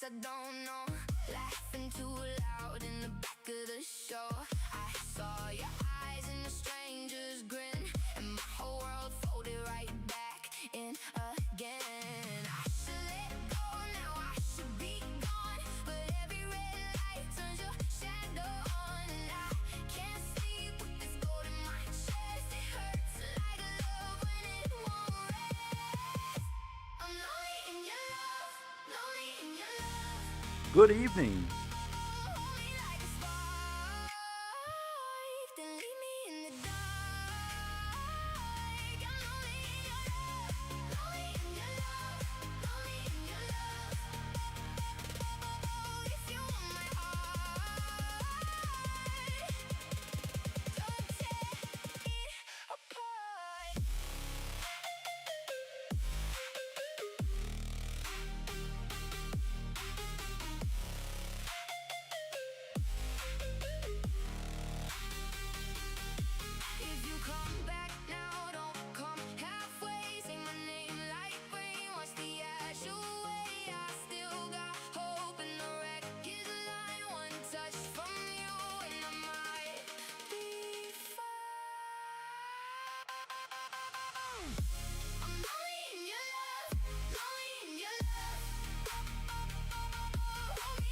I don't know, laughing too loud in the back of the show. I saw your eyes and a stranger's grin, and my whole world folded right back in again. I should let go, now I should be gone, but every red light turns your shadow on. And I can't sleep with this gold in my chest. It hurts like love when it won't rest. I'm lonely in your love, lonely in your love. Good evening.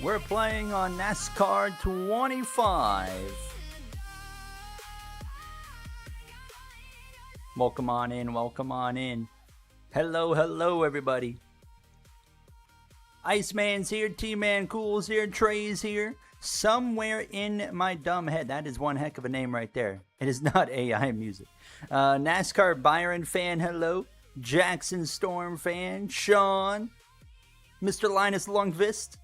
We're playing on NASCAR 25. Welcome on in, welcome on in. Hello, hello, everybody. Iceman's here, T-Man Cool's here, Trey's here. Somewhere in my dumb head, that is one heck of a name right there. It is not AI music. NASCAR Byron fan, hello. Jackson Storm fan, Sean. Mr. Linus Lundqvist.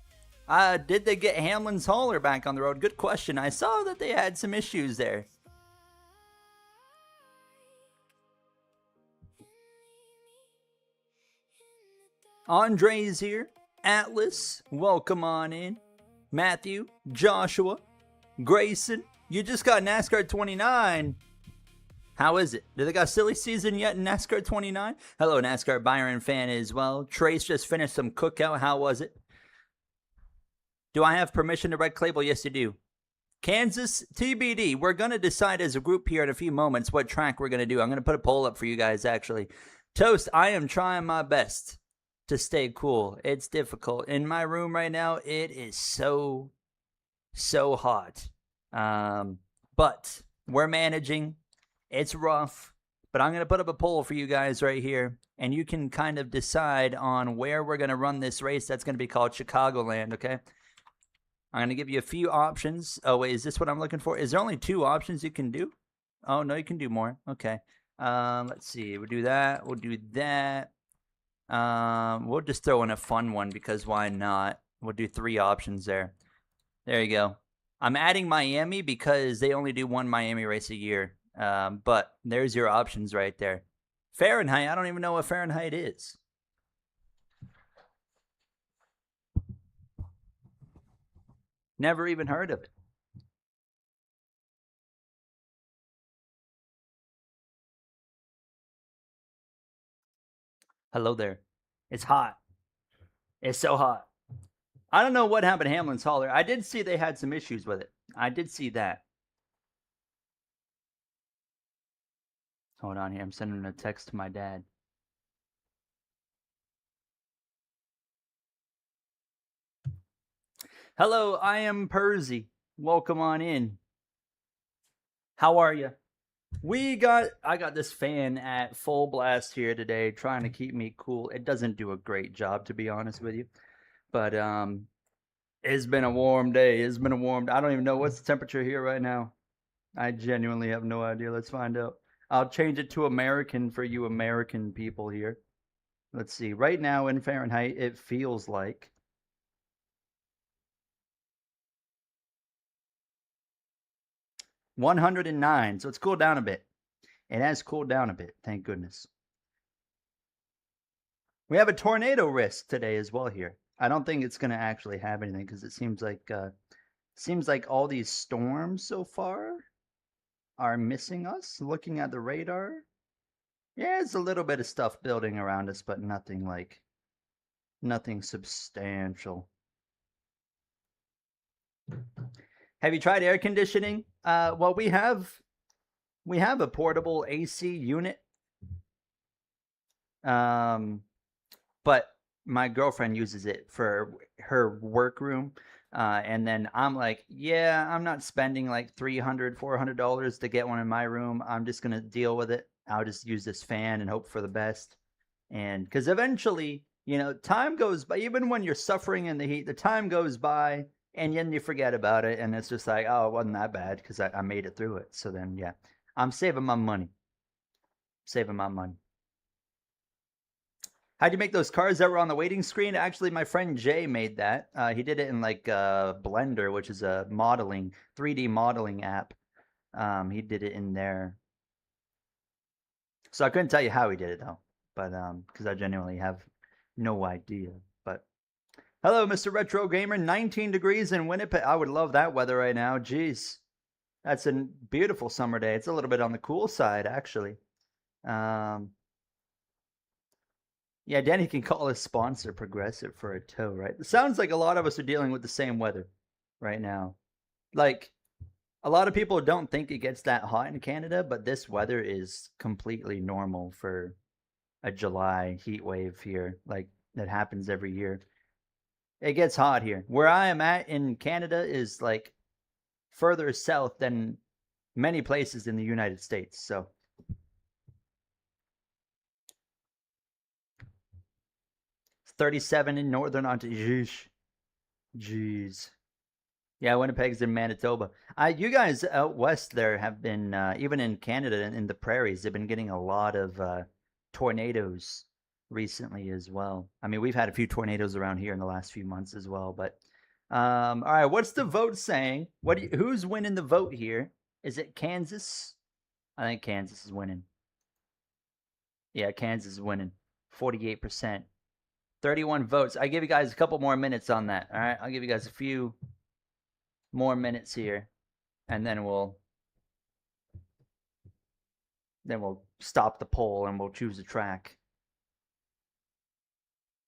Did they get Hamlin's hauler back on the road? Good question. I saw that they had some issues there. Andre's here. Atlas, welcome on in. Matthew, Joshua, Grayson. You just got NASCAR 29. How is it? Do they got silly season yet in NASCAR 29? Hello, NASCAR Byron fan as well. Trace just finished some cookout. How was it? Do I have permission to Red Clable? Yes, you do. Kansas, TBD. We're going to decide as a group here in a few moments what track we're going to do. I'm going to put a poll up for you guys, actually. Toast, I am trying my best to stay cool. It's difficult. In my room right now, it is so hot. But we're managing. It's rough. But I'm going to put up a poll for you guys right here. And you can kind of decide on where we're going to run this race. That's going to be called Chicagoland, okay? I'm going to give you a few options. Oh, wait, is this what I'm looking for? Is there only 2 options you can do? Oh, no, you can do more. Okay. Let's see. We'll do that. We'll do that. We'll just throw in a fun one because why not? We'll do 3 options there. There you go. I'm adding Miami because they only do 1 Miami race a year. But there's your options right there. Fahrenheit. I don't even know what Fahrenheit is. Never even heard of it. Hello there. It's hot. It's so hot. I don't know what happened to Hamlin's hauler. I did see they had some issues with it. I did see that. Hold on here. I'm sending a text to my dad. Hello, I am Percy. Welcome on in. How are you? I got this fan at full blast here today, trying to keep me cool. It doesn't do a great job, to be honest with you, but it's been a warm day. I don't even know what's the temperature here right now. I genuinely have no idea. Let's find out. I'll change it to American for you American people here. Let's see. Right now in Fahrenheit, it feels like 109. So it's cooled down a bit. It has cooled down a bit, thank goodness. We have a tornado risk today as well here. I don't think it's going to actually have anything because it seems like all these storms so far are missing us. Looking at the radar, yeah, it's a little bit of stuff building around us, but nothing substantial. Have you tried air conditioning? Well, we have a portable AC unit. But my girlfriend uses it for her workroom. And then I'm like, yeah, I'm not spending like $300, $400 to get one in my room. I'm just going to deal with it. I'll just use this fan and hope for the best. And because eventually, time goes by, even when you're suffering in the heat, the time goes by and then you forget about it. And it's just like, oh, it wasn't that bad because I made it through it. So then, yeah, I'm saving my money. How'd you make those cars that were on the waiting screen? Actually, my friend Jay made that. He did it in like Blender, which is a 3D modeling app. He did it in there. So I couldn't tell you how he did it though, but because I genuinely have no idea. But hello, Mr. Retro Gamer. 19 degrees in Winnipeg. I would love that weather right now. Jeez, that's a beautiful summer day. It's a little bit on the cool side, actually. Yeah, Danny can call his sponsor Progressive for a tow, right? It sounds like a lot of us are dealing with the same weather right now. Like, a lot of people don't think it gets that hot in Canada, but this weather is completely normal for a July heat wave here. Like, that happens every year. It gets hot here. Where I am at in Canada is, like, further south than many places in the United States, so... 37 in Northern Ontario. Jeez. Yeah, Winnipeg's in Manitoba. You guys out west there have been, even in Canada, in the prairies, they've been getting a lot of tornadoes recently as well. I mean, we've had a few tornadoes around here in the last few months as well. But, all right, what's the vote saying? Who's winning the vote here? Is it Kansas? I think Kansas is winning. Yeah, Kansas is winning. 48%. 31 votes. I give you guys a couple more minutes on that. All right, I'll give you guys a few more minutes here, and then we'll stop the poll and we'll choose a track.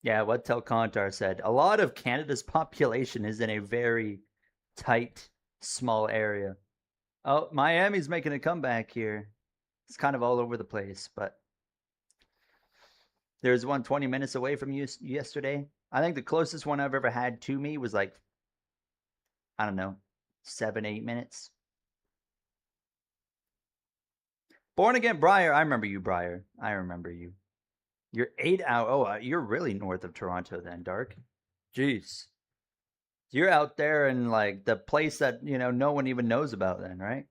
Yeah, what Telcontar said. A lot of Canada's population is in a very tight, small area. Oh, Miami's making a comeback here. It's kind of all over the place, but there's one 20 minutes away from you yesterday. I think the closest one I've ever had to me was like, I don't know, 7-8 minutes. Born Again Briar. I remember you, Briar. I remember you. You're 8 hours. Oh, you're really north of Toronto then, Dark. Jeez. You're out there in like the place that, no one even knows about then, right?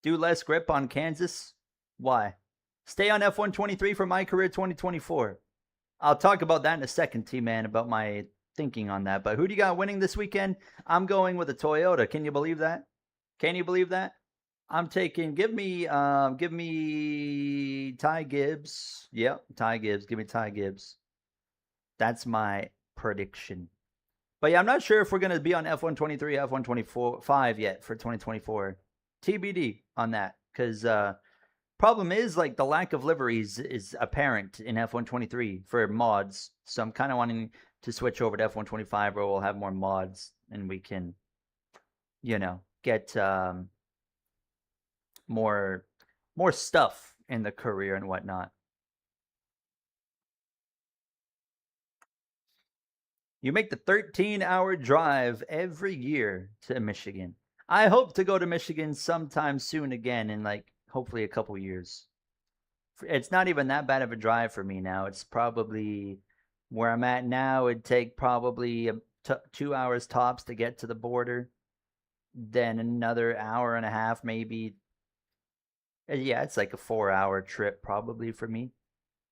Do less grip on Kansas? Why? Stay on F123 for my career 2024. I'll talk about that in a second, T-Man, about my thinking on that. But who do you got winning this weekend? I'm going with a Toyota. Can you believe that? Can you believe that? I'm taking, give me Ty Gibbs. Yep, Ty Gibbs. Give me Ty Gibbs. That's my prediction. But yeah, I'm not sure if we're going to be on F123, F125 yet for 2024. TBD on that, because problem is like the lack of liveries is apparent in F123 for mods. So I'm kind of wanting to switch over to F125 where we'll have more mods and we can, get more stuff in the career and whatnot. You make the 13-hour drive every year to Michigan. I hope to go to Michigan sometime soon again in like hopefully a couple years. It's not even that bad of a drive for me now. It's probably where I'm at now. It'd take probably 2 hours tops to get to the border, then another hour and a half maybe. Yeah, it's like a 4-hour trip probably for me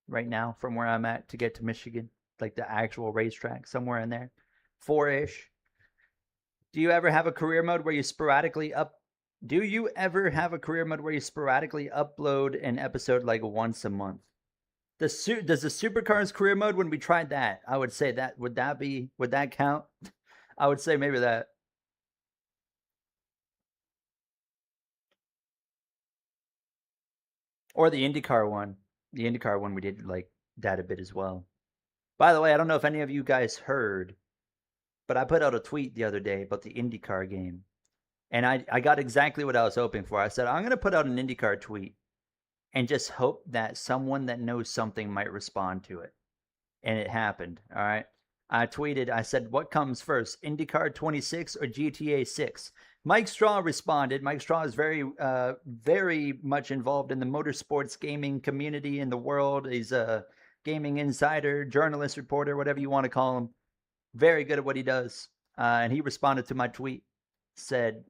right now from where I'm at to get to Michigan, like the actual racetrack, somewhere in there, 4-ish. Do you ever have a career mode where you sporadically Do you ever have a career mode where you sporadically upload an episode like once a month? Does the Supercars career mode, when we tried that, I would say that would that count? I would say maybe that. Or the IndyCar one. The IndyCar one we did like that a bit as well. By the way, I don't know if any of you guys heard, but I put out a tweet the other day about the IndyCar game. And I got exactly what I was hoping for. I said, I'm going to put out an IndyCar tweet and just hope that someone that knows something might respond to it. And it happened, all right? I tweeted, I said, what comes first, IndyCar 26 or GTA 6? Mike Straw responded. Mike Straw is very much involved in the motorsports gaming community in the world. He's a gaming insider, journalist, reporter, whatever you want to call him. Very good at what he does. And he responded to my tweet, said,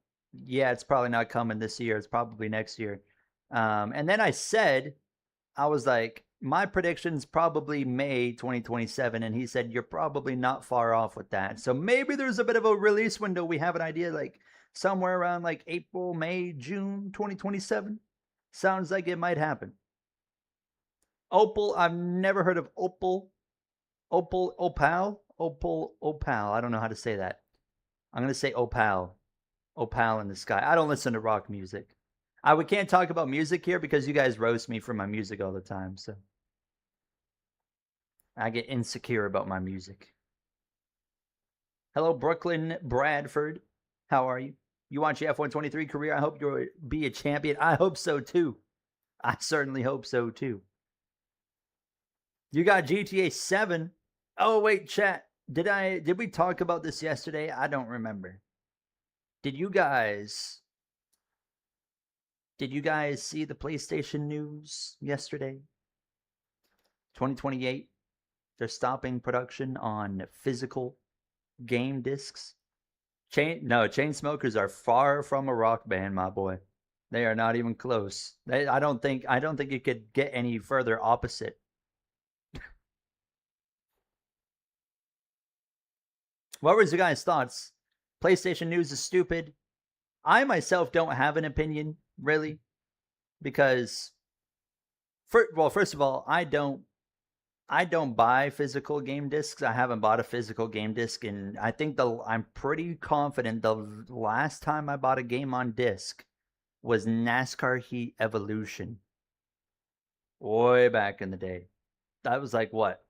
yeah, it's probably not coming this year. It's probably next year. And then I said, I was like, my prediction's probably May 2027. And he said, you're probably not far off with that. So maybe there's a bit of a release window. We have an idea like somewhere around like April, May, June 2027. Sounds like it might happen. Opal, I've never heard of Opal. Opal. I don't know how to say that. I'm going to say Opal. Opal in the sky. I don't listen to rock music. We can't talk about music here because you guys roast me for my music all the time. So I get insecure about my music. Hello, Brooklyn Bradford. How are you? You want your F123 career? I hope you'll be a champion. I hope so too. I certainly hope so too. You got GTA 7. Oh wait, chat. Did we talk about this yesterday? I don't remember. Did you guys see the PlayStation news yesterday? 2028, they're stopping production on physical game discs. Chainsmokers are far from a rock band, my boy. They are not even close. I don't think it could get any further opposite. What was your guys' thoughts? PlayStation news is stupid. I myself don't have an opinion, really, because first of all, I don't buy physical game discs. I haven't bought a physical game disc, and I'm pretty confident the last time I bought a game on disc was NASCAR Heat Evolution. Way back in the day. That was like what?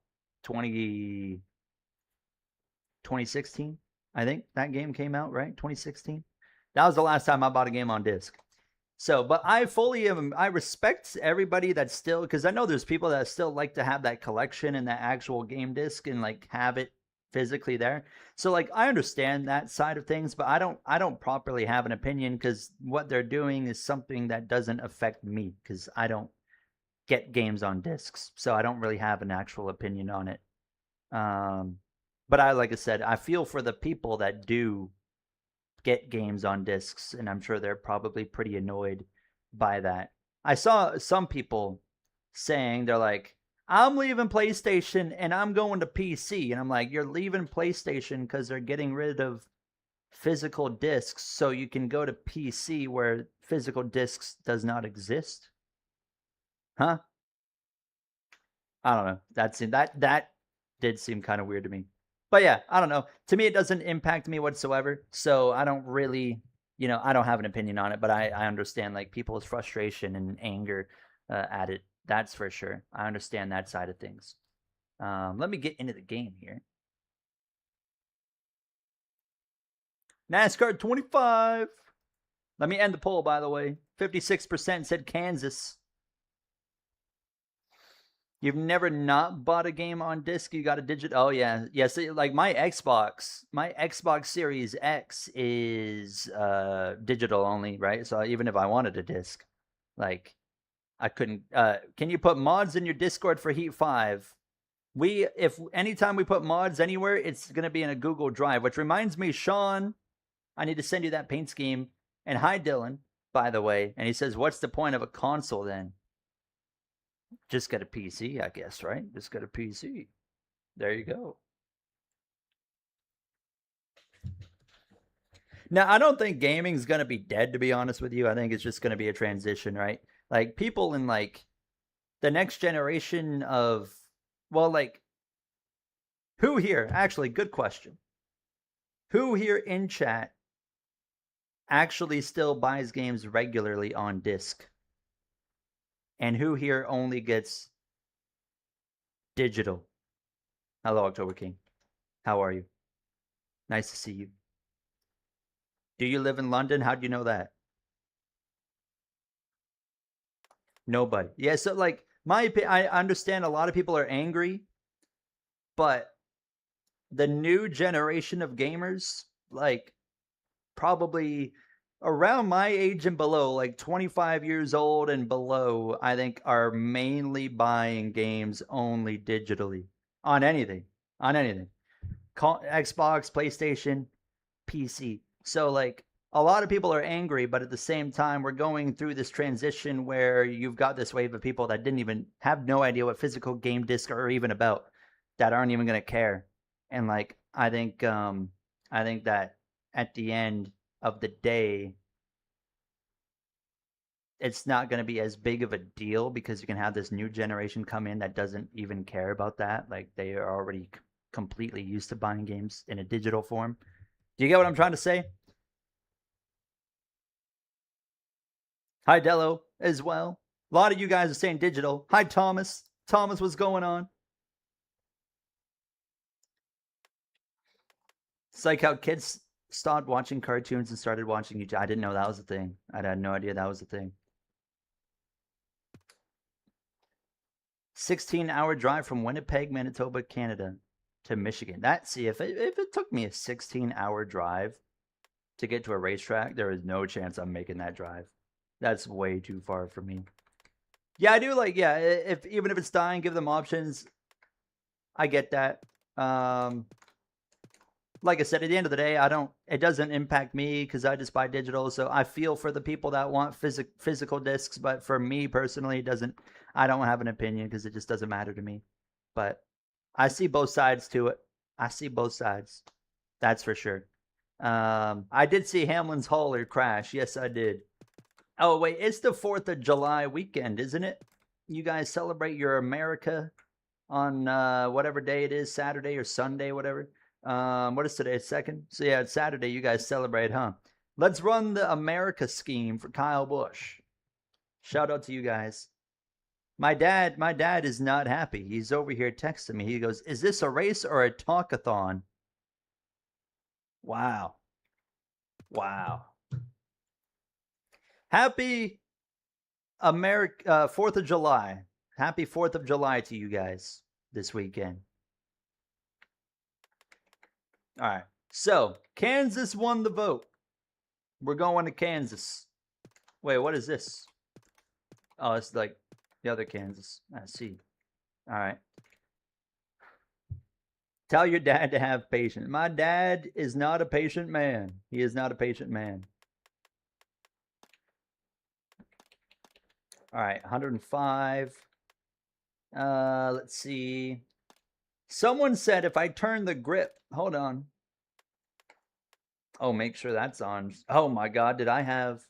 2016? I think that game came out, right? 2016. That was the last time I bought a game on disc. So, but I respect everybody that's still, because I know there's people that still like to have that collection and that actual game disc and like have it physically there. So like I understand that side of things, but I don't properly have an opinion because what they're doing is something that doesn't affect me because I don't get games on discs. So I don't really have an actual opinion on it. But like I said, I feel for the people that do get games on discs, and I'm sure they're probably pretty annoyed by that. I saw some people saying they're like, I'm leaving PlayStation and I'm going to PC. And I'm like, you're leaving PlayStation because they're getting rid of physical discs so you can go to PC where physical discs does not exist? Huh? I don't know. That did seem kind of weird to me. But yeah, I don't know. To me, it doesn't impact me whatsoever. So I don't really, I don't have an opinion on it. But I understand like people's frustration and anger at it. That's for sure. I understand that side of things. Let me get into the game here. NASCAR 25. Let me end the poll, by the way. 56% said Kansas. You've never not bought a game on disc? You got a digital? Oh yeah, yes. Like my Xbox Series X is digital only, right? So even if I wanted a disc, like I couldn't. Can you put mods in your Discord for Heat 5? If anytime we put mods anywhere, it's gonna be in a Google Drive. Which reminds me, Sean, I need to send you that paint scheme. And hi, Dylan, by the way. And he says, "What's the point of a console then?" Just get a PC, I guess, right? Just get a PC. There you go. Now, I don't think gaming's going to be dead, to be honest with you. I think it's just going to be a transition, right? Like, people in, like, the next generation of, well, like, who here, actually, good question. Who here in chat actually still buys games regularly on disc? And who here only gets digital? Hello, October King. How are you? Nice to see you. Do you live in London? How do you know that? Nobody. Yeah, so like I understand a lot of people are angry, but the new generation of gamers, like probably around my age and below, like 25 years old and below, I think are mainly buying games only digitally on anything, Xbox, PlayStation, PC. So like a lot of people are angry, but at the same time, we're going through this transition where you've got this wave of people that didn't even have no idea what physical game discs are even about, that aren't even going to care. And like I think that at the end of the day, it's not going to be as big of a deal because you can have this new generation come in that doesn't even care about that. Like they are already completely used to buying games in a digital form. Do you get what I'm trying to say? Hi, Dello, as well. A lot of you guys are saying digital. Hi, Thomas. Thomas, what's going on? It's like how kids stopped watching cartoons and started watching YouTube. I didn't know that was a thing. I had no idea that was a thing. 16-hour drive from Winnipeg, Manitoba, Canada to Michigan. See, if it took me a 16-hour drive to get to a racetrack, there is no chance I'm making that drive. That's way too far for me. Yeah, I do like, yeah, even if it's dying, give them options. I get that. Like I said, at the end of the day, it doesn't impact me because I just buy digital. So I feel for the people that want physical discs, but for me personally, I don't have an opinion because it just doesn't matter to me. But I see both sides to it. I see both sides. That's for sure. I did see Hamlin's hauler crash. Yes, I did. Oh, wait, it's the 4th of July weekend, isn't it? You guys celebrate your America on whatever day it is, Saturday or Sunday, whatever. What is today? 2nd? So yeah, it's Saturday. You guys celebrate, huh? Let's run the America scheme for Kyle Busch. Shout out to you guys. My dad is not happy. He's over here texting me. He goes, "Is this a race or a talkathon?" Wow. Wow. Happy 4th of July. Happy 4th of July to you guys this weekend. All right. So, Kansas won the vote. We're going to Kansas. Wait, what is this? Oh, it's like the other Kansas. I see. All right. Tell your dad to have patience. My dad is not a patient man. He is not a patient man. All right, 105. Let's see. Someone said if I turn the grip, hold on. Oh, make sure that's on. Oh my God, did I have?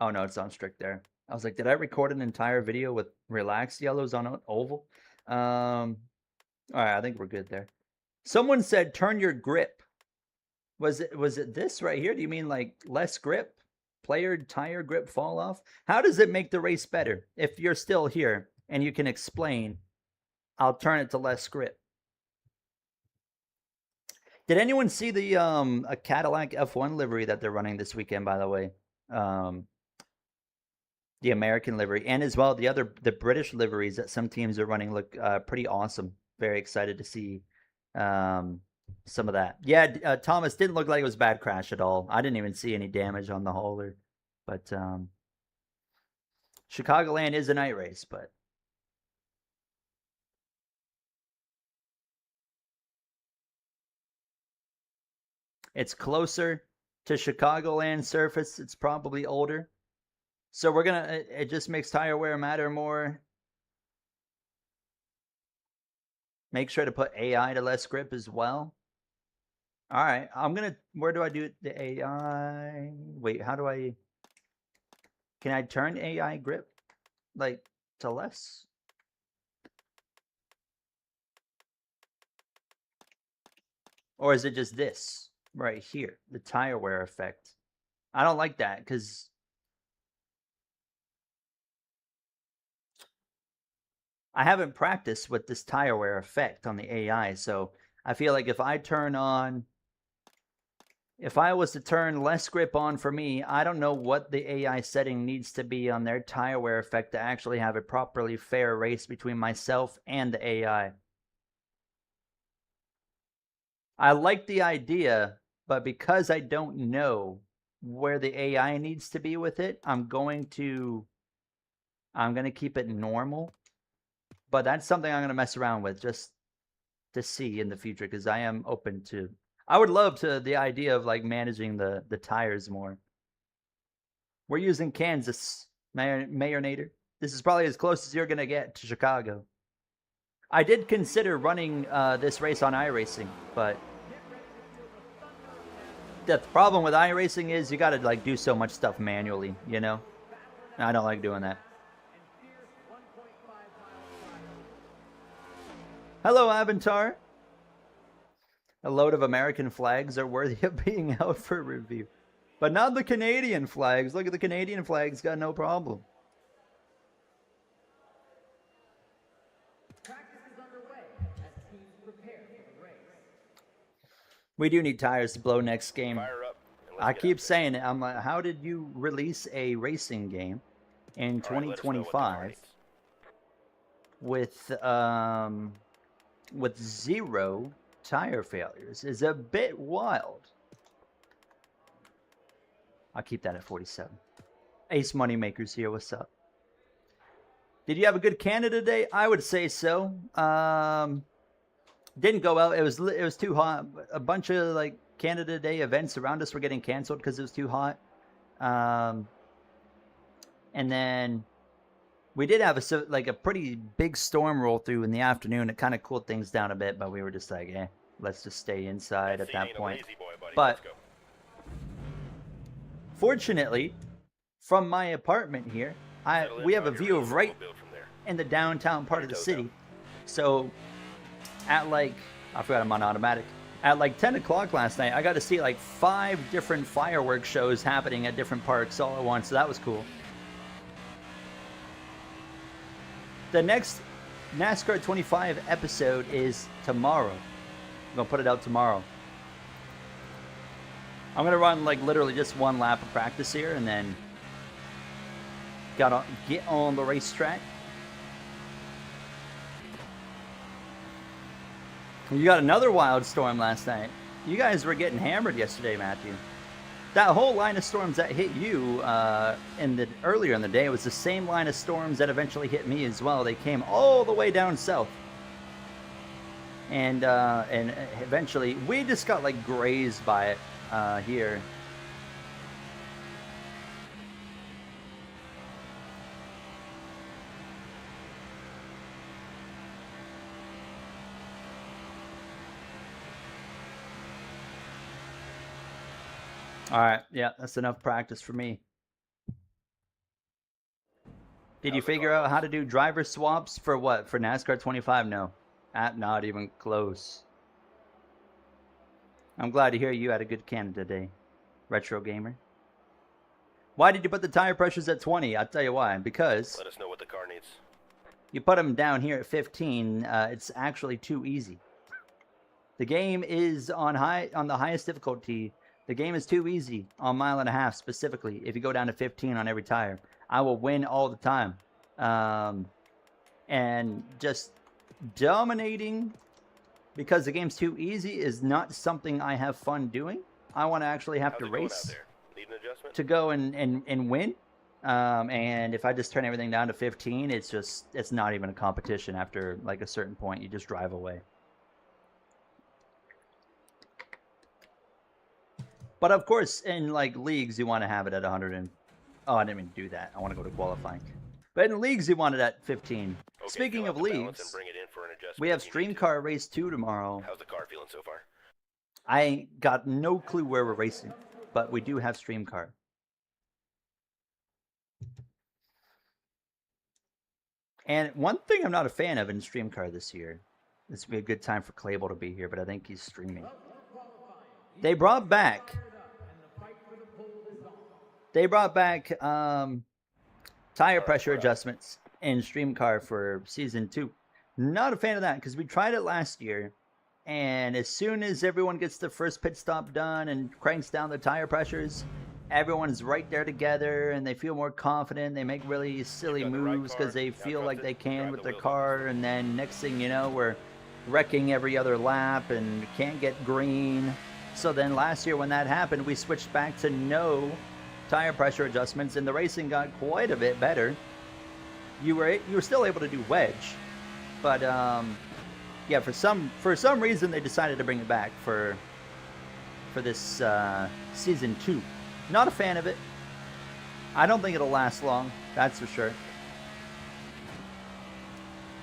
Oh no, it's on strict there. I was like, did I record an entire video with relaxed yellows on oval? All right, I think we're good there. Someone said turn your grip. Was it this right here? Do you mean like less grip? Player tire grip fall off? How does it make the race better? If you're still here and you can explain, I'll turn it to less grip. Did anyone see the a Cadillac F1 livery that they're running this weekend, by the way? the American livery, and as well the British liveries that some teams are running look pretty awesome. Very excited to see some of that. Yeah, Thomas didn't look like it was a bad crash at all. I didn't even see any damage on the hauler, but Chicagoland is a night race, but it's closer to Chicagoland surface. It's probably older. So we're gonna, it just makes tire wear matter more. Make sure to put AI to less grip as well. All right, I'm gonna, where do I do the AI? Wait, how do I, can I turn AI grip like to less? Or is it just this right here, the tire wear effect? I don't like that because I haven't practiced with this tire wear effect on the AI, so I feel like if I was to turn less grip on for me, I don't know what the AI setting needs to be on their tire wear effect to actually have a properly fair race between myself and the AI. I like the idea, but because I don't know where the AI needs to be with it, I'm going to keep it normal. But that's something I'm going to mess around with just to see in the future, because I am open to, I would love to, the idea of like managing the tires more. We're using Kansas, Mayor Nader. This is probably as close as you're going to get to Chicago. I did consider running this race on iRacing, but the problem with iRacing is you got to like do so much stuff manually, you know? And I don't like doing that. Hello, Avantar. A load of American flags are worthy of being held for review. But not the Canadian flags. Look at the Canadian flags, got no problem. Practice is underway as teams prepare for the race. We do need tires to blow next game. Fire up. I keep saying it. I'm like, how did you release a racing game in 2025 with 0 tire failures? Is a bit wild. I'll keep that at 47. Ace Moneymakers here. What's up? Did you have a good Canada Day? I would say so. Didn't go well. It was too hot. A bunch of like Canada Day events around us were getting canceled because it was too hot. And then we did have a pretty big storm roll through in the afternoon. It kind of cooled things down a bit, but we were just like, let's just stay inside at that point. But fortunately, from my apartment here, we have a view of right in the downtown part of the city. So at like, I forgot I'm on automatic. At like 10 o'clock last night, I got to see like 5 different fireworks shows happening at different parks all at once. So that was cool. The next NASCAR 25 episode is tomorrow. I'm going to put it out tomorrow. I'm going to run like literally just 1 lap of practice here and then get on the racetrack. You got another wild storm last night. You guys were getting hammered yesterday, Matthew. That whole line of storms that hit you earlier in the day was the same line of storms that eventually hit me as well. They came all the way down south, and eventually we just got like grazed by it here. All right, yeah, that's enough practice for me. Did you figure out how to do driver swaps for what? For NASCAR 25? No, not even close. I'm glad to hear you had a good Canada Day, Retro Gamer. Why did you put the tire pressures at 20? I'll tell you why. Because let us know what the car needs. You put them down here at 15. It's actually too easy. The game is on the highest difficulty The game is too easy on mile and a half specifically. If you go down to 15 on every tire, I will win all the time. And just dominating because the game's too easy is not something I have fun doing. I want to actually have to race to go and win. And if I just turn everything down to 15, it's not even a competition after like a certain point. You just drive away. But of course, in like leagues, you want to have it at 100 and... Oh, I didn't even do that. I want to go to qualifying. But in leagues, you want it at 15. Okay, speaking of leagues, we have Stream Car Race 2 tomorrow. How's the car feeling so far? I got no clue where we're racing, but we do have Stream Car. And one thing I'm not a fan of in Stream Car this year, this would be a good time for Clable to be here, but I think he's streaming. They brought back tire pressure adjustments in Stream Car for Season 2. Not a fan of that because we tried it last year, and as soon as everyone gets the first pit stop done and cranks down the tire pressures, everyone's right there together and they feel more confident. They make really silly moves because they feel like they can with their car, and then next thing you know, we're wrecking every other lap and can't get green. So then last year when that happened, we switched back to no tire pressure adjustments, and the racing got quite a bit better. You were still able to do wedge, but yeah, for some reason they decided to bring it back for this Season 2. Not a fan of it. I don't think it'll last long, that's for sure.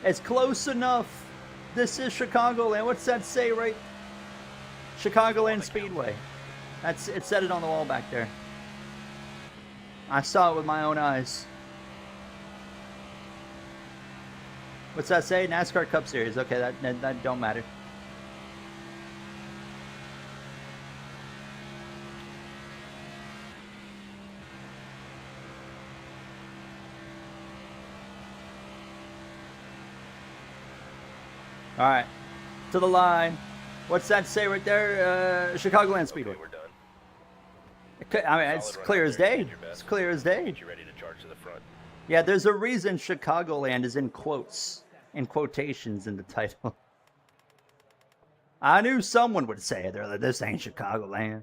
It's close enough. This is Chicagoland. What's that say right? Chicagoland Speedway. It said it on the wall back there. I saw it with my own eyes. What's that say? NASCAR Cup Series. Okay, that don't matter. All right, to the line. What's that say right there? Chicagoland Speedway. Okay, we're done. I mean, it's clear as day. It's clear as day. Get you ready to charge to the front. Yeah, there's a reason Chicagoland is in quotes, in quotations in the title. I knew someone would say it. They're like, this ain't Chicagoland.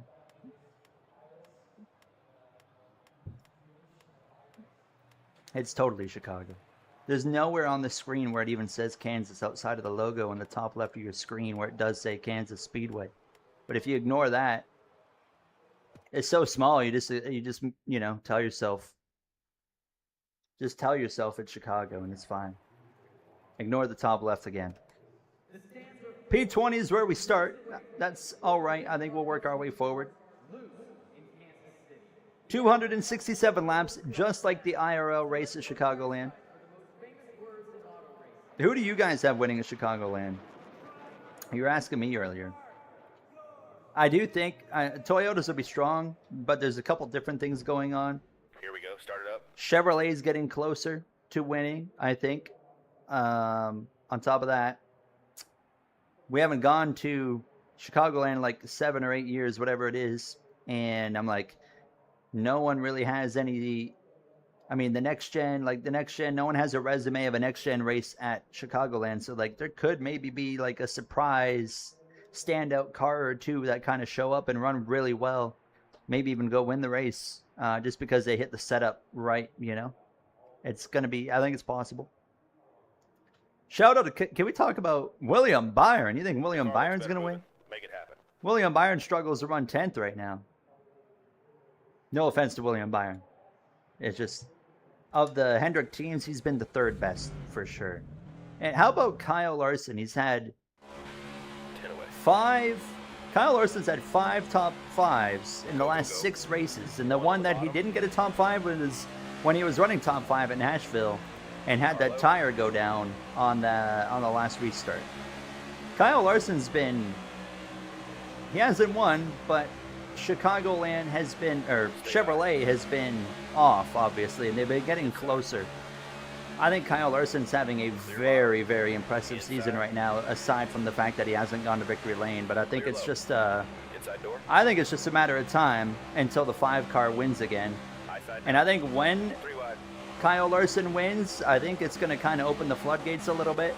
It's totally Chicago. There's nowhere on the screen where it even says Kansas outside of the logo in the top left of your screen where it does say Kansas Speedway. But if you ignore that, it's so small, you just you know, tell yourself it's Chicago and it's fine. Ignore the top left again. P20 is where we start. That's all right. I think we'll work our way forward. 267 laps, just like the IRL race at Chicagoland. Who do you guys have winning at Chicagoland? You were asking me earlier. I do think Toyotas will be strong, but there's a couple different things going on. Here we go. Start it up. Chevrolet's getting closer to winning, I think. On top of that, we haven't gone to Chicagoland in like 7 or 8 years, whatever it is. And I'm like, no one really has any... I mean, the next gen, no one has a resume of a next gen race at Chicagoland. So like, there could maybe be like a surprise standout car or two that kind of show up and run really well. Maybe even go win the race just because they hit the setup right, you know? It's going to be, I think it's possible. Shout out to, can we talk about William Byron? You think William Byron's going to win? Make it happen. William Byron struggles to run 10th right now. No offense to William Byron. It's just, of the Hendrick teams, he's been the third best for sure. And how about Kyle Larson? He's had 10 away. 5. Kyle Larson's had 5 top 5s in the last 6 races. And the one that he didn't get a top 5 was when he was running top 5 at Nashville and had that tire go down on the last restart. Kyle Larson's been, he hasn't won, but Chicagoland has been, or Chevrolet has been off, obviously, and they've been getting closer. I think Kyle Larson's having a very, very impressive season right now, aside from the fact that he hasn't gone to victory lane. But I think it's just Inside door. I think it's just a matter of time until the 5 car wins again. High side. And I think when 3 wide. Kyle Larson wins, I think it's going to kind of open the floodgates a little bit.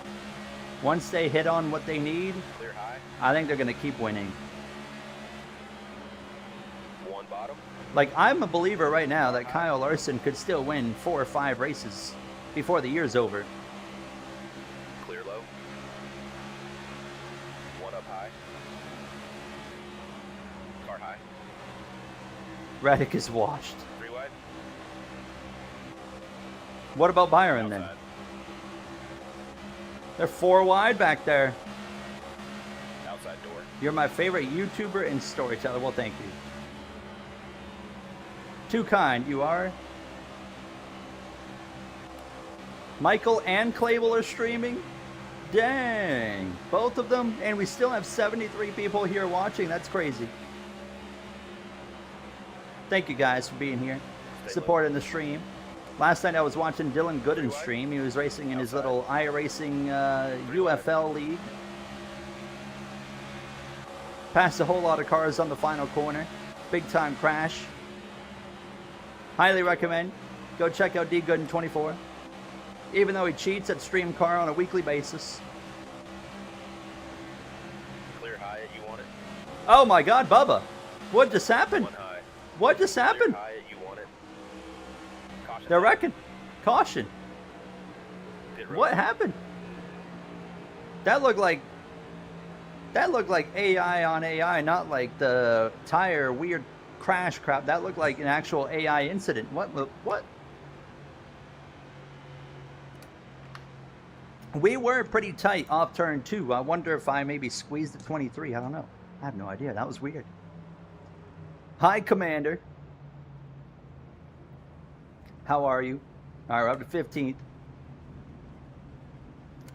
Once they hit on what they need, Clear high. I think they're going to keep winning. 1 bottom. Like, I'm a believer right now that Kyle Larson could still win 4 or 5 races before the year's over. Clear low. 1 up high. Car high. Reddick is washed. 3 wide. What about Byron then? Outside. They're 4 wide back there. Outside door. You're my favorite YouTuber and storyteller. Well, thank you. Too kind, you are. Michael and Clavel are streaming. Dang. Both of them. And we still have 73 people here watching. That's crazy. Thank you guys for being here. Supporting the stream. Last night I was watching Dylan Gooden's stream. He was racing in his little iRacing UFL league. Passed a whole lot of cars on the final corner. Big time crash. Highly recommend. Go check out D Gooden 24. Even though he cheats at Stream Car on a weekly basis. Clear high. You want it. Oh my God, Bubba. What just happened? 1 high. What just happened? Clear high. You want it. Caution. They're wrecking. Caution. Pit road. What happened? That looked like AI on AI, not like the tire weird crash crap. That looked like an actual AI incident. What? We were pretty tight off turn 2. I wonder if I maybe squeezed the 23. I don't know. I have no idea. That was weird. Hi, Commander. How are you? All right, we're up to 15th.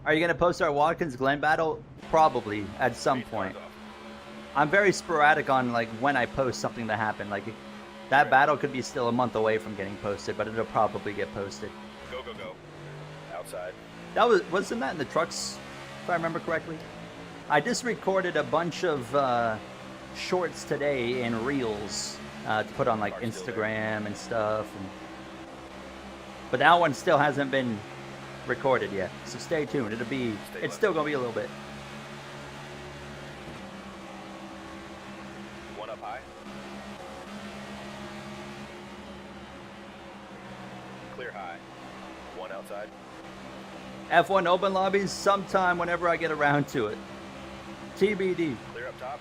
Are you going to post our Watkins Glen battle? Probably at some point. I'm very sporadic on like when I post something that happened. Like that battle could be still a month away from getting posted, but it'll probably get posted. Go, go, go. Outside. That wasn't that in the trucks, if I remember correctly. I just recorded a bunch of shorts today and reels to put on like Instagram and stuff. But that one still hasn't been recorded yet, so stay tuned. It's still gonna be a little bit. 1 up high. Clear high. 1 outside. F1 open lobbies sometime whenever I get around to it. TBD. Clear up top.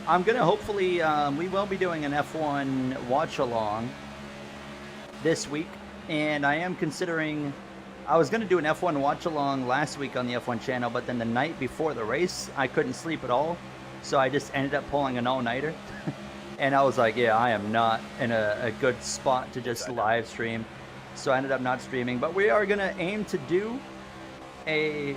I'm gonna hopefully we will be doing an F1 watch along this week, and I am considering. I was gonna do an F1 watch along last week on the F1 channel, but then the night before the race I couldn't sleep at all, so I just ended up pulling an all-nighter. And I was like, yeah, I am not in a good spot to just live stream, so I ended up not streaming. But we are gonna aim to do a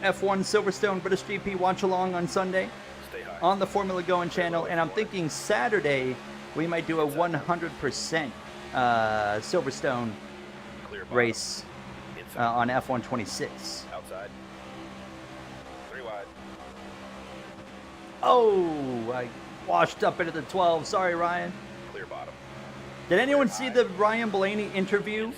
F1 Silverstone British GP watch along on Sunday Stay high. on the Formula Going channel, and I'm thinking Saturday we might do a 100% Silverstone Clear bottom. race Inside. on F1 26. Outside. 3 wide. Oh, I washed up into the 12. Sorry, Ryan. Clear bottom. Did anyone see the Ryan Blaney interview?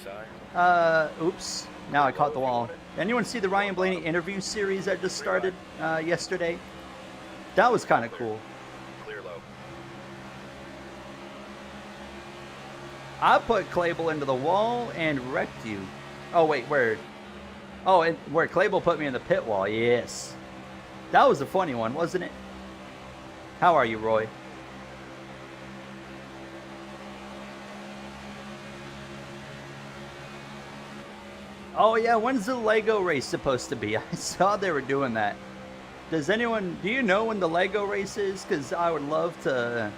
Inside. Oops. Now I caught the wall. Did anyone see the Ryan Blaney interview series that just started yesterday? That was kind of cool. Clear low. I put Clavel into the wall and wrecked you. Oh, wait, where? Oh, where Clavel put me in the pit wall. Yes. That was a funny one, wasn't it? How are you, Roy? Oh, yeah, when's the Lego race supposed to be? I saw they were doing that. Do you know when the Lego race is? Because I would love to,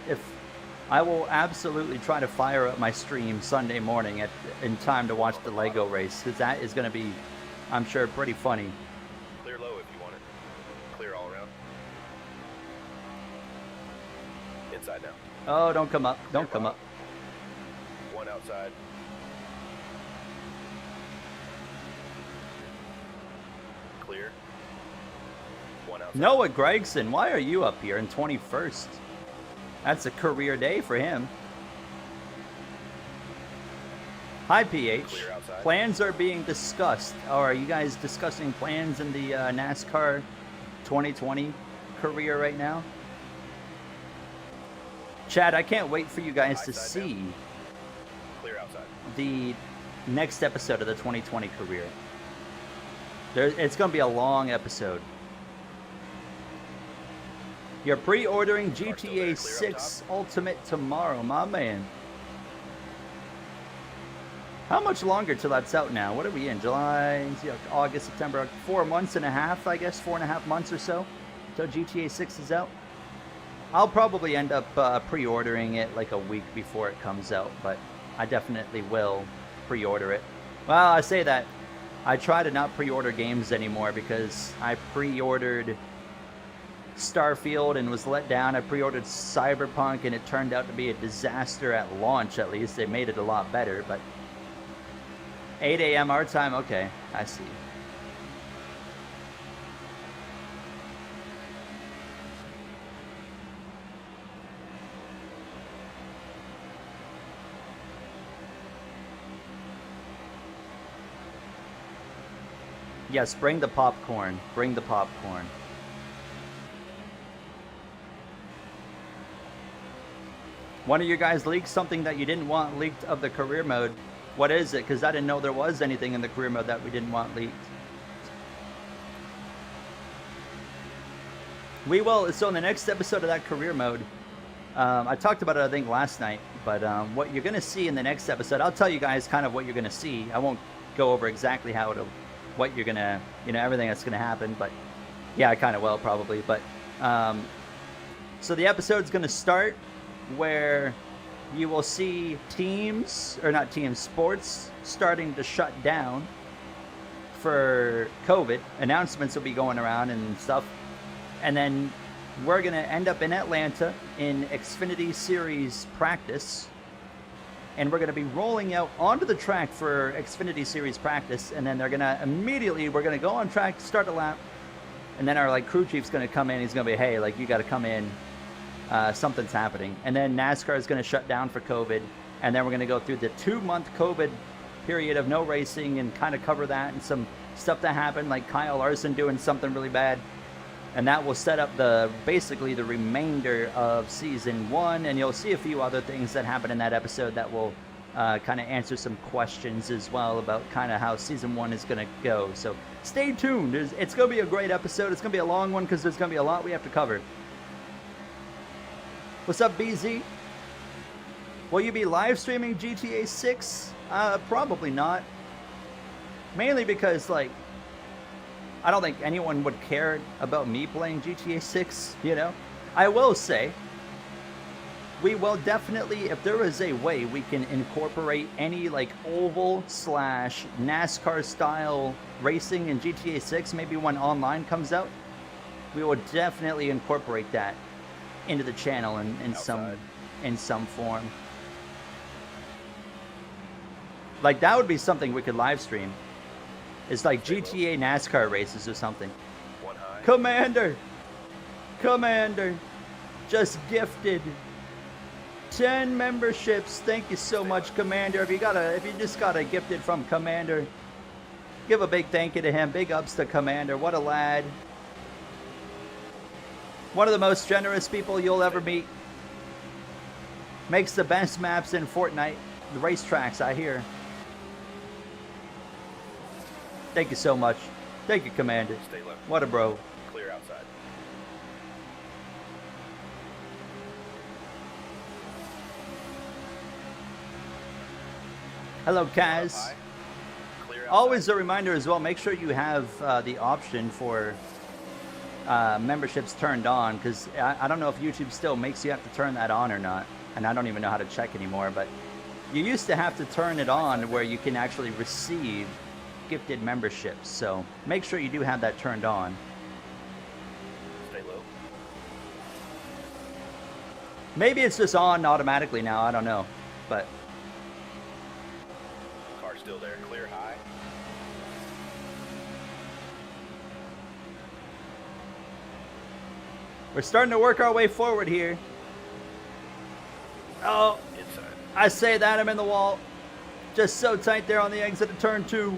I will absolutely try to fire up my stream Sunday morning in time to watch the Lego race, because that is going to be, I'm sure, pretty funny. Clear low if you want it. Clear all around. Inside now. Oh, don't come up. Don't come up. 1 outside. Clear. 1 One outside. Noah Gregson, why are you up here in 21st? That's a career day for him. Hi, PH. Clear outside. Plans are being discussed. Oh, are you guys discussing plans in the NASCAR 2020 career right now? Chad, I can't wait for you guys to Outside see Clear outside. the next episode of the 2020 career. It's going to be a long episode. You're pre-ordering still there, GTA clear up 6 Ultimate tomorrow, my man. How much longer till that's out now? What are we in? July, August, September, 4 months and a half, I guess, 4.5 months or so till GTA 6 is out. I'll probably end up pre-ordering it like a week before it comes out, but I definitely will pre-order it. Well, I say that. I try to not pre-order games anymore because I pre-ordered Starfield and was let down. I pre-ordered Cyberpunk and it turned out to be a disaster at launch, at least. They made it a lot better, but 8 a.m. our time? Okay, I see. Yes, bring the popcorn. Bring the popcorn. One of you guys leaked something that you didn't want leaked of the career mode. What is it? Because I didn't know there was anything in the career mode that we didn't want leaked. We will. So in the next episode of that career mode, I talked about it, I think, last night. But what you're going to see in the next episode, I'll tell you guys kind of what you're going to see. I won't go over exactly how it'll, what you're going to, everything that's going to happen. But yeah, I kind of will probably. But so the episode's going to start where you will see sports starting to shut down for COVID. Announcements will be going around and stuff. And then we're going to end up in Atlanta in Xfinity Series practice. And we're going to be rolling out onto the track for Xfinity Series practice. And then they're going to we're going to go on track, start a lap. And then our crew chief's going to come in. He's going to be, hey, you got to come in. Something's happening. And then NASCAR is going to shut down for COVID. And then we're going to go through the 2-month COVID period of no racing and kind of cover that and some stuff that happened, like Kyle Larson doing something really bad. And that will set up basically the remainder of season 1. And you'll see a few other things that happen in that episode that will kind of answer some questions as well about kind of how season 1 is going to go. So stay tuned. It's going to be a great episode. It's going to be a long one because there's going to be a lot we have to cover. What's up, BZ? Will you be live streaming GTA 6? Probably not. Mainly because, I don't think anyone would care about me playing GTA 6, I will say, we will definitely, if there is a way we can incorporate any, oval / NASCAR style racing in GTA 6, maybe when online comes out, we will definitely incorporate that into the channel in some form. That would be something we could live stream. It's GTA NASCAR races or something. One high. Commander just gifted 10 memberships. Thank you so much, Commander. If you just got a gifted from Commander, give a big thank you to him. Big ups to Commander. What a lad. One of the most generous people you'll ever meet. Makes the best maps in Fortnite. The racetracks, I hear. Thank you so much. Thank you, Commander. Stay low. What a bro. Clear outside. Hello, Up Kaz. high. Clear outside. Always a reminder as well, make sure you have the option for memberships turned on, because I don't know if YouTube still makes you have to turn that on or not, and I don't even know how to check anymore, but you used to have to turn it on where you can actually receive gifted memberships, so make sure you do have that turned on. Stay low. Maybe it's just on automatically now, I don't know, but Car still there. Clear high. We're starting to work our way forward here. Oh, Inside. I say that, I'm in the wall. Just so tight there on the exit of turn 2.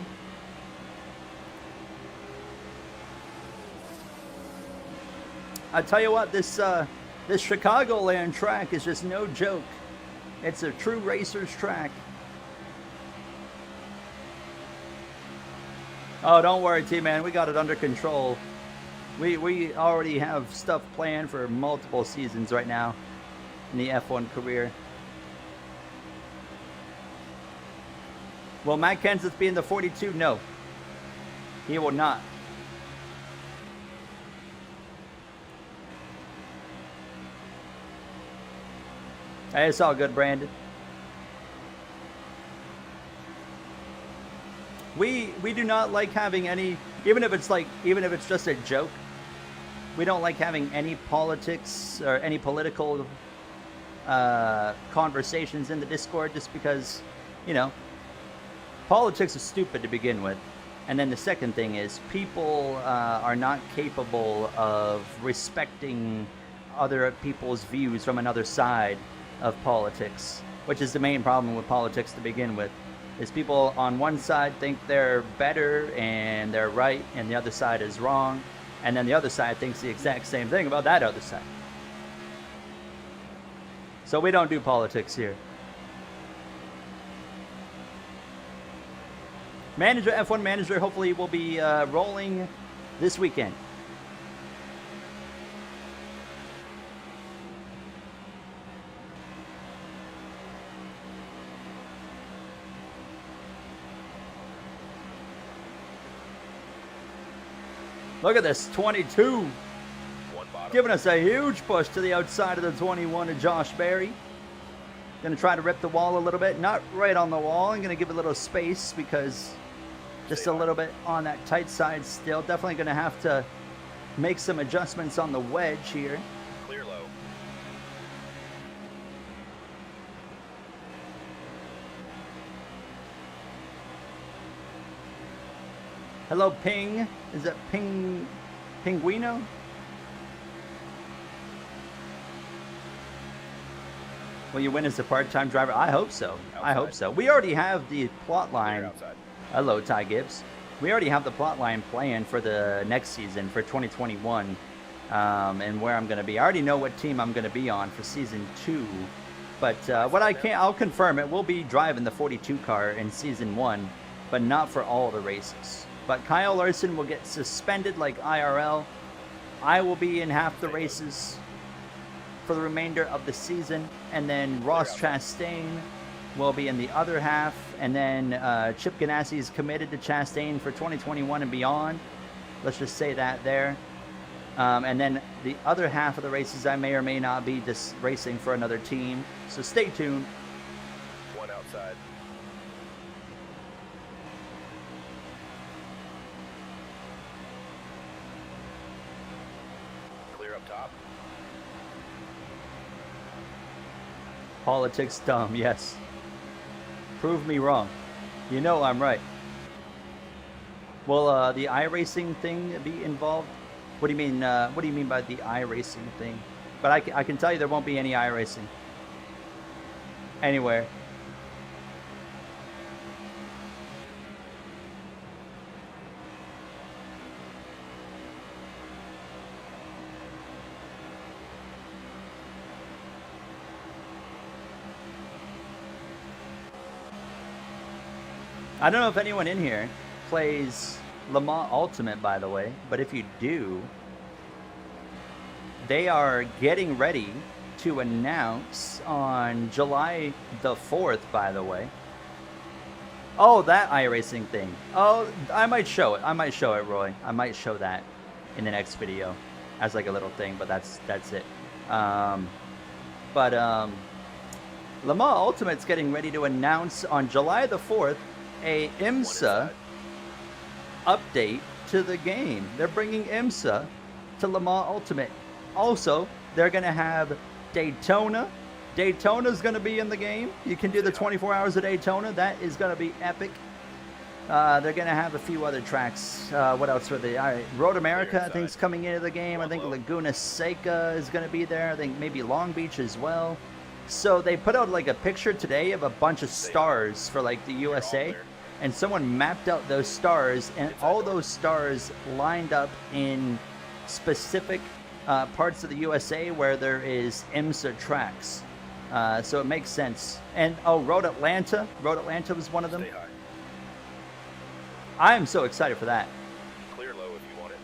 I tell you what, this Chicagoland track is just no joke. It's a true racer's track. Oh, don't worry, T-Man. We got it under control. We already have stuff planned for multiple seasons right now in the F1 career. Will Matt Kenseth be in the 42? No. He will not. Hey, it's all good, Brandon. We do not like having any, even if it's just a joke, we don't like having any politics or any political conversations in the Discord, just because, you know, politics is stupid to begin with. And then the second thing is people are not capable of respecting other people's views from another side of politics, which is the main problem with politics to begin with, is people on one side think they're better and they're right and the other side is wrong, and then the other side thinks the exact same thing about that other side. So we don't do politics here. Manager, F1 Manager, hopefully will be rolling this weekend. Look at this, 22. One bottom. Giving us a huge push to the outside of the 21 of Josh Berry. Going to try to rip the wall a little bit. Not right on the wall. I'm going to give it a little space because just a little bit on that tight side still. Definitely going to have to make some adjustments on the wedge here. Clear low. Hello, Ping. Is that Pinguino? Will you win as a part-time driver? I hope so. I hope so. We already have the plot Clear line. outside. Hello, Ty Gibbs. We already have the plot line planned for the next season, for 2021, and where I'm going to be. I already know what team I'm going to be on for season 2, but what I can't, I'll confirm it. We'll be driving the 42 car in season 1, but not for all the races. But Kyle Larson will get suspended like IRL. I will be in half the races for the remainder of the season, and then Ross Chastain will be in the other half, and then Chip Ganassi is committed to Chastain for 2021 and beyond. Let's just say that there. And then the other half of the races, I may or may not be just racing for another team. So stay tuned. One outside. Clear up top. Politics dumb, yes. Prove me wrong. You know I'm right. Will the iRacing thing be involved? What do you mean? What do you mean by the iRacing thing? But I can tell you there won't be any iRacing anywhere. I don't know if anyone in here plays Le Mans Ultimate, by the way, but if you do, they are getting ready to announce on July the 4th, by the way. Oh, that iRacing thing. Oh, I might show it. I might show it, Roy. I might show that in the next video as like a little thing, but that's it. Le Mans Ultimate's getting ready to announce on July the 4th a IMSA update to the game. They're bringing IMSA to Le Mans Ultimate. Also, they're going to have Daytona. Daytona's going to be in the game. You can do the 24 hours of Daytona. That is going to be epic. They're going to have a few other tracks. What else were they? All right, Road America, I think, is coming into the game. I think Laguna Seca is going to be there. I think maybe Long Beach as well. So they put out like a picture today of a bunch of stars for like the USA. And someone mapped out those stars, and all those stars lined up in specific parts of the USA where there is IMSA tracks. So it makes sense. And, oh, Road Atlanta. Road Atlanta was one of them. Stay high. I am so excited for that. Clear low if you want it.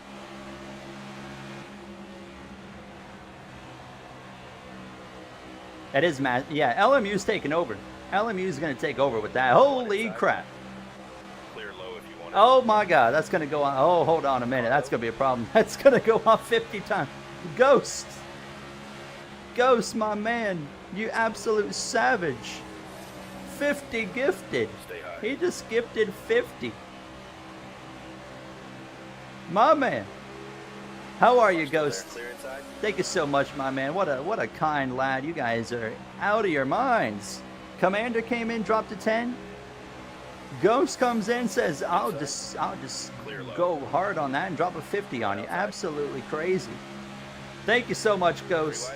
That is mad. Yeah, LMU's taking over. LMU's going to take over with that. Holy crap. Clear low if you want it. Oh my God, that's going to go on. Oh, hold on a minute. That's going to be a problem. That's going to go off 50 times. Ghost. Ghost, my man. You absolute savage. 50 gifted. Stay high. He just gifted 50. My man. How are you, Ghost? Clear inside. Thank you so much, my man. What a kind lad. You guys are out of your minds. Commander came in, dropped a 10. Ghost comes in, says, I'll just go hard on that and drop a 50 on you. Absolutely crazy. Thank you so much, Ghost.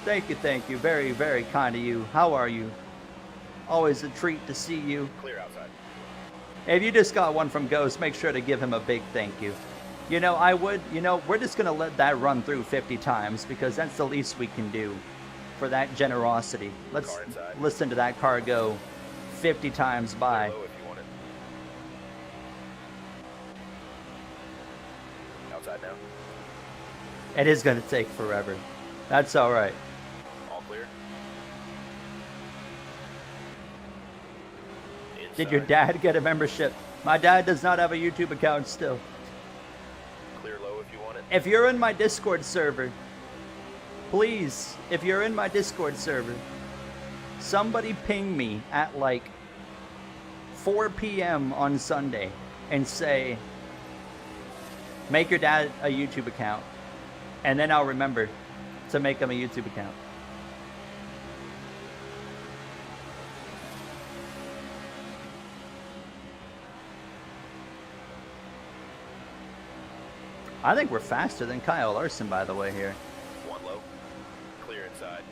Thank you. Very, very kind of you. How are you? Always a treat to see you. Clear outside. If you just got one from Ghost, make sure to give him a big thank you. You know, we're just going to let that run through 50 times because that's the least we can do for that generosity. Let's listen to that car go 50 times by. Clear low if you want it. Outside now. It is going to take forever. That's all right. All clear. Did your dad get a membership? My dad does not have a YouTube account still. Clear low if you want it. If you're in my Discord server, please, if you're in my Discord server, somebody ping me at like 4 p.m. on Sunday and say, make your dad a YouTube account. And then I'll remember to make him a YouTube account. I think we're faster than Kyle Larson, by the way, here. One low. Clear inside.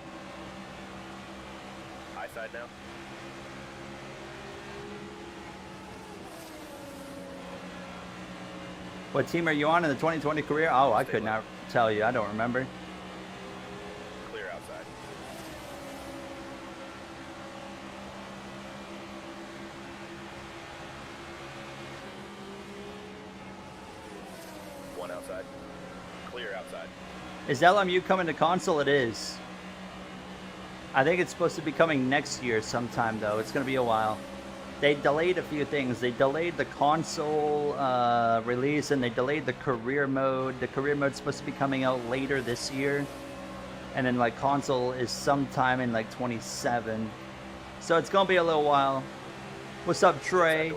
High side now. What team are you on in the 2020 career? Oh, I could not tell you. I don't remember. Clear outside. One outside. Clear outside. Is LMU coming to console? It is. I think it's supposed to be coming next year sometime, though. It's going to be a while. They delayed a few things. They delayed the console release, and they delayed the career mode. The career mode's supposed to be coming out later this year. And then, like, console is sometime in, like, 27. So it's going to be a little while. What's up, Trey?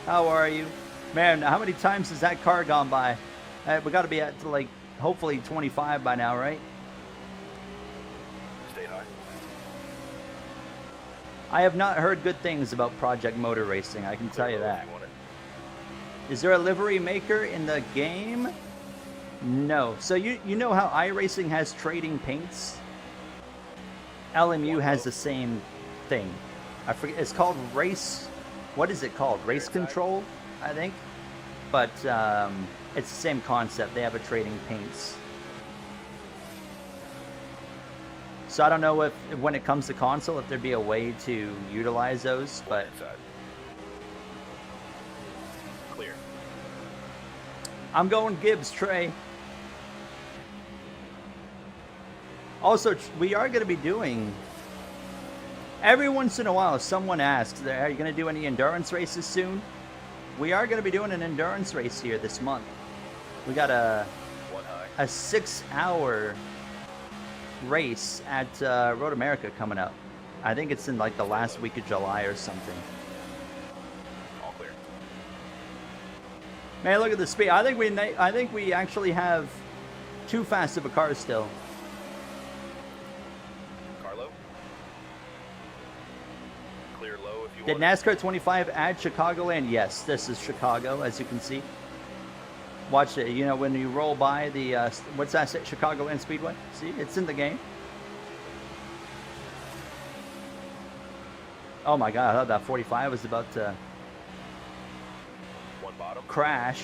How are you? Man, how many times has that car gone by? We got to be at, like, hopefully 25 by now, right? Stay high. I have not heard good things about Project Motor Racing, I can tell you that. Is there a livery maker in the game? No. So you know how iRacing has trading paints? LMU has the same thing. I forget, it's called Race, what is it called? Race Control, I think. But it's the same concept, they have a trading paints. So I don't know if when it comes to console, if there'd be a way to utilize those, but Clear. I'm going Gibbs, Trey. Also, we are going to be doing, every once in a while, someone asks, are you going to do any endurance races soon? We are going to be doing an endurance race here this month. We got a 6-hour race at Road America coming up. I think it's in like the last week of July or something. All clear. Man, look at the speed. I think we actually have too fast of a car still. Clear low if you Did want. NASCAR 25 add Chicagoland? Yes, this is Chicago, as you can see. Watch it. You know, when you roll by the, what's that, Chicagoland Speedway? See, it's in the game. Oh my God, I thought that 45 was about to One bottom. crash.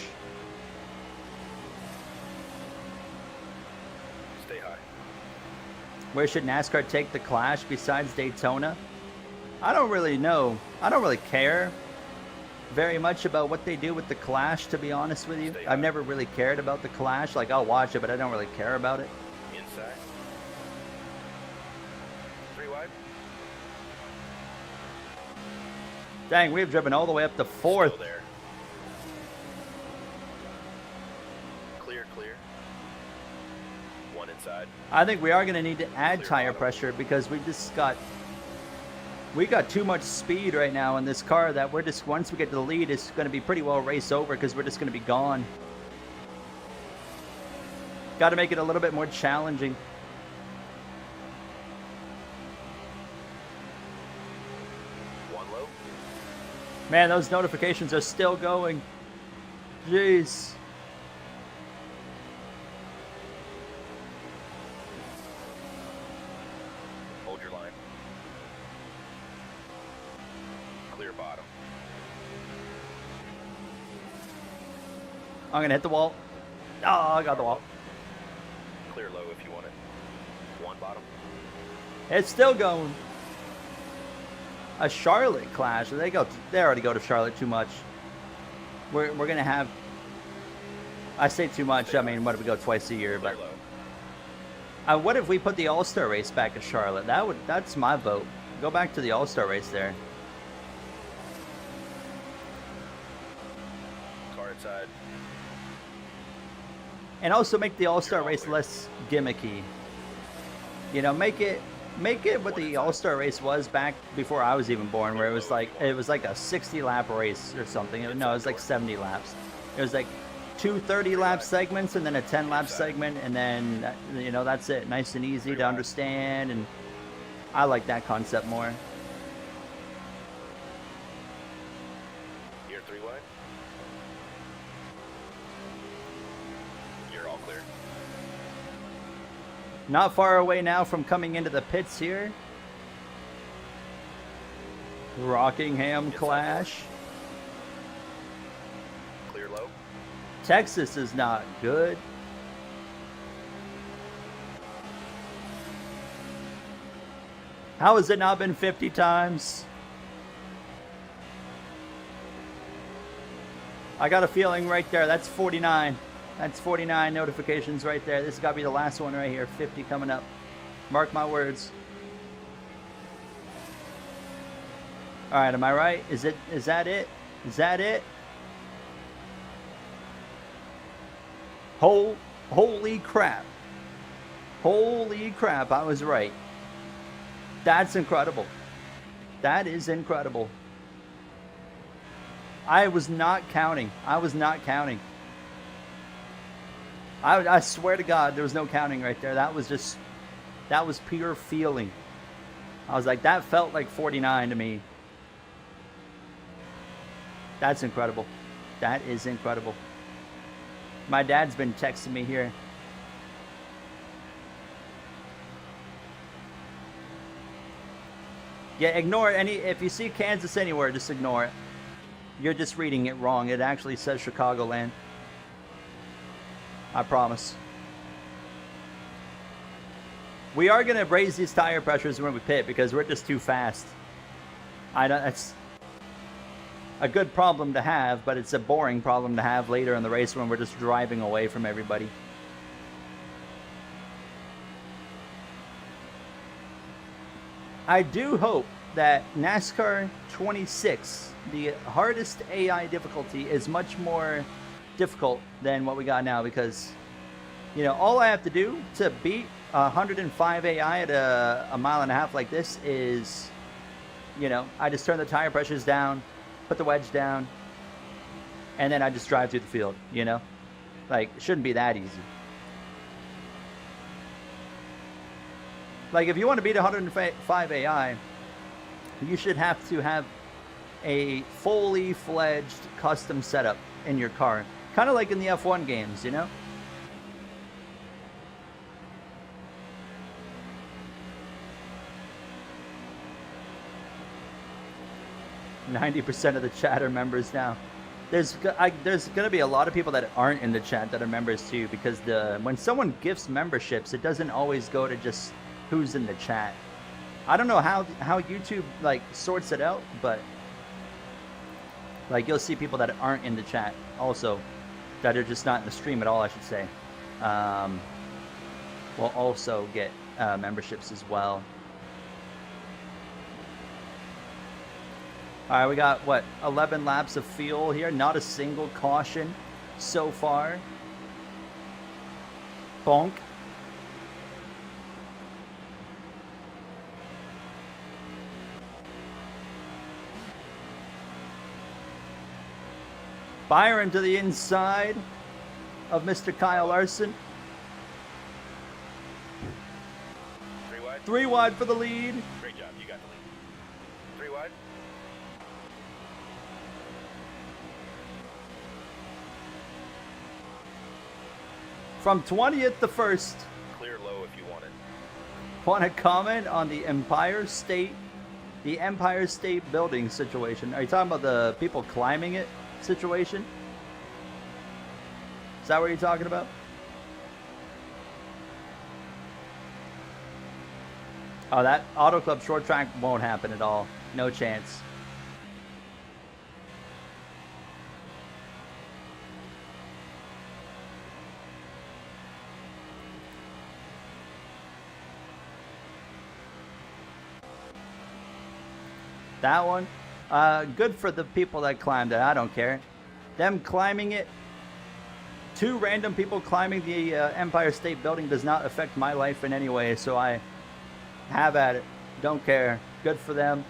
Stay high. Where should NASCAR take the Clash besides Daytona? I don't really know. I don't really care very much about what they do with the Clash, to be honest with you. Stay I've high. never really cared about the Clash. Like, I'll watch it, but I don't really care about it. Inside. 3 wide. Dang, we've driven all the way up to fourth. Still there. Clear, clear. One inside. I think we are going to need to add Clear tire bottom. pressure because we got too much speed right now in this car that we're just, once we get to the lead, it's going to be pretty well race over because we're just going to be gone. Got to make it a little bit more challenging. One low. Man, those notifications are still going. Jeez. Hold your line. Clear bottom. I'm going to hit the wall. Oh, I got the wall. Clear low if you want it. One bottom. It's still going. A Charlotte Clash. They already go to Charlotte too much. We're going to have, I say too much, I mean, what if we go twice a year, Clear but low. what if we put the All-Star race back at Charlotte? That's my vote. Go back to the All-Star race there. Car inside. And also make the All-Star race less gimmicky. You know, make it what the All-Star race was back before I was even born, where it was like a 60 lap race or something. No, it was like 70 laps. It was like two 30 lap segments and then a 10 lap segment, and then, you know, that's it. Nice and easy to understand, and I like that concept more. You're 3 wide. You're all clear. Not far away now from coming into the pits here. Rockingham Clash. Clear low. Texas is not good. How has it not been 50 times? I got a feeling right there. That's 49. That's 49 notifications right there. This has got to be the last one right here. 50 coming up. Mark my words. All right, am I right? Is that it? Is that it? Holy crap. Holy crap, I was right. That's incredible. That is incredible. I was not counting. I was not counting. I swear to God, there was no counting right there. That was pure feeling. I was like, that felt like 49 to me. That's incredible. That is incredible. My dad's been texting me here. Yeah, ignore if you see Kansas anywhere, just ignore it. You're just reading it wrong. It actually says Chicagoland. I promise. We are going to raise these tire pressures when we pit because we're just too fast. That's a good problem to have, but it's a boring problem to have later in the race when we're just driving away from everybody. I do hope that NASCAR 26, the hardest AI difficulty, is much more difficult than what we got now, because, you know, all I have to do to beat 105 AI at a mile and a half like this is, you know, I just turn the tire pressures down, put the wedge down, and then I just drive through the field, you know? Like, it shouldn't be that easy. Like, if you want to beat 105 AI, You should have to have a fully fledged custom setup in your car. Kind of like in the F1 games, you know? %90 of the chat are members now. There's going to be a lot of people that aren't in the chat that are members too, because when someone gifts memberships, it doesn't always go to just who's in the chat. I don't know how YouTube like sorts it out, but like you'll see people that aren't in the chat also, that are just not in the stream at all, I should say, will also get memberships as well. All right, we got, what, 11 laps of fuel here. Not a single caution so far. Bonk. Byron to the inside of Mr. Kyle Larson. 3 wide. 3 wide for the lead. Great job. You got the lead. 3 wide. From 20th to 1st. Clear low if you want it. Want to comment on the Empire State Building situation? Are you talking about the people climbing it situation? Is that what you're talking about? Oh, that Auto Club short track won't happen at all. No chance. That one, good for the people that climbed it. I don't care. Them climbing it, 2 random people climbing the Empire State Building does not affect my life in any way, so I have at it. Don't care. Good for them.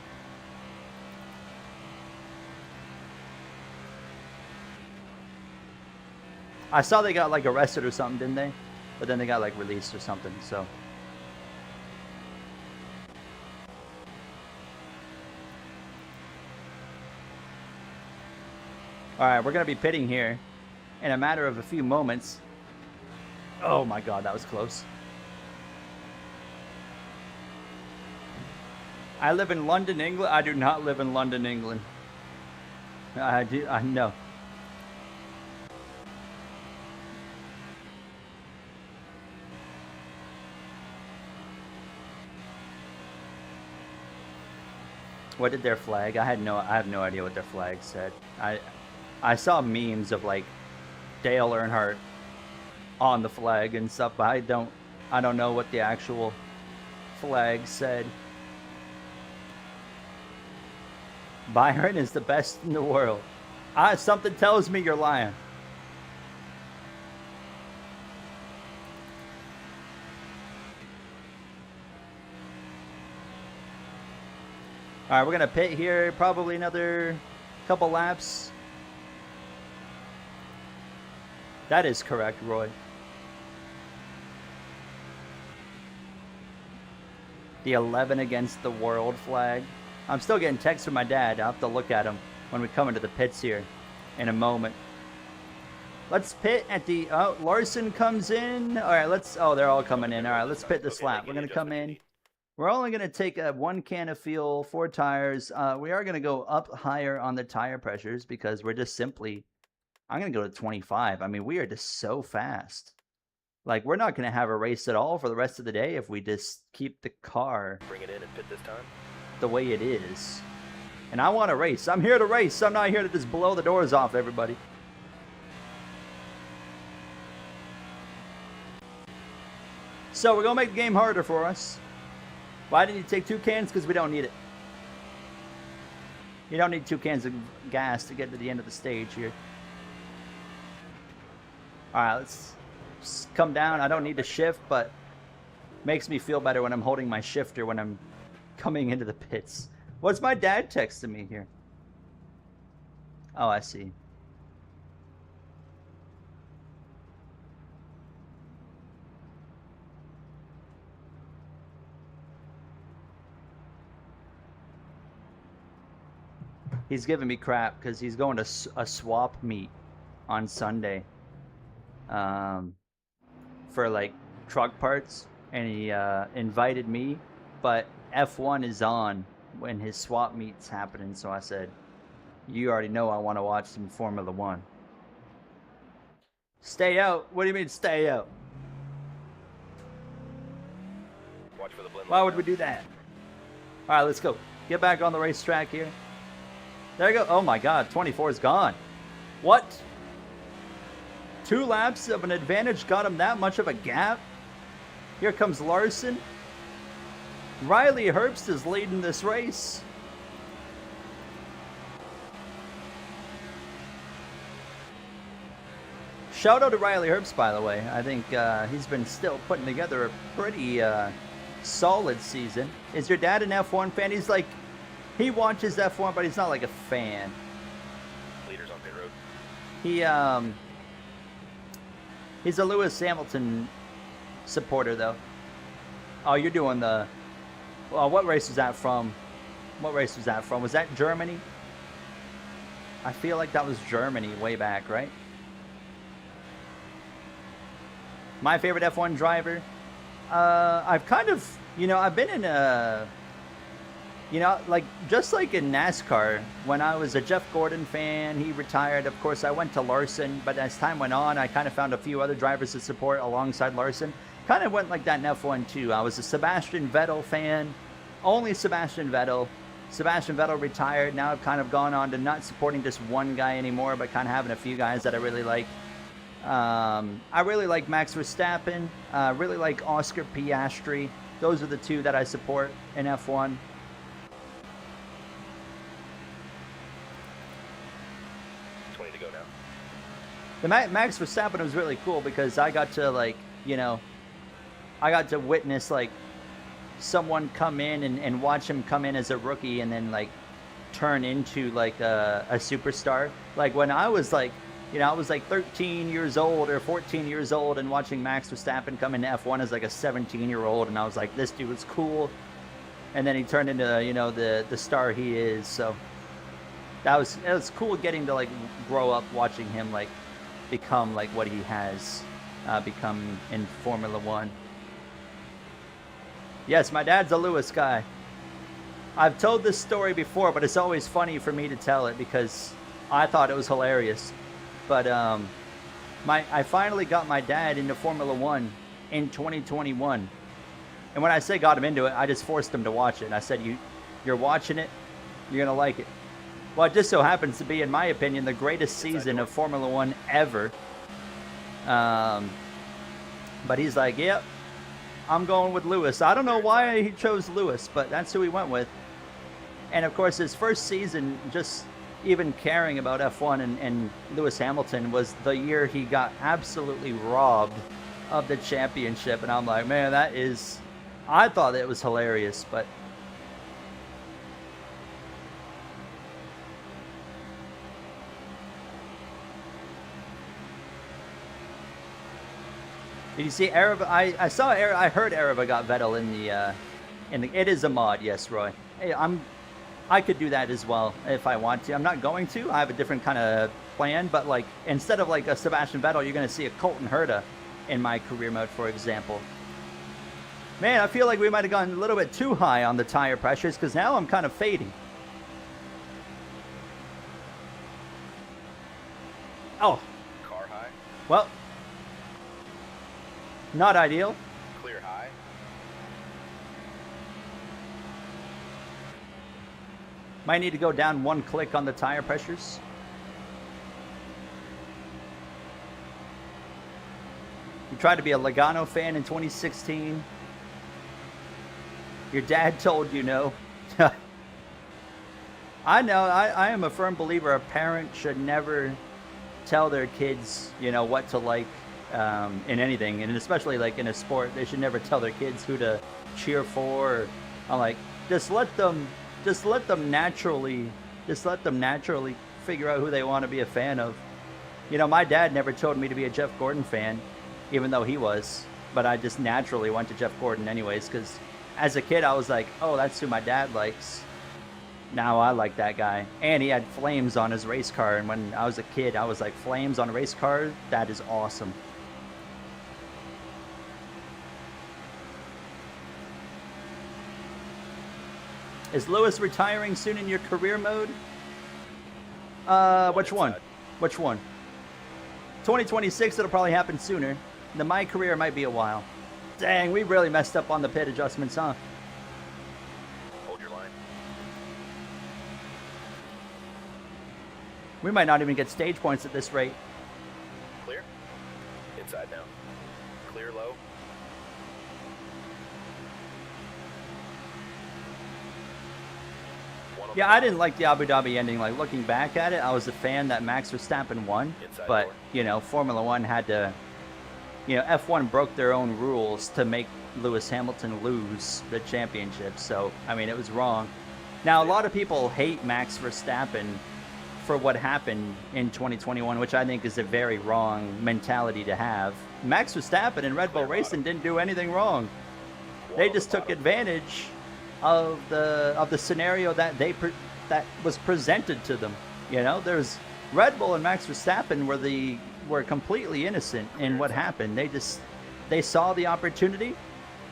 I saw they got like arrested or something, didn't they? But then they got like released or something, so. Alright, we're going to be pitting here in a matter of a few moments. Oh my god, that was close. I live in London, England. I do not live in London, England. I know. What did their flag? I have no idea what their flag said. I saw memes of like Dale Earnhardt on the flag and stuff, but I don't know what the actual flag said. Byron is the best in the world. Something tells me you're lying. All right, we're gonna pit here, probably another couple laps. That is correct, Roy. The 11 against the world flag. I'm still getting texts from my dad. I'll have to look at them when we come into the pits here in a moment. Let's pit at the... Oh, Larson comes in. All right, oh, they're all coming in. All right, let's pit this lap. We're going to come in. We're only going to take 1 can of fuel, 4 tires. We are going to go up higher on the tire pressures because we're just simply... I'm going to go to 25. I mean, we are just so fast. Like, we're not going to have a race at all for the rest of the day if we just keep the car... Bring it in and pit this time. ...the way it is. And I want to race. I'm here to race. I'm not here to just blow the doors off everybody. So, we're going to make the game harder for us. Why didn't you take 2 cans? Because we don't need it. You don't need 2 cans of gas to get to the end of the stage here. Alright, let's come down. I don't need to shift, but makes me feel better when I'm holding my shifter when I'm coming into the pits. What's my dad texting me here? Oh, I see. he's giving me crap because he's going to a swap meet on Sunday for like truck parts, and he invited me, but F1 is on when his swap meet's happening, so I said, you already know I want to watch some Formula One. Stay out? What do you mean stay out? Watch for the blend. Why would we do that? All right, let's go. Get back on the racetrack here. There you go. Oh my God, 24 is gone. What? 2 laps of an advantage got him that much of a gap? Here comes Larson. Riley Herbst is leading this race. Shout out to Riley Herbst, by the way. I think he's been still putting together a pretty solid season. Is your dad an F1 fan? He's like, he watches F1, but he's not like a fan. Leaders on pit road. He's a Lewis Hamilton supporter, though. Oh, you're doing the... Well, what race was that from? What race was that from? Was that Germany? I feel like that was Germany way back, right? My favorite F1 driver? I've kind of... You know, I've been in a... You know, like, just like in NASCAR, when I was a Jeff Gordon fan, he retired. Of course, I went to Larson, but as time went on, I kind of found a few other drivers to support alongside Larson. Kind of went like that in F1 too. I was a Sebastian Vettel fan, only Sebastian Vettel. Sebastian Vettel retired. Now I've kind of gone on to not supporting just one guy anymore, but kind of having a few guys that I really like. I really like Max Verstappen. Really like Oscar Piastri. Those are the two that I support in F1. 20 to go now. The Max Verstappen was really cool because I got to, like, you know, I got to witness, like, someone come in and watch him come in as a rookie and then, like, turn into, like, a superstar. Like, when I was, like, you know, I was, like, 13 years old or 14 years old and watching Max Verstappen come into F1 as, like, a 17-year-old, and I was like, this dude was cool. And then he turned into, you know, the star he is, so... it was cool getting to, like, grow up watching him, like, become, like, what he has become in Formula One. Yes, my dad's a Lewis guy. I've told this story before, but it's always funny for me to tell it because I thought it was hilarious. But I finally got my dad into Formula One in 2021. And when I say got him into it, I just forced him to watch it. And I said, you're watching it, you're going to like it. Well, it just so happens to be, in my opinion, the greatest season of Formula One ever. But he's like, yep, I'm going with Lewis. I don't know why he chose Lewis, but that's who he went with. And, of course, his first season, just even caring about F1 and Lewis Hamilton, was the year he got absolutely robbed of the championship. And I'm like, man, that is... I thought it was hilarious, but... Did you see Araba? I saw I heard Araba got Vettel in the it is a mod, yes, Roy. Hey, I could do that as well if I want to. I'm not going to. I have a different kind of plan, but like instead of like a Sebastian Vettel, you're going to see a Colton Herta in my career mode, for example. Man, I feel like we might have gone a little bit too high on the tire pressures because now I'm kind of fading. Oh. Car high. Well. Not ideal. Clear high. Might need to go down one click on the tire pressures. You tried to be a Logano fan in 2016. Your dad told you no. I know. I am a firm believer a parent should never tell their kids, you know, what to like. In anything, and especially like in a sport, they should never tell their kids who to cheer for. I'm like, just let them naturally figure out who they want to be a fan of. You know, my dad never told me to be a Jeff Gordon fan, even though he was, but I just naturally went to Jeff Gordon anyways, because as a kid I was like, oh, that's who my dad likes. Now I like that guy. And he had flames on his race car. And when I was a kid, I was like, flames on a race car? That is awesome. Is Lewis retiring soon in your career mode? Which one? Which one? 2026, it'll probably happen sooner. My career might be a while. Dang, we really messed up on the pit adjustments, huh? Hold your line. We might not even get stage points at this rate. Clear. Inside now. Clear low. Yeah, I didn't like the Abu Dhabi ending. Like, looking back at it, I was a fan that Max Verstappen won. Inside But, door. you know, Formula One had to... You know, F1 broke their own rules to make Lewis Hamilton lose the championship. So, I mean, it was wrong. Now, a lot of people hate Max Verstappen for what happened in 2021, which I think is a very wrong mentality to have. Max Verstappen and Red Bull Racing didn't do anything wrong. They just took advantage of the scenario that that was presented to them. You know, there's Red Bull and Max Verstappen were completely innocent in what happened. They saw the opportunity.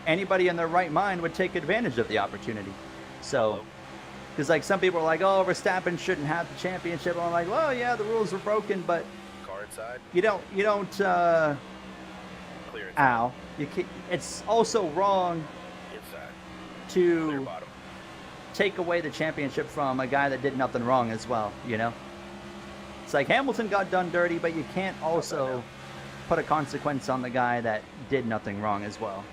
Anybody in their right mind would take advantage of the opportunity. So, because like some people are like, oh, Verstappen shouldn't have the championship. I'm like, well, yeah, the rules were broken, but Car inside. you don't Clear inside. ow. It's also wrong Inside. Clear to bottom. take away the championship from a guy that did nothing wrong as well, you know? It's like Hamilton got done dirty, but you can't also put a consequence on the guy that did nothing wrong as well.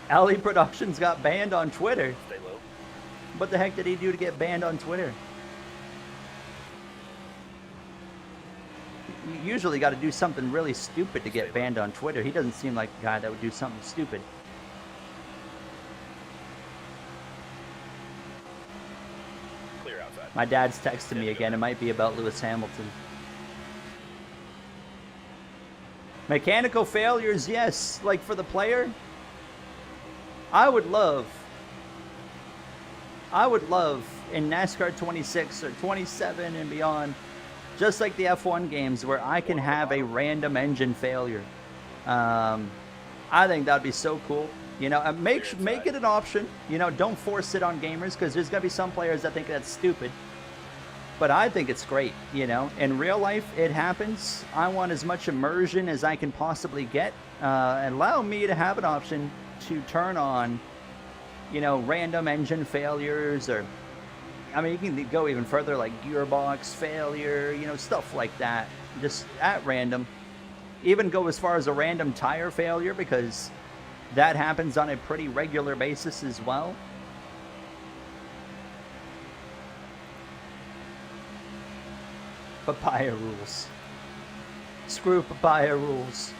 LE Productions got banned on Twitter. Stay low. What the heck did he do to get banned on Twitter? You usually got to do something really stupid to get banned on Twitter. He doesn't seem like a guy that would do something stupid. Clear outside. My dad's texting me again. It might be about Lewis Hamilton. Mechanical failures, yes. Like for the player, I would love in NASCAR 26 or 27 and beyond, just like the F1 games, where I can have a random engine failure. I think that'd be so cool. You know, and make it an option. You know, don't force it on gamers, because there's gonna be some players that think that's stupid. But I think it's great. You know, in real life, it happens. I want as much immersion as I can possibly get. Allow me to have an option to turn on, you know, random engine failures, or I mean, you can go even further, like gearbox failure, you know, stuff like that, just at random. Even go as far as a random tire failure, because that happens on a pretty regular basis as well. Papaya rules. Screw papaya rules.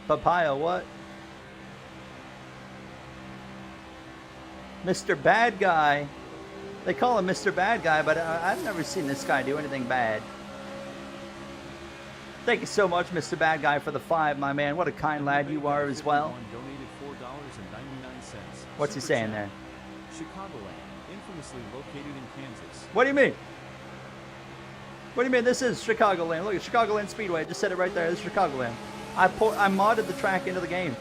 Papaya what? Mr. Bad Guy. They call him Mr. Bad Guy, but I've never seen this guy do anything bad. Thank you so much, Mr. Bad Guy, for the 5, my man. What a kind lad you are as well. Donated $4.99. What's he saying there? Chicagoland, infamously located in Kansas. What do you mean? What do you mean? This is Chicagoland. Look at Chicagoland Speedway. I just said it right there. This is Chicagoland. I modded the track into the game.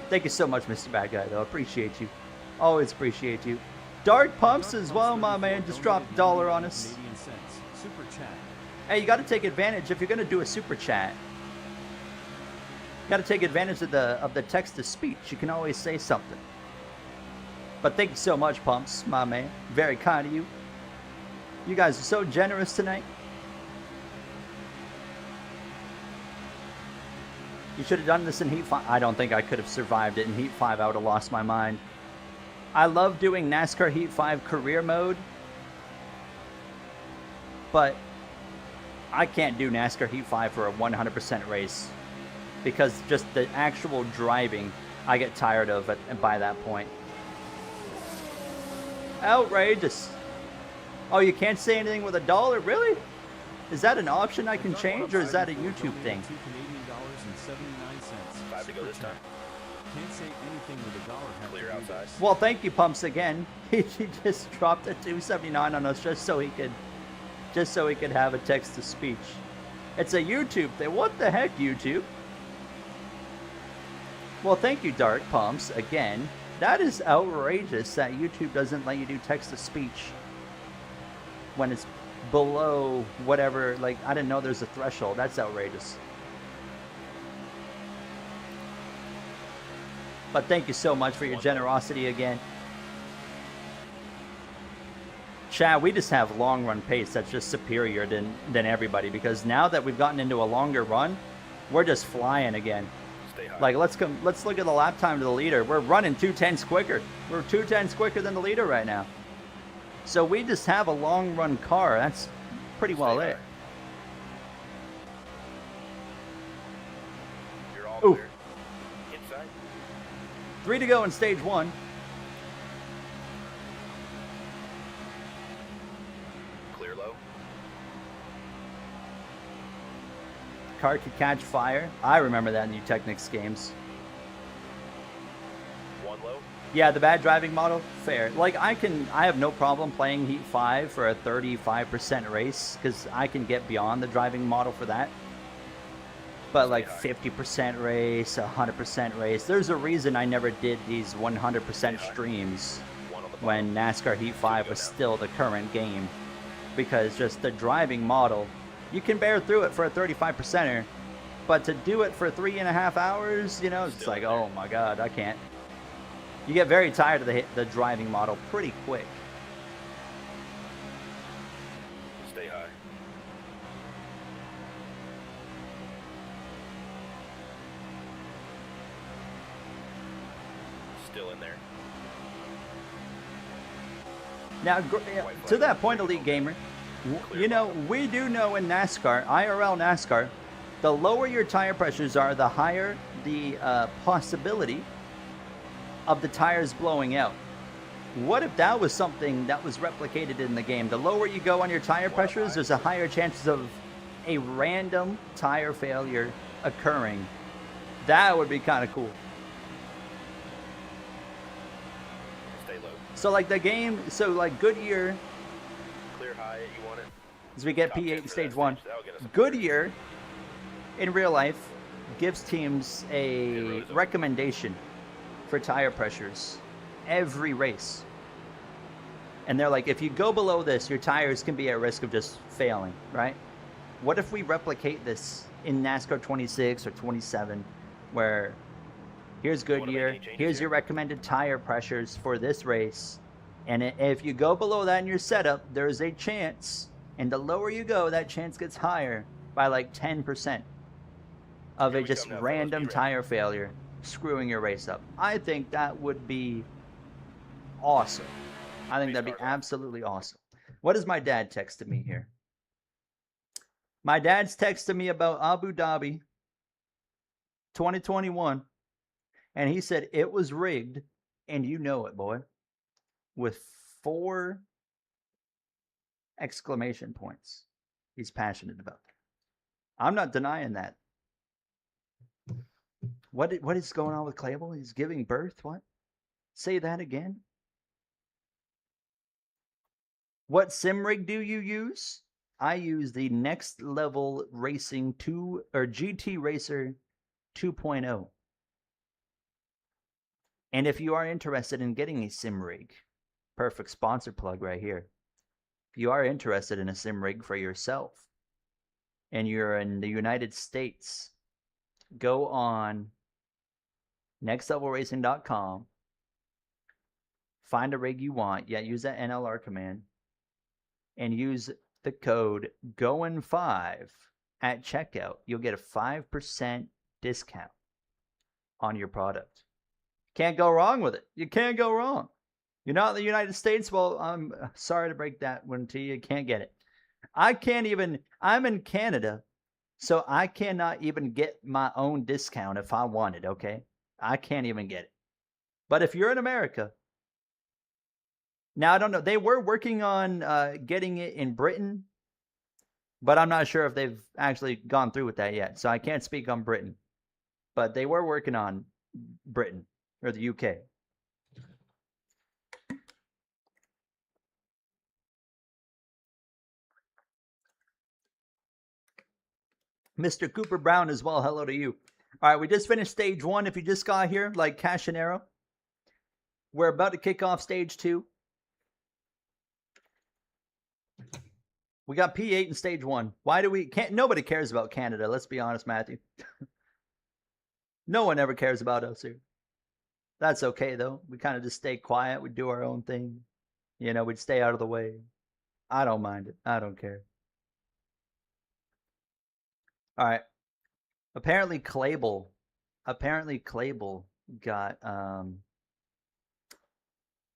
Thank you so much, Mr. Bad Guy, though. Appreciate you. Always appreciate you. Dark Pumps as well, my man. Just dropped $1 on us. Canadian cents. Super chat. Hey, you got to take advantage if you're going to do a super chat. You got to take advantage of the text to speech. You can always say something. But thank you so much, Pumps, my man. Very kind of you. You guys are so generous tonight. You should have done this in Heat 5. I don't think I could have survived it in Heat 5. I would have lost my mind. I love doing NASCAR Heat 5 career mode, but I can't do NASCAR Heat 5 for a 100% race, because just the actual driving, I get tired of it by that point. Outrageous. Oh, you can't say anything with $1? Really? Is that an option I can change, or is that a YouTube thing? $2 Canadian and 79 cents. 5 to go this time. Can't say anything with a dollar have Clear to do outside. this. Well, thank you, Pumps, again. He just dropped a 279 on us just so he could have a text to speech. It's a YouTube thing. What the heck, YouTube? Well, thank you, Dark Pumps, again. That is outrageous that YouTube doesn't let you do text to speech when it's below whatever. Like, I didn't know there's a threshold. That's outrageous. But thank you so much for your generosity again. Chad, we just have long run pace that's just superior than everybody, because now that we've gotten into a longer run, we're just flying again. Stay high. Like, let's look at the lap time to the leader. We're running 2/10 quicker. We're 2/10 quicker than the leader right now. So we just have a long run car. That's pretty well Stay it. high. You're all Ooh. clear. Inside. 3 to go in stage 1. Clear low. Car could catch fire. I remember that in New Technics games. One low. Yeah, the bad driving model, fair. Like, I have no problem playing Heat 5 for a 35% race, because I can get beyond the driving model for that. But like 50% race, 100% race, there's a reason I never did these 100% streams One on the when NASCAR Heat 5 was still the current game. Because just the driving model, you can bear through it for a 35%er, but to do it for 3.5 hours, you know, it's like, oh my god, I can't. You get very tired of the driving model pretty quick. Stay high. Still in there. Now, to that point, Elite Gamer, you know, we do know in NASCAR, IRL NASCAR, the lower your tire pressures are, the higher the possibility of the tires blowing out. What if that was something that was replicated in the game? The lower you go on your tire pressures, there's a higher chance of a random tire failure occurring. That would be kind of cool. Stay low. So like the game, so like Goodyear, Clear high. You want it. as we get Top 10 P8 for stage that 1, stage. That'll get us a Goodyear in real life gives teams a recommendation for tire pressures every race. And they're like, if you go below this, your tires can be at risk of just failing, right? What if we replicate this in NASCAR 26 or 27, where here's wanna make Goodyear, any changes here's here? your recommended tire pressures for this race, and if you go below that in your setup, there's a chance, and the lower you go, that chance gets higher by like 10% of Here a we just come now, fellas. random Be ready. tire failure screwing your race up. I think that would be awesome. I think that'd be absolutely awesome. What does my dad texted me here? My dad's texted me about Abu Dhabi 2021, and he said it was rigged, and you know it, boy, with 4 exclamation points. He's passionate about that. I'm not denying that. What is going on with Clable? He's giving birth? What? Say that again. What sim rig do you use? I use the Next Level Racing 2 or GT Racer 2.0. And if you are interested in getting a sim rig, perfect sponsor plug right here. If you are interested in a sim rig for yourself and you're in the United States, go on nextlevelracing.com, find a rig you want, use that NLR command, and use the code GOIN5 at checkout. You'll get a 5% discount on your product. Can't go wrong with it. You can't go wrong. You're not in the United States? Well, I'm sorry to break that one to you. You can't get it. I'm in Canada, so I cannot even get my own discount if I wanted, okay? I can't even get it. But if you're in America, now I don't know. They were working on getting it in Britain, but I'm not sure if they've actually gone through with that yet. So I can't speak on Britain. But they were working on Britain or the UK. Mr. Cooper Brown as well. Hello to you. All right, we just finished stage 1. If you just got here, like Cashinero, we're about to kick off stage 2. We got P8 in stage 1. Why do we can't? Nobody cares about Canada. Let's be honest, Matthew. No one ever cares about us here. That's okay though. We kind of just stay quiet. We do our own thing. You know, we'd stay out of the way. I don't mind it. I don't care. All right. Apparently Clable got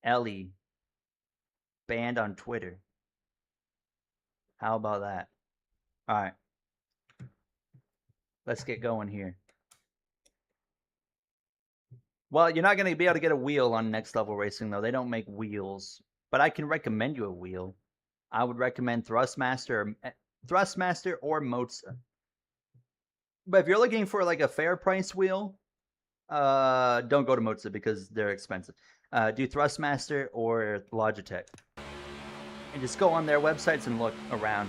Ellie banned on Twitter. How about that? All right. Let's get going here. Well, you're not going to be able to get a wheel on Next Level Racing, though. They don't make wheels. But I can recommend you a wheel. I would recommend Thrustmaster or Mozza. But if you're looking for like a fair price wheel, don't go to Mozza because they're expensive. Do Thrustmaster or Logitech. And just go on their websites and look around.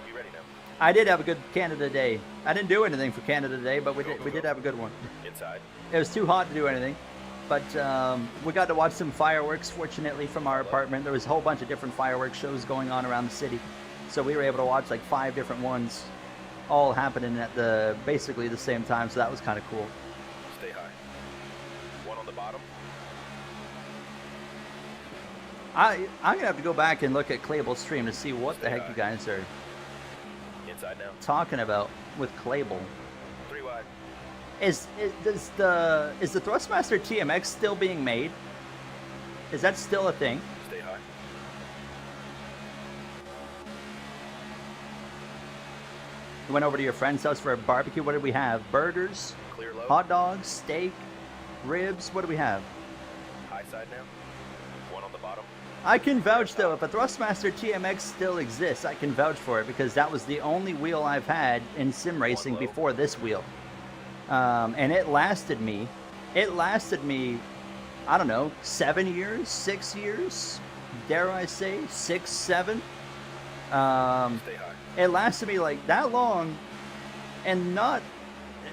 You ready now? I did have a good Canada Day. I didn't do anything for Canada Day, but we did have a good one. Inside. It was too hot to do anything. But we got to watch some fireworks, fortunately, from our apartment. There was a whole bunch of different fireworks shows going on around the city. So we were able to watch like 5 different ones, all happening at basically the same time. So that was kind of cool. Stay high. One on the bottom. I'm going to have to go back and look at Clayable's stream to see what the heck you guys are Inside now. talking about with Clable. 3 wide. Is the Thrustmaster TMX still being made? Is that still a thing? Stay high. We went over to your friend's house for a barbecue. What did we have? Burgers, Clear low. hot dogs, steak, ribs. What do we have? High side now. One on the bottom. I can vouch though, if a Thrustmaster TMX still exists, I can vouch for it because that was the only wheel I've had in sim racing before this wheel. And it lasted me, I don't know, 7 years, 6 years, dare I say, 6, 7. Stay high. It lasted me like that long and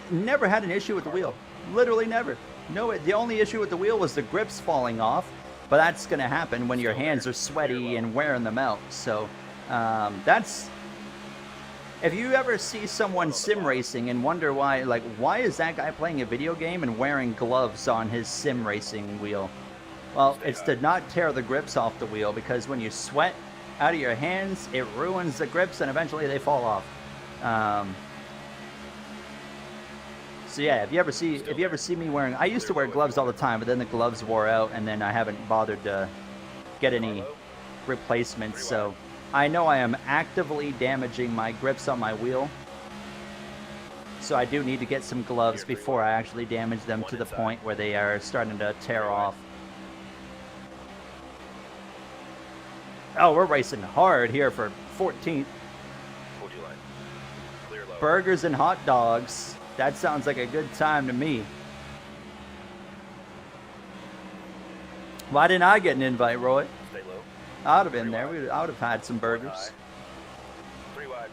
never had an issue with the wheel. Literally never. No, the only issue with the wheel was the grips falling off. But that's going to happen when your hands are sweaty and wearing them out. So that's... If you ever see someone sim racing and wonder why is that guy playing a video game and wearing gloves on his sim racing wheel? Well, it's to not tear the grips off the wheel because when you sweat out of your hands, it ruins the grips and eventually they fall off. So yeah, if you ever see me wearing, I used to wear gloves all the time, but then the gloves wore out, and then I haven't bothered to get any replacements. So I know I am actively damaging my grips on my wheel. So I do need to get some gloves before I actually damage them to the point where they are starting to tear off. Oh, we're racing hard here for 14th. Hold your line. Clear low. Burgers and hot dogs. That sounds like a good time to me. Why didn't I get an invite, Roy? Stay low. I would have been there. I would have had some burgers. High. 3 wide.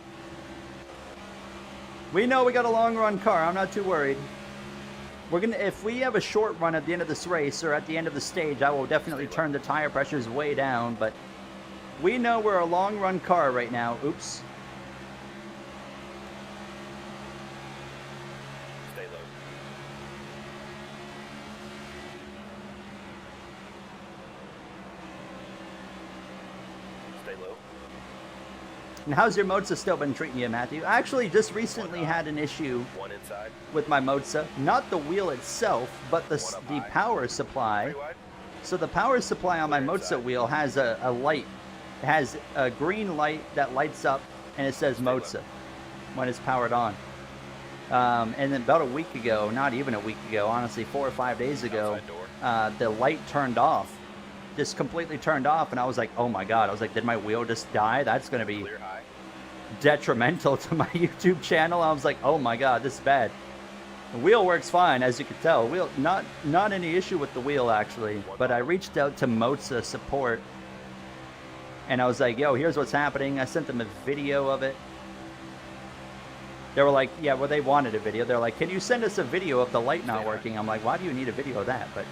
We know we got a long run car. I'm not too worried. If we have a short run at the end of this race or at the end of the stage, I will definitely turn the tire pressures way down. But we know we're a long run car right now. Oops. Stay low. Stay low. And how's your Mozza still been treating you, Matthew? I actually just recently had an issue One inside. with my Mozza. Not the wheel itself, but the power supply. 3 wide. So the power supply on my Mozza wheel has a light. It has a green light that lights up and it says Mozza when it's powered on. And then about a week ago, not even a week ago, honestly, 4 or 5 days ago, the light turned off. Just completely turned off, and I was like, oh my god. I was like, did my wheel just die? That's going to be Clear high. detrimental to my YouTube channel. I was like, oh my god, this is bad. The wheel works fine, as you can tell. Wheel, not any issue with the wheel, actually. But I reached out to Moza support, and I was like, yo, here's what's happening. I sent them a video of it. They were like, yeah, well, they wanted a video. They're like, can you send us a video of the light not working? I'm like, why do you need a video of that? But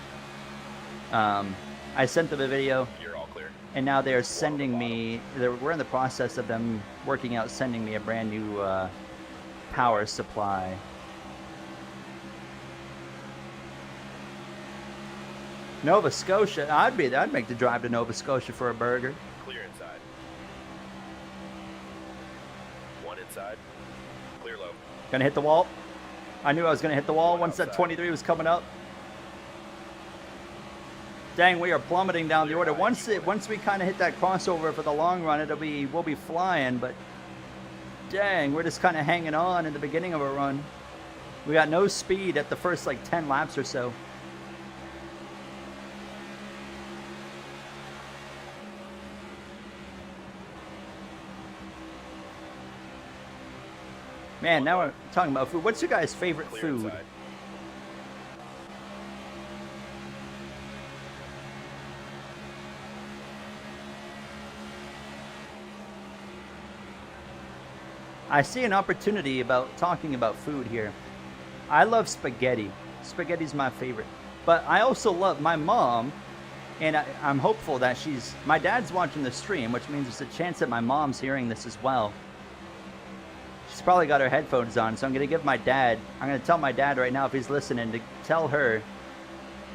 I sent them a video. You're all clear. And now they're sending me, we're in the process of them working out sending me a brand new power supply. Nova Scotia, I'd make the drive to Nova Scotia for a burger. Clear inside. One inside. Clear low. Gonna hit the wall. I knew I was gonna hit the wall One once that outside. 23 was coming up. Dang, we are plummeting down the order. Once we kind of hit that crossover for the long run, we'll be flying. But dang, we're just kind of hanging on in the beginning of a run. We got no speed at the first like 10 laps or so. Man, now we're talking about food. What's your guys' favorite Clear food? inside. I see an opportunity about talking about food here. I love spaghetti. Spaghetti's my favorite. But I also love my mom, and I'm hopeful that my dad's watching the stream, which means there's a chance that my mom's hearing this as well. She's probably got her headphones on, so I'm going to tell my dad right now, if he's listening, to tell her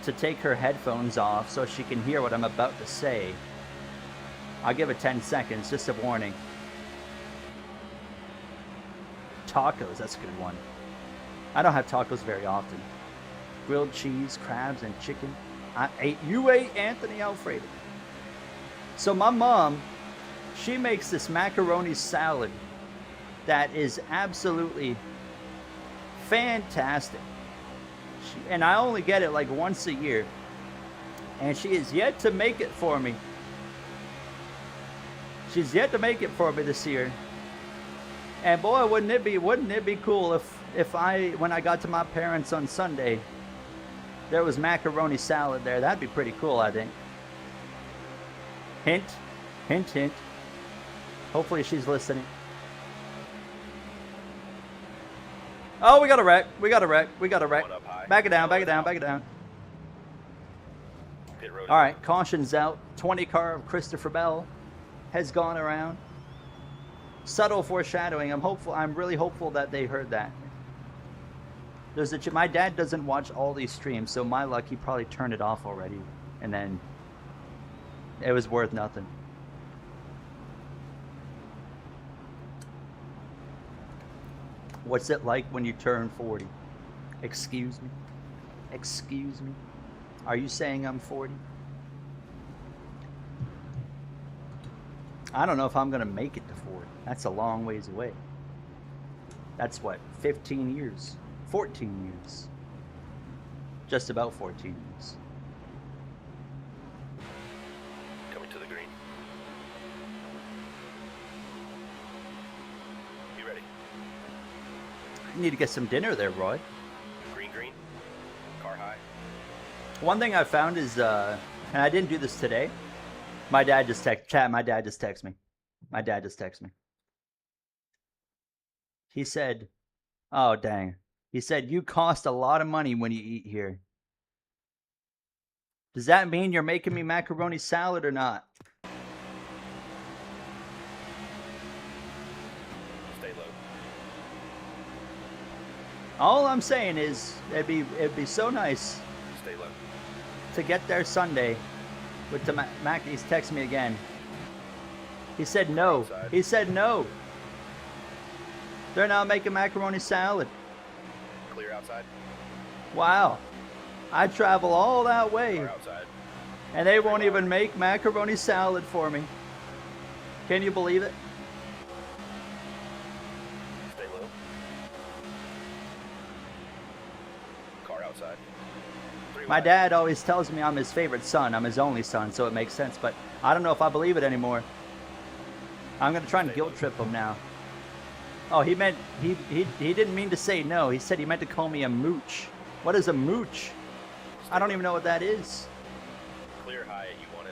to take her headphones off so she can hear what I'm about to say. I'll give it 10 seconds, just a warning. Tacos, that's a good one. I don't have tacos very often. Grilled cheese, crabs, and chicken. You ate Anthony Alfredo. So my mom, she makes this macaroni salad that is absolutely fantastic. And I only get it like once a year. And she is yet to make it for me. She's yet to make it for me this year. And boy, wouldn't it be cool if when I got to my parents on Sunday, there was macaroni salad there. That'd be pretty cool, I think. Hint, hint, hint. Hopefully she's listening. Oh, we got a wreck. We got a wreck. One up high. Back it down, back it down, back it down. Pit road. All right, caution's out. 20 car of Christopher Bell has gone around. Subtle foreshadowing. I'm really hopeful that they heard that. My dad doesn't watch all these streams, so my luck, he probably turned it off already, and then it was worth nothing. What's it like when you turn 40? Excuse me? Excuse me? Are you saying I'm 40? I don't know if I'm going to make it to 40. That's a long ways away. That's what, 15 years? 14 years. Just about 14 years. Coming to the green. You ready? You need to get some dinner there, Roy. Green, green. Car high. One thing I found is, and I didn't do this today. My dad just texted me. My dad just texted me. He said, oh, dang. He said, you cost a lot of money when you eat here. Does that mean you're making me macaroni salad or not? Stay low. All I'm saying is, it'd be so nice Stay low. to get there Sunday with the Mac. He's texting me again. He said no. Outside. He said no. They're not making macaroni salad. Clear outside. Wow. I travel all that way, Car outside. and they won't even make macaroni salad for me. Can you believe it? Stay low. Car outside. Three My wide. dad always tells me I'm his favorite son. I'm his only son, so it makes sense. But I don't know if I believe it anymore. I'm going to try and guilt trip him now. Oh, he meant he didn't mean to say no. He said he meant to call me a mooch. What is a mooch? I don't even know what that is. Clear high, you want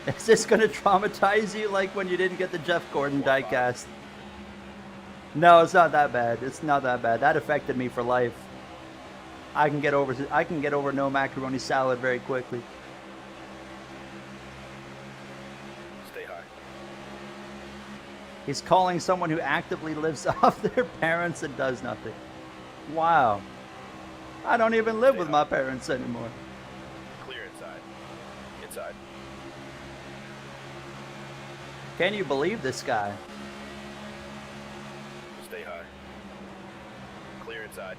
it. Is this gonna traumatize you like when you didn't get the Jeff Gordon diecast? No, it's not that bad. It's not that bad. That affected me for life. I can get over no macaroni salad very quickly. Stay high. He's calling someone who actively lives off their parents and does nothing. Wow. I don't even live with my parents anymore. Clear inside. Inside. Can you believe this guy? Stay high. Clear inside.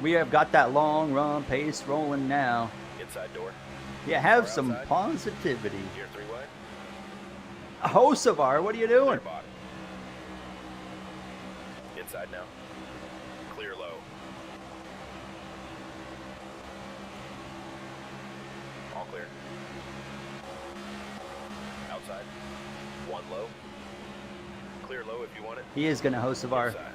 We have got that long run pace rolling now. Inside door. Yeah, have Car some outside. positivity. Gear 3 wide. Hocevar, what are you doing? Clear bottom. Inside now. Clear low. All clear. Outside. One low. Clear low if you want it. He is going to Hocevar. Inside.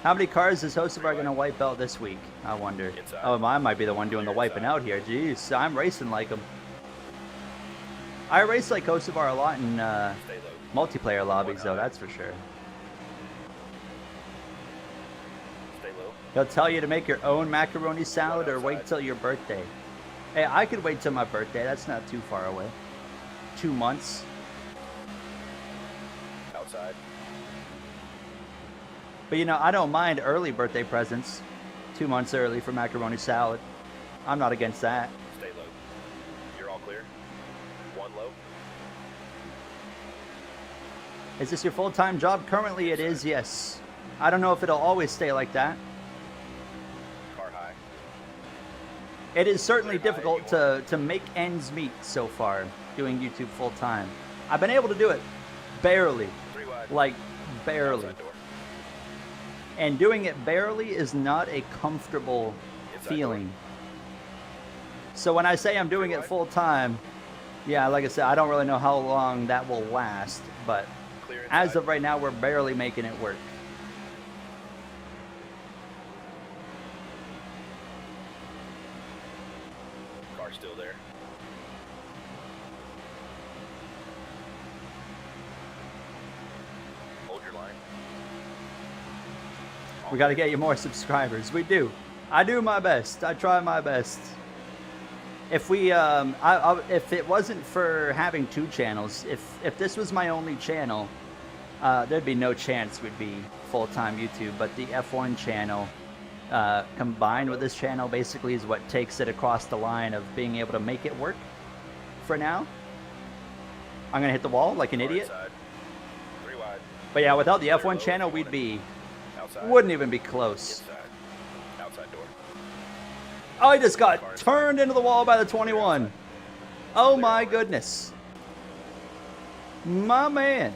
How many cars is Hocevar going to wipe out this week? I wonder. Inside. Oh, I might be the one doing the wiping out here. Jeez, I'm racing like him. I race like Hocevar a lot in Stay low. multiplayer lobbies, though, that's for sure. Stay low. He'll tell you to make your own macaroni salad or wait till your birthday. Hey, I could wait till my birthday. That's not too far away. 2 months. Outside. But you know, I don't mind early birthday presents. 2 months early for macaroni salad. I'm not against that. Stay low. You're all clear. One low. Is this your full-time job? Currently it is, yes. I don't know if it'll always stay like that. Car high. It is certainly difficult to make ends meet so far, doing YouTube full-time. I've been able to do it. Barely. 3 wide. Like, barely. Outside door. And doing it barely is not a comfortable Inside feeling. So when I say I'm doing it full-time, yeah, like I said, I don't really know how long that will last, but Clear inside. as of right now, we're barely making it work. Car still there. Hold your line. We got to get you more subscribers. We do. I do my best. I try my best. If we, if it wasn't for having 2 channels, if this was my only channel, there'd be no chance we'd be full-time YouTube. But the F1 channel, combined with this channel, basically is what takes it across the line of being able to make it work. For now, I'm gonna hit the wall like an Car idiot. inside. 3 wide. But yeah, without the F1 channel, we'd be Outside. wouldn't even be close. Inside. Outside door. Oh, he just got turned into the wall by the 21. Oh my goodness. My man.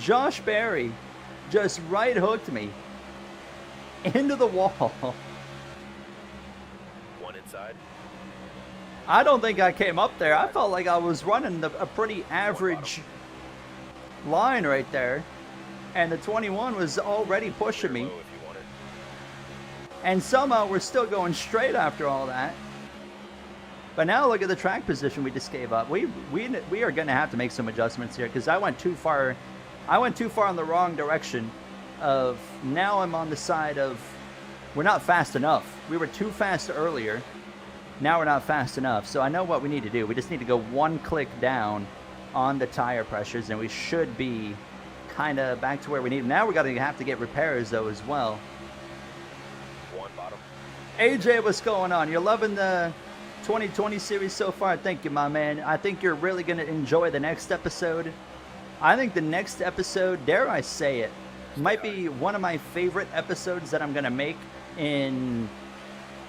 Josh Berry just right hooked me into the wall. One inside. I don't think I came up there. I felt like I was running a pretty average line right there. And the 21 was already pushing me. Low if you want it. And somehow we're still going straight after all that. But now look at the track position we just gave up. We are going to have to make some adjustments here because I went too far. I went too far in the wrong direction. Of now I'm on the side of we're not fast enough. We were too fast earlier. Now we're not fast enough. So I know what we need to do. We just need to go 1 click down on the tire pressures, and we should be kind of back to where we need. Now we're going to have to get repairs though as well. One bottom. AJ, what's going on? You're loving the 2020 series so far? Thank you, my man. I think you're really going to enjoy the next episode. I think the next episode, dare I say it, might be one of my favorite episodes that I'm going to make in,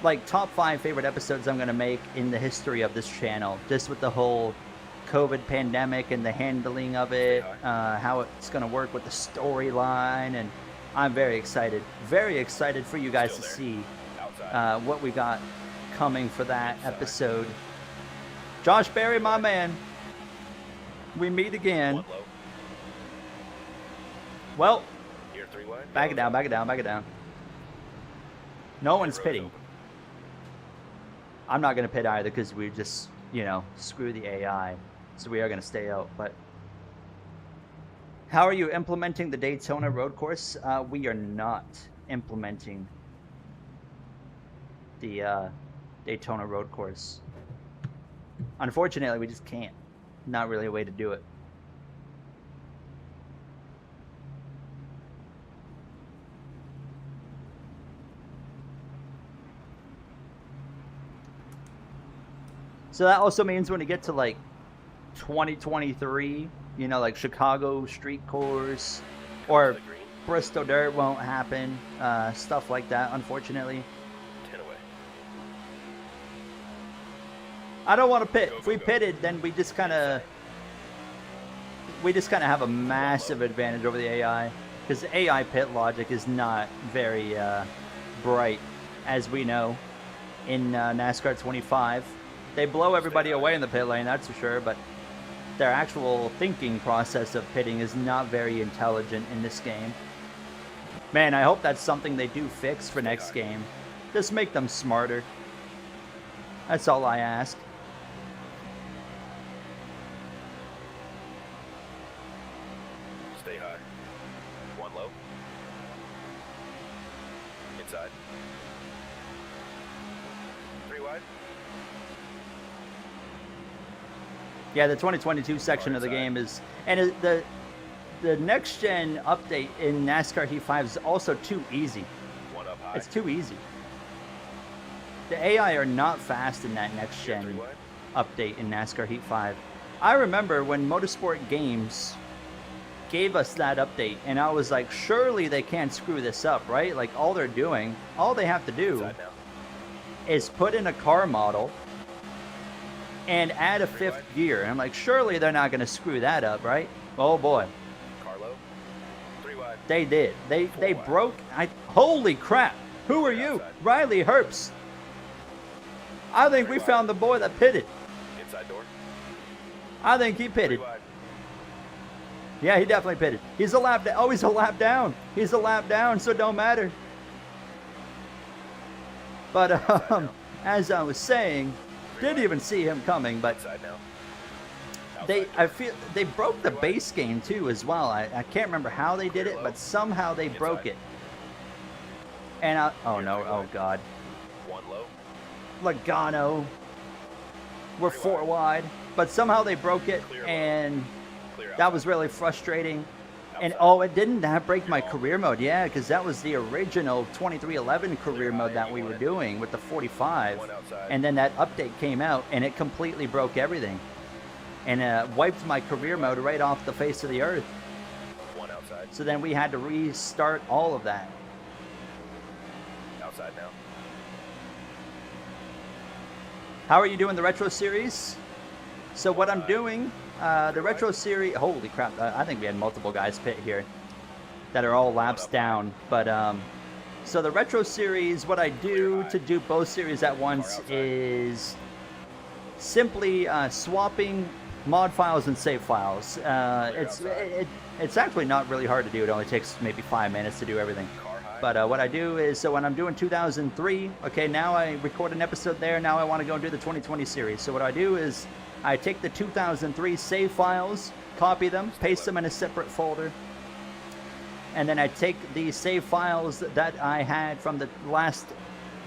like, top 5 favorite episodes I'm going to make in the history of this channel. Just with the whole COVID pandemic and the handling of it, how it's going to work with the storyline, and I'm very excited for you guys to see. what we got coming for that episode. Josh Berry, my man. We meet again. One low. Well, Here 3 wide. back it down, back it down, back it down. No one's Road's pitting. open. I'm not going to pit either because we just, you know, screw the AI. So we are going to stay out. But how are you implementing the Daytona road course? We are not implementing the Daytona road course. Unfortunately, we just can't. Not really a way to do it. So that also means when you get to like 2023, you know, like Chicago street course or The green. Bristol dirt won't happen. Stuff like that, unfortunately. 10 away. I don't want to pit. Go, If go, we go. pitted, then we just kind of have a massive advantage over the AI because the AI pit logic is not very bright, as we know in NASCAR 25. They blow everybody away in the pit lane, that's for sure, but their actual thinking process of pitting is not very intelligent in this game. Man, I hope that's something they do fix for next game. Just make them smarter. That's all I ask. Stay high. 1 low. Inside. 3 wide. Yeah, the 2022 section of the game is, and the next gen update in NASCAR Heat 5 is also too easy. 1 up high. It's too easy. The AI are not fast in that next Here 3 gen wide. update in NASCAR Heat 5. I remember when Motorsport Games gave us that update, and I was like, surely they can't screw this up, right? Like, all they're doing, all they have to do Inside now. is put in a car model and add a fifth gear. And I'm like, surely they're not going to screw that up, right? Oh boy, Car low. 3 wide. they did. They wide. broke. Holy crap! Who are you, Outside. Riley Herbst? I think we wide. found the boy that pitted. Inside door. I think he 3 pitted. wide. Yeah, he definitely pitted. He's a lap down. Oh, he's a lap down. He's a lap down, so it don't matter. But as I was saying, didn't even see him coming. But Inside now. I feel they broke the base game too as well. I can't remember how they did it, but somehow they broke it. And oh no, oh god, 1 low. Logano. We're 4 wide, but somehow they broke it, and Clear that outside. was really frustrating. And oh, it didn't break my career mode, yeah, because that was the original 2311 career mode that we were doing with the 45, and then that update came out and it completely broke everything, and wiped my career mode right off the face of the earth. 1 outside. So then we had to restart all of that. Outside now. How are you doing the retro series? So what I'm doing, the retro series, holy crap, I think we had multiple guys pit here that are all laps down. But so the retro series, what I do to do both series at once is simply swapping mod files and save files. It's actually not really hard to do. It only takes maybe 5 minutes to do everything. Car high. But what I do is, so when I'm doing 2003, okay, now I record an episode there, now I want to go and do the 2020 series. So what I do is, I take the 2003 save files, copy them, paste them in a separate folder, and then I take the save files that I had from the last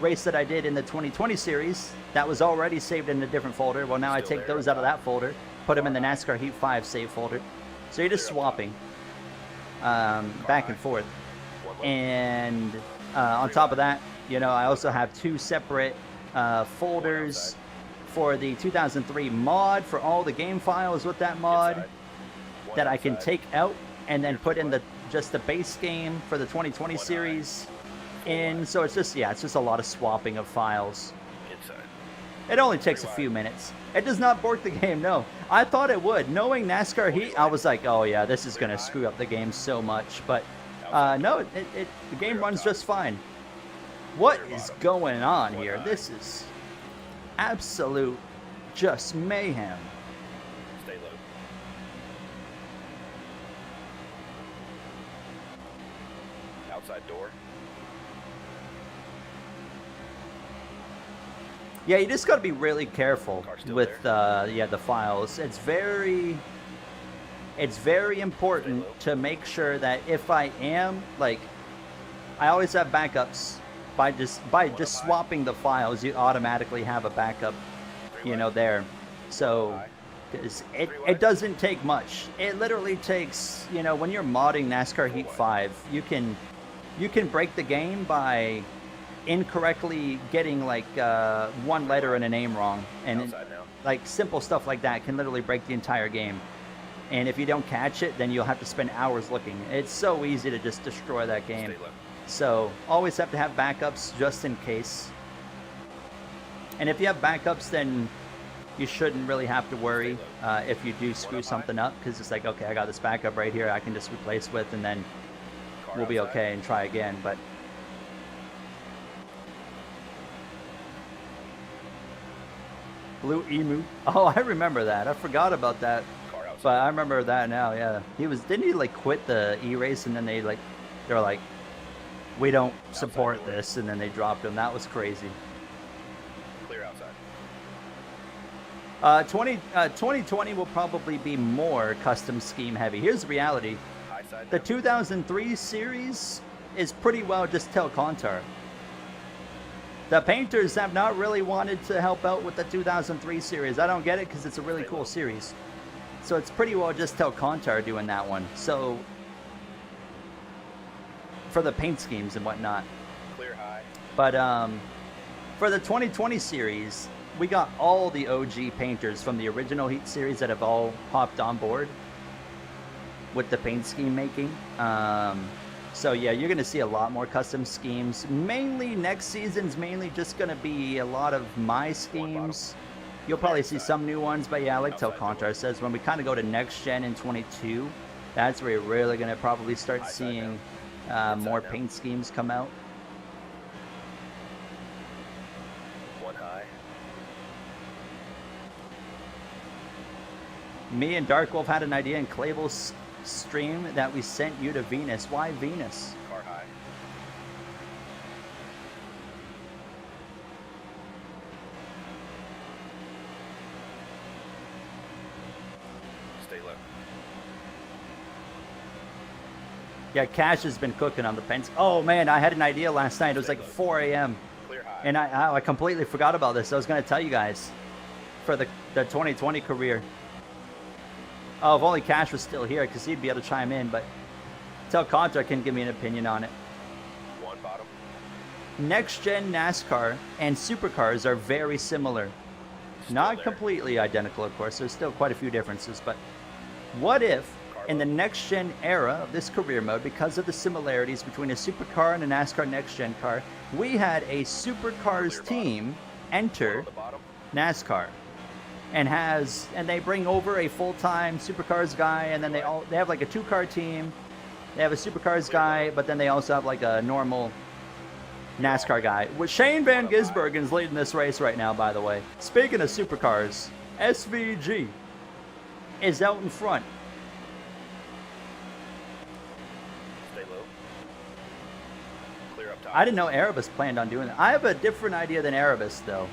race that I did in the 2020 series, that was already saved in a different folder. Well, now I Still take there, those out of that folder, put them in the NASCAR Heat 5 save folder. So you're just swapping back and forth. 1 low. And on top of that, you know, I also have 2 separate folders for the 2003 mod for all the game files with that mod Inside. 1 that I can outside. take out and then put in just the base game for the 2020 series in. So it's just, yeah, it's just a lot of swapping of files. Inside. It only takes a few minutes. It does not bork the game, no. I thought it would. Knowing NASCAR Heat, I was like, oh yeah, this is going to screw up the game so much. But no, the game runs just fine. What is going on here? This is absolute just mayhem. Stay low. Outside door. Yeah, you just got to be really careful Car still with the files. It's very important to make sure that if I am like, I always have backups. By just swapping the files, you automatically have a backup, you know, there. So 'cause it doesn't take much. It literally takes, you know, when you're modding NASCAR Heat 5, you can break the game by incorrectly getting like one letter in a name wrong, and Outside now. like simple stuff like that can literally break the entire game. And if you don't catch it, then you'll have to spend hours looking. It's so easy to just destroy that game. Stay low. So always have to have backups just in case. And if you have backups, then you shouldn't really have to worry if you do screw something up, because it's like, okay, I got this backup right here I can just replace with, and then Car we'll be outside. okay and try again. But Blue Emu. Oh, I remember that. I forgot about that. Car outside. But I remember that now, yeah. Didn't he like quit the E-race, and then they were like, we don't support door. this, and then they dropped him. That was crazy. Clear outside. 2020 will probably be more custom scheme heavy. Here's the reality. High side. The now. 2003 series is pretty well just Tel Contar. The painters have not really wanted to help out with the 2003 series. I don't get it, because it's a really cool series. So it's pretty well just Tel Contar doing that one. So for the paint schemes and whatnot. Clear high. But for the 2020 series, we got all the OG painters from the original Heat series that have all hopped on board with the paint scheme making. So yeah, you're going to see a lot more custom schemes. Mainly next season's mainly just going to be a lot of my schemes. You'll probably see some new ones, but yeah, like Tel Contar says, when we kind of go to next gen in 22, that's where you're really going to probably start seeing more paint schemes come out. One high. Me and Dark Wolf had an idea in Clayville's stream that we sent you to Venus. Why Venus? Car high. Stay low. Yeah, Cash has been cooking on the pens. Oh man, I had an idea last night. It was like 4 a.m. Clear high. and I completely forgot about this. I was going to tell you guys for the 2020 career. Oh, if only Cash was still here, because he'd be able to chime in, but Tel Contar can give me an opinion on it. One bottom. Next gen NASCAR and supercars are very similar. Not there. completely identical, of course. There's still quite a few differences, but what if in the next gen era of this career mode, because of the similarities between a supercar and a NASCAR next gen car, we had a supercars team enter On the bottom. NASCAR and they bring over a full-time supercars guy, and then they have like a two-car team. They have a supercars guy, but then they also have like a normal NASCAR guy. With Shane Van Gisbergen is leading this race right now, by the way. Speaking of supercars, SVG is out in front. Stay low. Clear up top. I didn't know Erebus planned on doing that. I have a different idea than Erebus, though.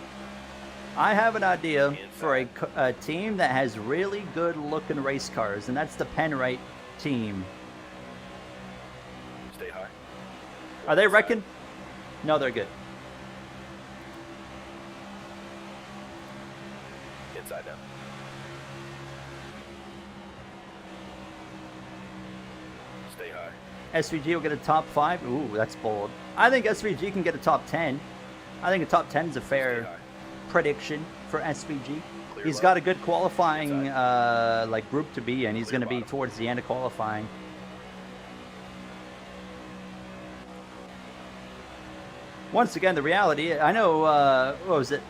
I have an idea for a team that has really good-looking race cars, and that's the Penrite team. Stay high. Are they wrecking? No, they're good. Inside now. Stay high. SVG will get a top 5. Ooh, that's bold. I think SVG can get a top 10. I think a top 10 is a Stay fair high. prediction for SVG. Clear He's low. got a good qualifying like group to be in. He's going to be towards the end of qualifying. Once again, the reality, I know, what was it?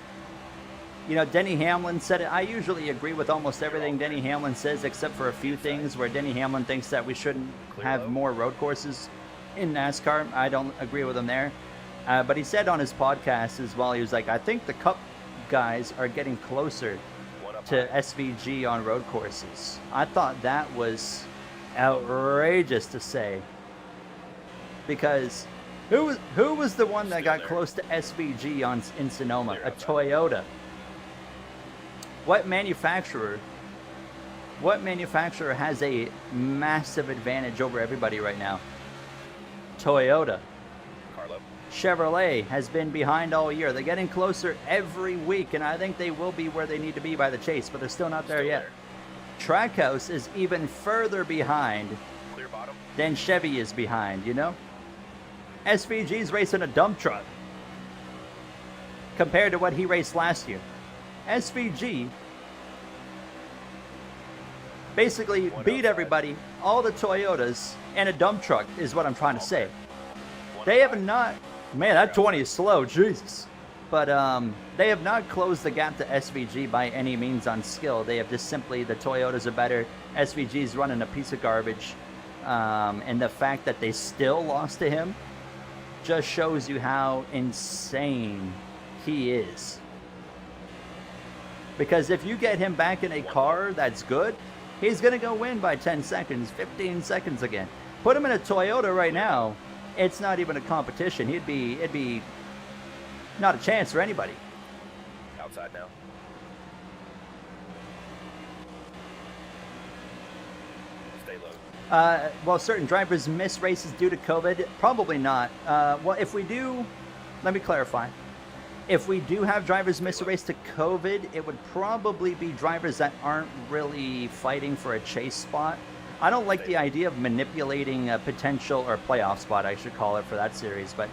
You know, Denny Hamlin said it. I usually agree with almost everything Denny Hamlin says, except for a few things where Denny Hamlin thinks that we shouldn't have more road courses in NASCAR. I don't agree with him there. But he said on his podcast as well, he was like, I think the Cup guys are getting closer One up to high. SVG on road courses. I thought that was outrageous to say. Because who was the one that Still got there. close to SVG in Sonoma? Clear A outside. Toyota. What manufacturer has a massive advantage over everybody right now? Toyota. Carlo. Chevrolet has been behind all year. They're getting closer every week, and I think they will be where they need to be by the chase, but they're still not there Still yet. Trackhouse is even further behind Clear bottom. than Chevy is behind, you know? SVG's racing a dump truck compared to what he raced last year. SVG basically One beat outside. everybody, all the Toyotas, and a dump truck is what I'm trying to say. One They up have high. not, man, that 20 is slow, Jesus. But they have not closed the gap to SVG by any means on skill. They have just simply, the Toyotas are better. SVG's running a piece of garbage. And the fact that they still lost to him just shows you how insane he is. Because if you get him back in a car that's good, he's going to go win by 10 seconds, 15 seconds again. Put him in a Toyota right now, it's not even a competition. It'd be not a chance for anybody. Outside now. Stay low. Well, certain drivers miss races due to COVID. Probably not. Well, if we do, let me clarify. If we do have drivers miss a race to COVID, it would probably be drivers that aren't really fighting for a chase spot. I don't like the idea of manipulating a potential, or playoff spot, I should call it, for that series. But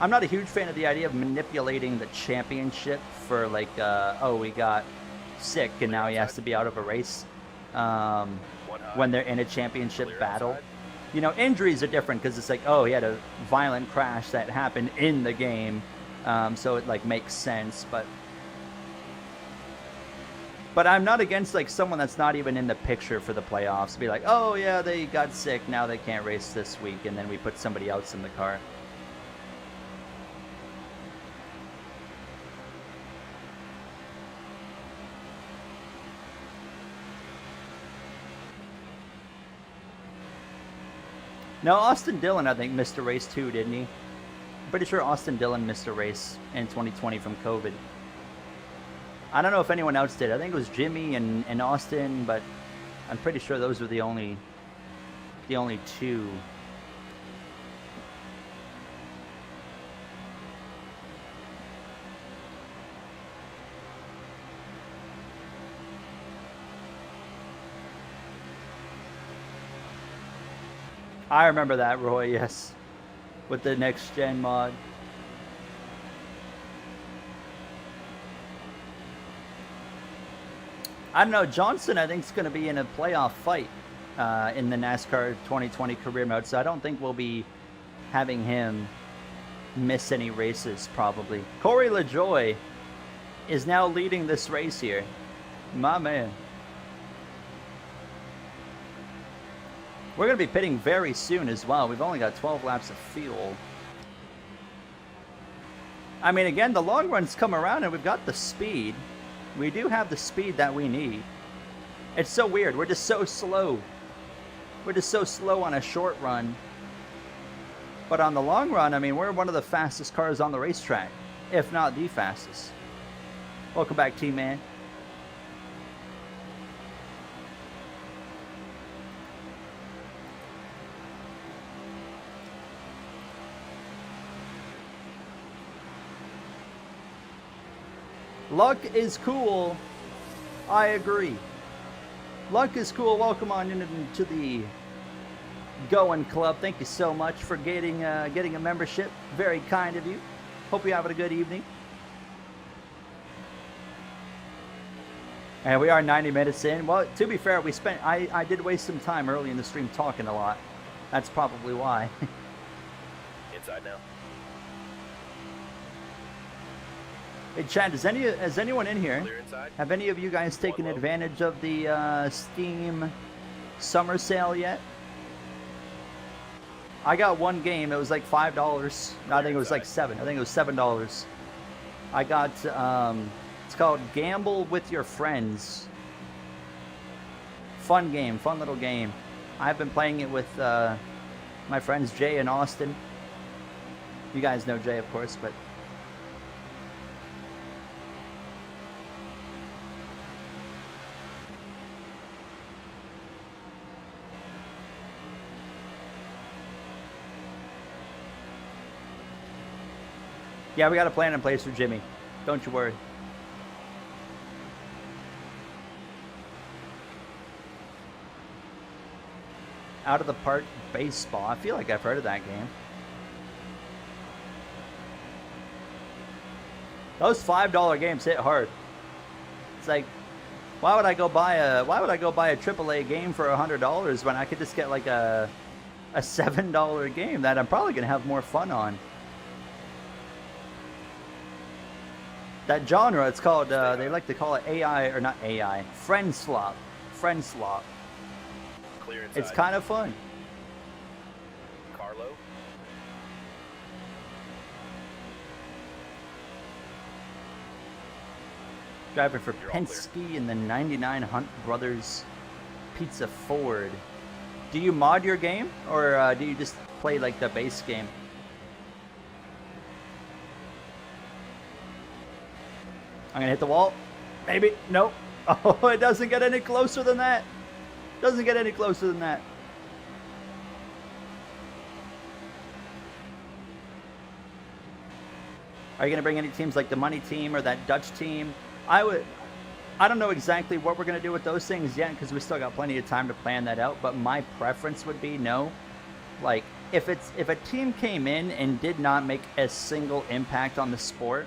I'm not a huge fan of the idea of manipulating the championship for like, oh, we got sick and now he has to be out of a race when they're in a championship Clear battle. outside. You know, injuries are different because it's like, oh, he had a violent crash that happened in the game, so it like makes sense. But I'm not against like someone that's not even in the picture for the playoffs. Be like, oh yeah, they got sick, now they can't race this week, and then we put somebody else in the car. No, Austin Dillon, I think, missed a race too, didn't he? I'm pretty sure Austin Dillon missed a race in 2020 from COVID. I don't know if anyone else did. I think it was Jimmy and Austin, but I'm pretty sure those were the only two. I remember that, Roy, yes. With the next gen mod. I don't know, Johnson I think is going to be in a playoff fight in the NASCAR 2020 career mode, so I don't think we'll be having him miss any races probably. Corey LaJoy is now leading this race here. My man. We're going to be pitting very soon as well. We've only got 12 laps of fuel. I mean, again, the long runs come around and we've got the speed. We do have the speed that we need. It's so weird. We're just so slow. We're just so slow on a short run. But on the long run, I mean, we're one of the fastest cars on the racetrack, if not the fastest. Welcome back, T-Man. Luck is cool. I agree. Luck is cool. Welcome on into the Going Club. Thank you so much for getting a membership. Very kind of you. Hope you're having a good evening. And we are 90 minutes in. Well, to be fair, I did waste some time early in the stream talking a lot. That's probably why. Inside now. Hey, Chad, is anyone in here? Clear inside. Have any of you guys taken low. advantage of the Steam summer sale yet? I got one game. It was like $5. I think it was like $7. I think it was $7. I got it's called Gamble with Your Friends. Fun game, fun little game. I've been playing it with my friends Jay and Austin. You guys know Jay, of course, but yeah, we got a plan in place for Jimmy. Don't you worry. Out of the Park Baseball. I feel like I've heard of that game. Those $5 games hit hard. It's like, why would I go buy a AAA game for $100 when I could just get like a $7 game that I'm probably gonna have more fun on? That genre, it's called, they like to call it AI, or not AI, friend slop. Friend slop. Clear inside. It's kind of fun. Carlo. Driving for You're all clear. Penske in the 99 Hunt Brothers Pizza Ford. Do you mod your game, or do you just play like the base game? I'm gonna hit the wall. Maybe. Nope. Oh, it doesn't get any closer than that. Doesn't get any closer than that. Are you gonna bring any teams like the Money Team or that Dutch team? I don't know exactly what we're gonna do with those things yet, because we still got plenty of time to plan that out. But my preference would be no. Like, if a team came in and did not make a single impact on the sport,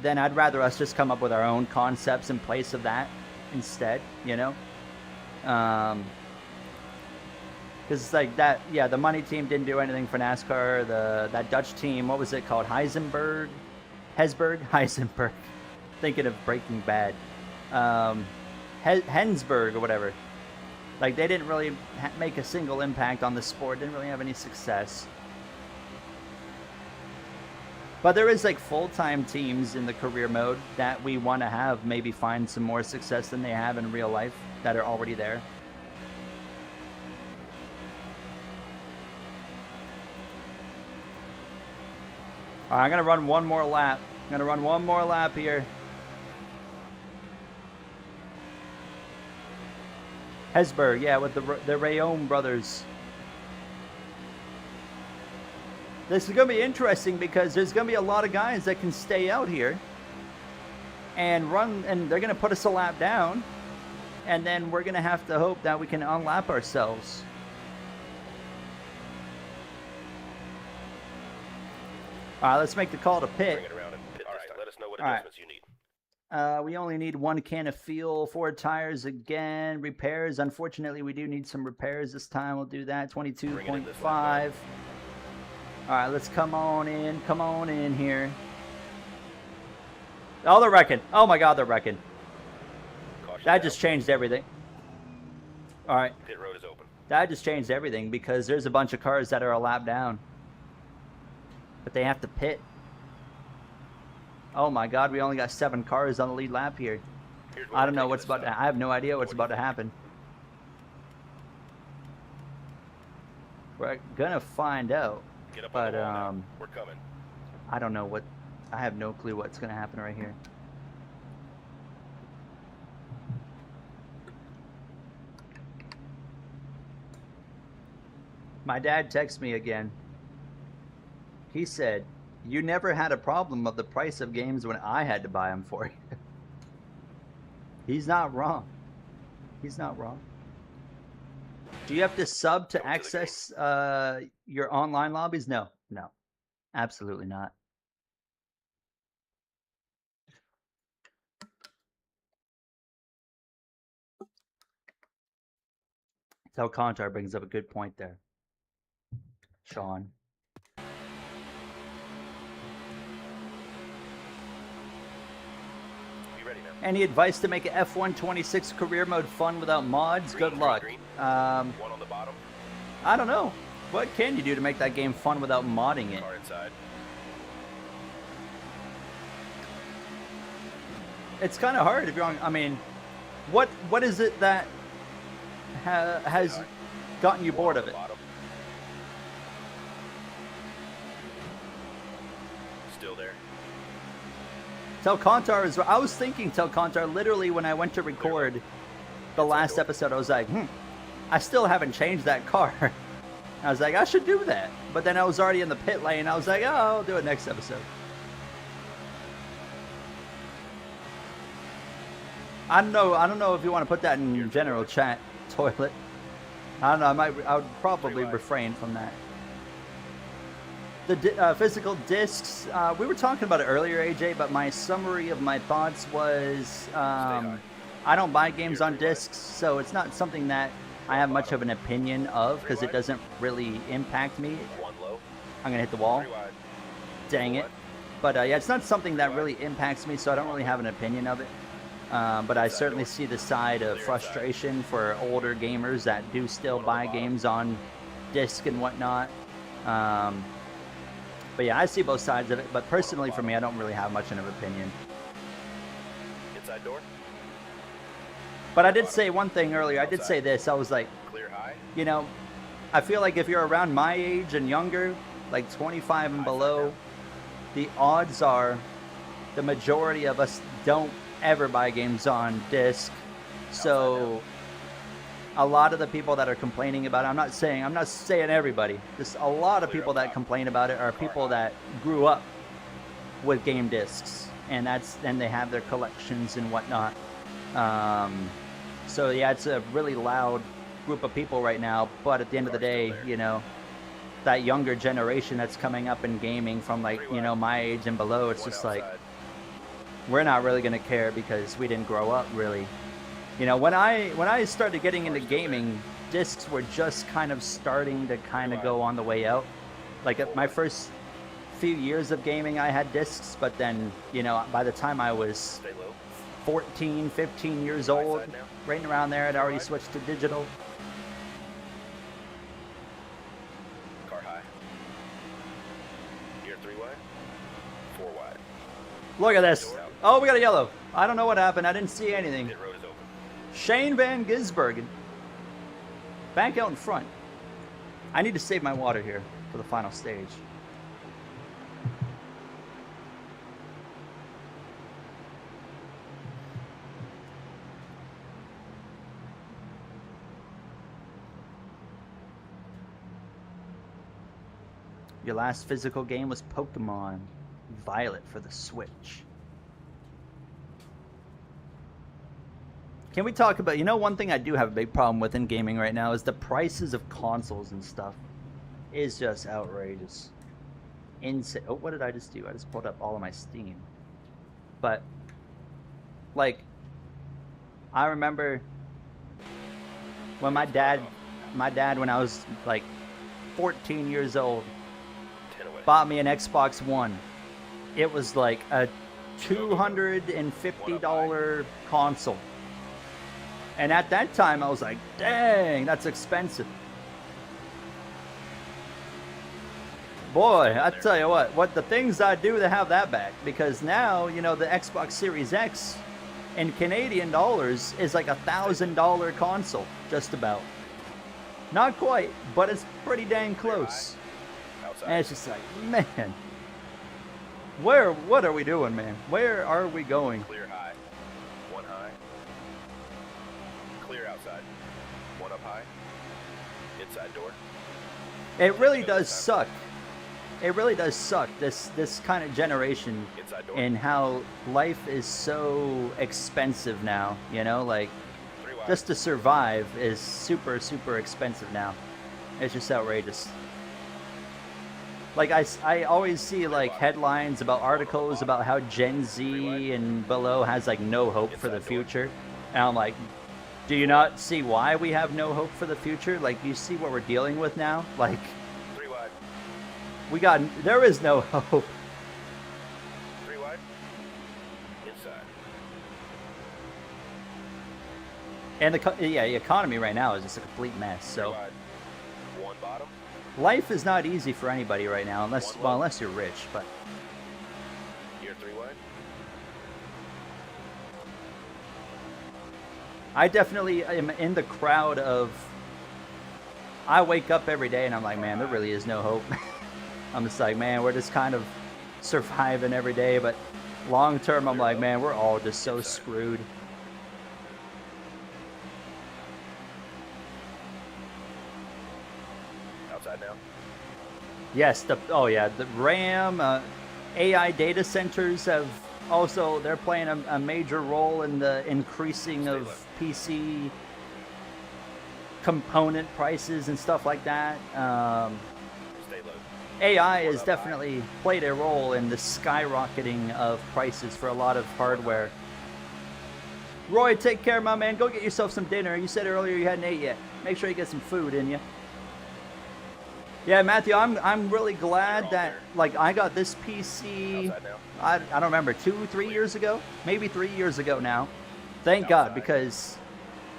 then I'd rather us just come up with our own concepts in place of that instead, you know? Because it's like that, yeah, the Money Team didn't do anything for NASCAR. That Dutch team, what was it called? Hesburg? Thinking of Breaking Bad. Hensburg or whatever. Like, they didn't really make a single impact on the sport, didn't really have any success. But there is like full-time teams in the career mode that we want to have maybe find some more success than they have in real life that are already there. All right, I'm gonna run one more lap. Here. Hesburg, yeah, with the Rayom brothers. This is going to be interesting because there's going to be a lot of guys that can stay out here and run, and they're going to put us a lap down, and then we're going to have to hope that we can unlap ourselves. All right, let's make the call to pit. Bring it around and pit this time. Let us know what All right. adjustments you need. We only need 1 can of fuel, 4 tires again, repairs. Unfortunately, we do need some repairs this time. We'll do that. 22.5. All right, let's come on in here. Oh, they're wrecking. Oh my God, they're wrecking. Caution That down. just changed everything. All right, Pit road is open. that just changed everything because there's a bunch of cars that are a lap down. But they have to pit. Oh my God, we only got 7 cars on the lead lap here. Here's where I we're don't know taking what's this about to, stop. I have no idea what's about to happen. We're gonna find out. Get up on But the wall now. We're coming. I don't know what, I have no clue what's gonna happen right here. My dad texted me again. He said, "You never had a problem of the price of games when I had to buy them for you." He's not wrong. He's not wrong. Do you have to sub to Come to the access your online lobbies? No, no, absolutely not. Tel Contar brings up a good point there, Sean. You ready now? Any advice to make a F1 26 career mode fun without mods? Green, Good luck. green. Um, One on the bottom. I don't know. What can you do to make that game fun without modding it? Car inside. It's kind of hard if you're on. I mean, what is it that has gotten you bored of it? Bottom. Still there. Telcontar is. I was thinking Telcontar literally when I went to record the last episode. I was like, I still haven't changed that car. I was like, I should do that. But then I was already in the pit lane. I was like, oh, I'll do it next episode. I don't know if you want to put that in general chat, toilet. I don't know. I would probably refrain from that. The physical discs. We were talking about it earlier, AJ. But my summary of my thoughts was, I don't buy games on discs, so it's not something that I have much of an opinion of because it doesn't really impact me. One low. I'm gonna hit the wall. 3 wide. Dang it. But yeah, it's not something that really impacts me, so I don't really have an opinion of it. But I certainly see the side of frustration for older gamers that do still buy games on disc and whatnot. But yeah, I see both sides of it. But personally, for me, I don't really have much of an opinion. Inside door. But I did say one thing earlier. I did say this. I was like, Clear high. you know, I feel like if you're around my age and younger, like 25 and below, the odds are the majority of us don't ever buy games on disc. So a lot of the people that are complaining about it, I'm not saying everybody, just a lot of people that complain about it are people that grew up with game discs, and they have their collections and whatnot. So yeah, it's a really loud group of people right now, but at the end of the day, you know, that younger generation that's coming up in gaming from like, you know, my age and below, it's just like, we're not really going to care because we didn't grow up really. You know, when I started getting into gaming, discs were just kind of starting to kind of go on the way out. Like at my first few years of gaming, I had discs, but then, you know, by the time I was Stay low. 14, 15 years old, right around there, I'd already switched to digital. Car high. Here 3 wide. 4 wide. Look at this. Oh, we got a yellow. I don't know what happened. I didn't see anything. Pit road is open. Shane Van Gisbergen. Back out in front. I need to save my water here for the final stage. Your last physical game was Pokemon Violet for the Switch. Can we talk about, you know, one thing I do have a big problem with in gaming right now is the prices of consoles and stuff is just outrageous. Insane. Oh, what did I just do? I just pulled up all of my Steam. But, like, I remember when my dad, when I was like 14 years old, 10 away. bought me an Xbox One. It was like a $250 console. And at that time, I was like, dang, that's expensive. Boy, I tell you what the things I do to have that back. Because now, you know, the Xbox Series X in Canadian dollars is like $1,000 console, just about. Not quite, but it's pretty dang close. Outside. And it's just like, man, what are we doing, man? Where are we going? Clear high. 1 high. Clear outside. 1 up high. Inside door. It really does suck. It really does suck, this kind of generation, Inside door. and how life is so expensive now, you know, like 3 wide. just to survive is super, super expensive now. It's just outrageous. Like I always see like headlines about articles about how Gen Z and below has like no hope for the future. And I'm like, do you not see why we have no hope for the future? Like, you see what we're dealing with now? Like, 3 wide. there is no hope. 3 wide. Inside. And the economy right now is just a complete mess. 3 So wide. 1 bottom. life is not easy for anybody right now, unless you're rich. But You're 3 wide. I definitely am in the crowd of. I wake up every day and I'm like, man, there really is no hope. I'm just like, man, we're just kind of surviving every day. But long term, I'm like, man, we're all just so screwed. Outside now. Yes, the RAM, AI data centers have also, they're playing a major role in the increasing of PC component prices and stuff like that. Stay low. AI has definitely played a role in the skyrocketing of prices for a lot of hardware. Roy, take care, my man. Go get yourself some dinner. You said earlier you hadn't ate yet. Make sure you get some food in you. Yeah, Matthew, I'm really glad that like I got this PC. Outside now. I don't remember 2-3 years ago, maybe 3 years ago now. Thank God, because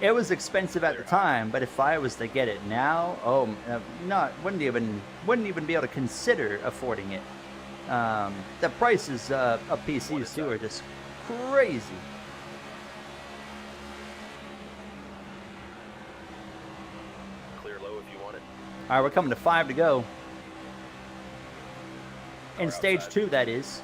it was expensive at the time. But if I was to get it now, wouldn't even be able to consider affording it. The prices of PCs too are just crazy. Clear low if you want it. All right, we're coming to 5 to go. In Car stage outside. 2, that is.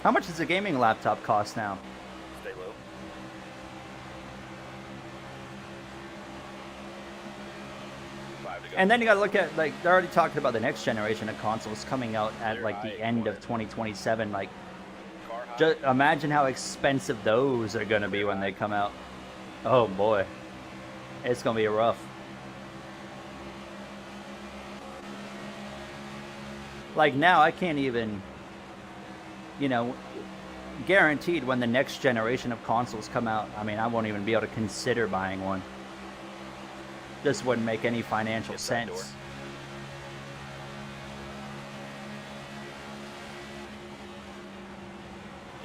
How much does a gaming laptop cost now? Stay low. Five to go. And then you got to look at, like, they're already talking about the next generation of consoles coming out at Clear like high, the end of corner. 2027. Like, Car high. just imagine how expensive those are going to be when they come out. Oh boy, it's going to be rough. Like now, I can't even, guaranteed when the next generation of consoles come out, I mean, I won't even be able to consider buying one. This wouldn't make any financial Inside sense. door.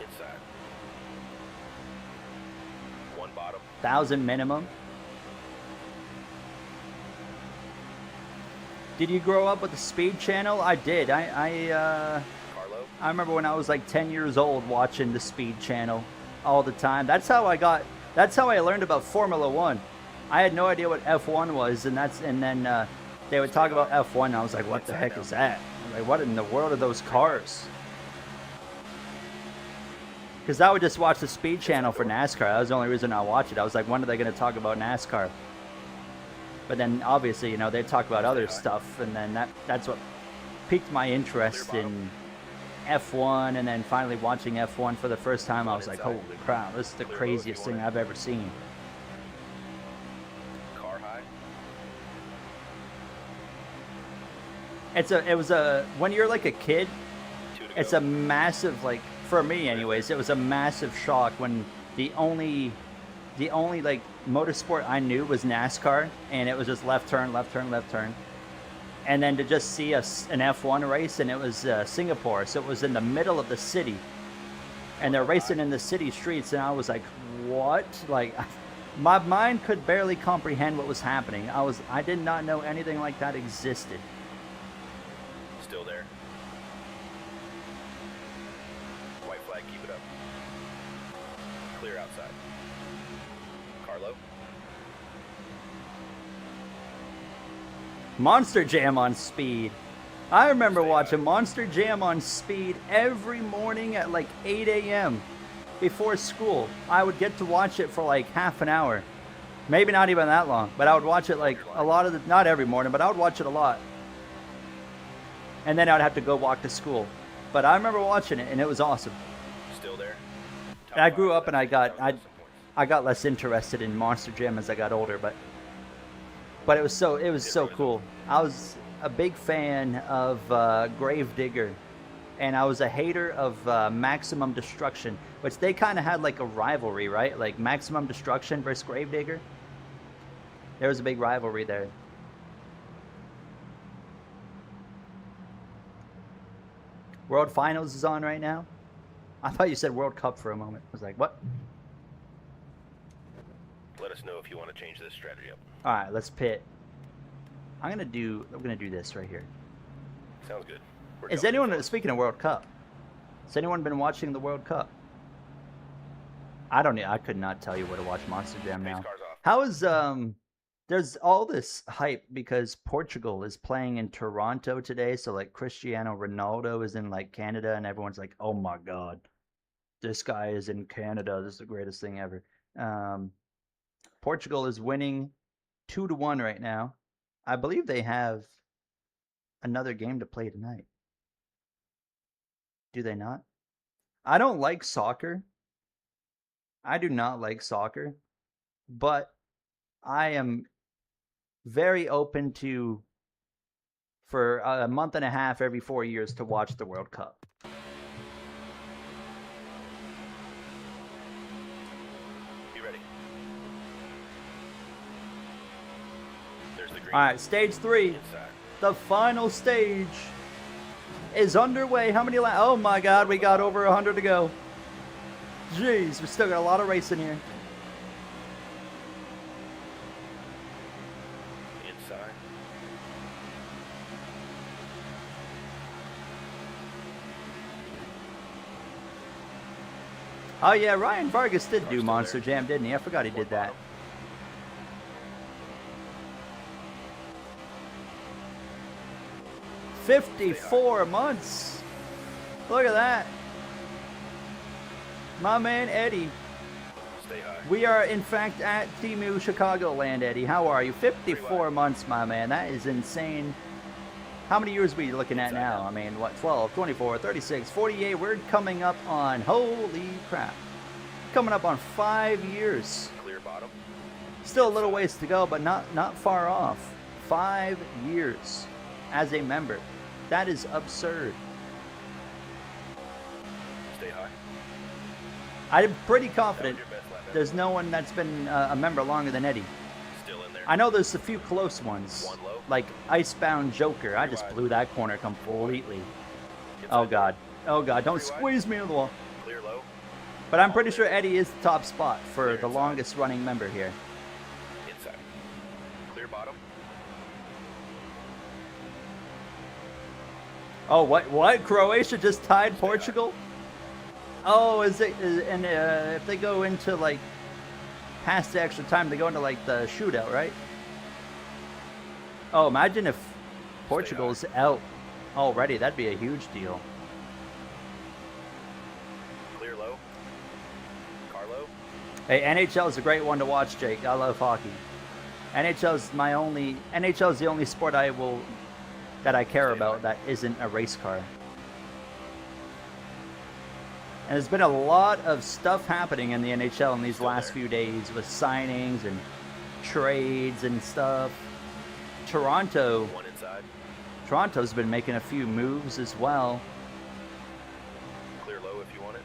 Inside. One bottom. 1,000 minimum. Did you grow up with the Speed Channel? I did. Car low. I remember when I was like 10 years old watching the Speed Channel all the time. That's how I learned about Formula 1. I had no idea what F1 was, and then they would talk about F1 and I was like, what the heck is that? I'm like, what in the world are those cars? Because I would just watch the Speed Channel for NASCAR. That was the only reason I watched it. I was like, when are they going to talk about NASCAR? But then obviously, they talk about other stuff, and then that's what piqued my interest in F1. And then finally watching F1 for the first time, I was like, holy crap, this is the craziest thing I've ever seen. Car high. When you're like a kid, Two to it's go. a massive, like, for me anyways, it was a massive shock when the only like motorsport I knew was NASCAR, and it was just left turn, left turn, left turn. And then to just see an F1 race, and it was Singapore, so it was in the middle of the city, and they're racing in the city streets, and I was like, what? Like, my mind could barely comprehend what was happening. I did not know anything like that existed. Still there. White flag, keep it up. Clear outside. Car low. Monster Jam on Speed. I remember watching Monster Jam on Speed every morning at like 8 a.m. before school. I would get to watch it for like half an hour. Maybe not even that long, but I would watch it like not every morning, but I would watch it a lot. And then I'd have to go walk to school. But I remember watching it, and it was awesome. Still there. Top I grew five, up and I got some points. less interested in Monster Jam as I got older, but it was so cool. I was a big fan of Gravedigger, and I was a hater of Maximum Destruction, which they kind of had like a rivalry, right? Like Maximum Destruction versus Gravedigger. There was a big rivalry there. World Finals is on right now. I thought you said World Cup for a moment. I was like, what? Let us know if you want to change this strategy up. All right, let's pit. I'm gonna do this right here. Sounds good. We're Is jumping anyone forward. speaking of World Cup? Has anyone been watching the World Cup? I don't know. I could not tell you where to watch Monster Jam Pace now. cars off. How is There's all this hype because Portugal is playing in Toronto today, so like Cristiano Ronaldo is in like Canada, and everyone's like, "Oh my God, this guy is in Canada. This is the greatest thing ever." Portugal is winning 2-1 right now. I believe they have another game to play tonight. Do they not? I don't like soccer. I do not like soccer, but I am very open to, for a month and a half every 4 years, to watch the World Cup. Be ready. There's the green. All right, stage 3, Inside. the final stage is underway. How many laps? Oh my God, we got over 100 to go. Jeez, we still got a lot of racing here. Inside. Oh yeah, Ryan Vargas did Car's do still Monster there. Jam, didn't he? I forgot he did that. Bottom. $54 months. Look at that. My man Eddie. Stay high. We are in fact at Timu Chicagoland, Eddie. How are you? 54 months, my man. That is insane. How many years are we looking at now? I mean, what, 12, 24, 36, 48. We're coming up on, holy crap. Coming up on 5 years. Clear bottom. Still a little ways to go, but not far off. 5 years as a member. That is absurd. Stay high. I'm pretty That was confident your best lap ever. there's no one that's been a member longer than Eddie. Still in there. I know there's a few close ones, One low. like Icebound Joker. I just Wide. blew that corner completely. Inside. Oh God. Oh God, don't Three wide. squeeze me into the wall. Clear low. But I'm pretty sure Eddie is the top spot for Clear the inside. longest running member here. Inside. Clear bottom. Oh, what? Croatia just tied Portugal? Oh, and if they go into like past the extra time, they go into like the shootout, right? Oh, imagine if Portugal's out already. That'd be a huge deal. Clear low. Car low. Hey, NHL is a great one to watch, Jake. I love hockey. NHL is the only sport that I care about that isn't a race car. And there's been a lot of stuff happening in the NHL in these last few days with signings and trades and stuff. Toronto's One inside. been making a few moves as well. Clear low if you want it.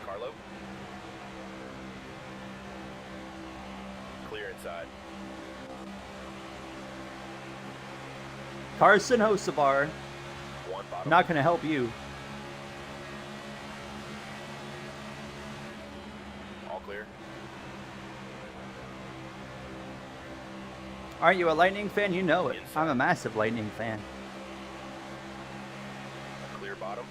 Car low. Clear inside. Carson Hocevar, One bottom. not going to help you. All clear. Aren't you a Lightning fan? You know it. I'm a massive Lightning fan. Clear bottom.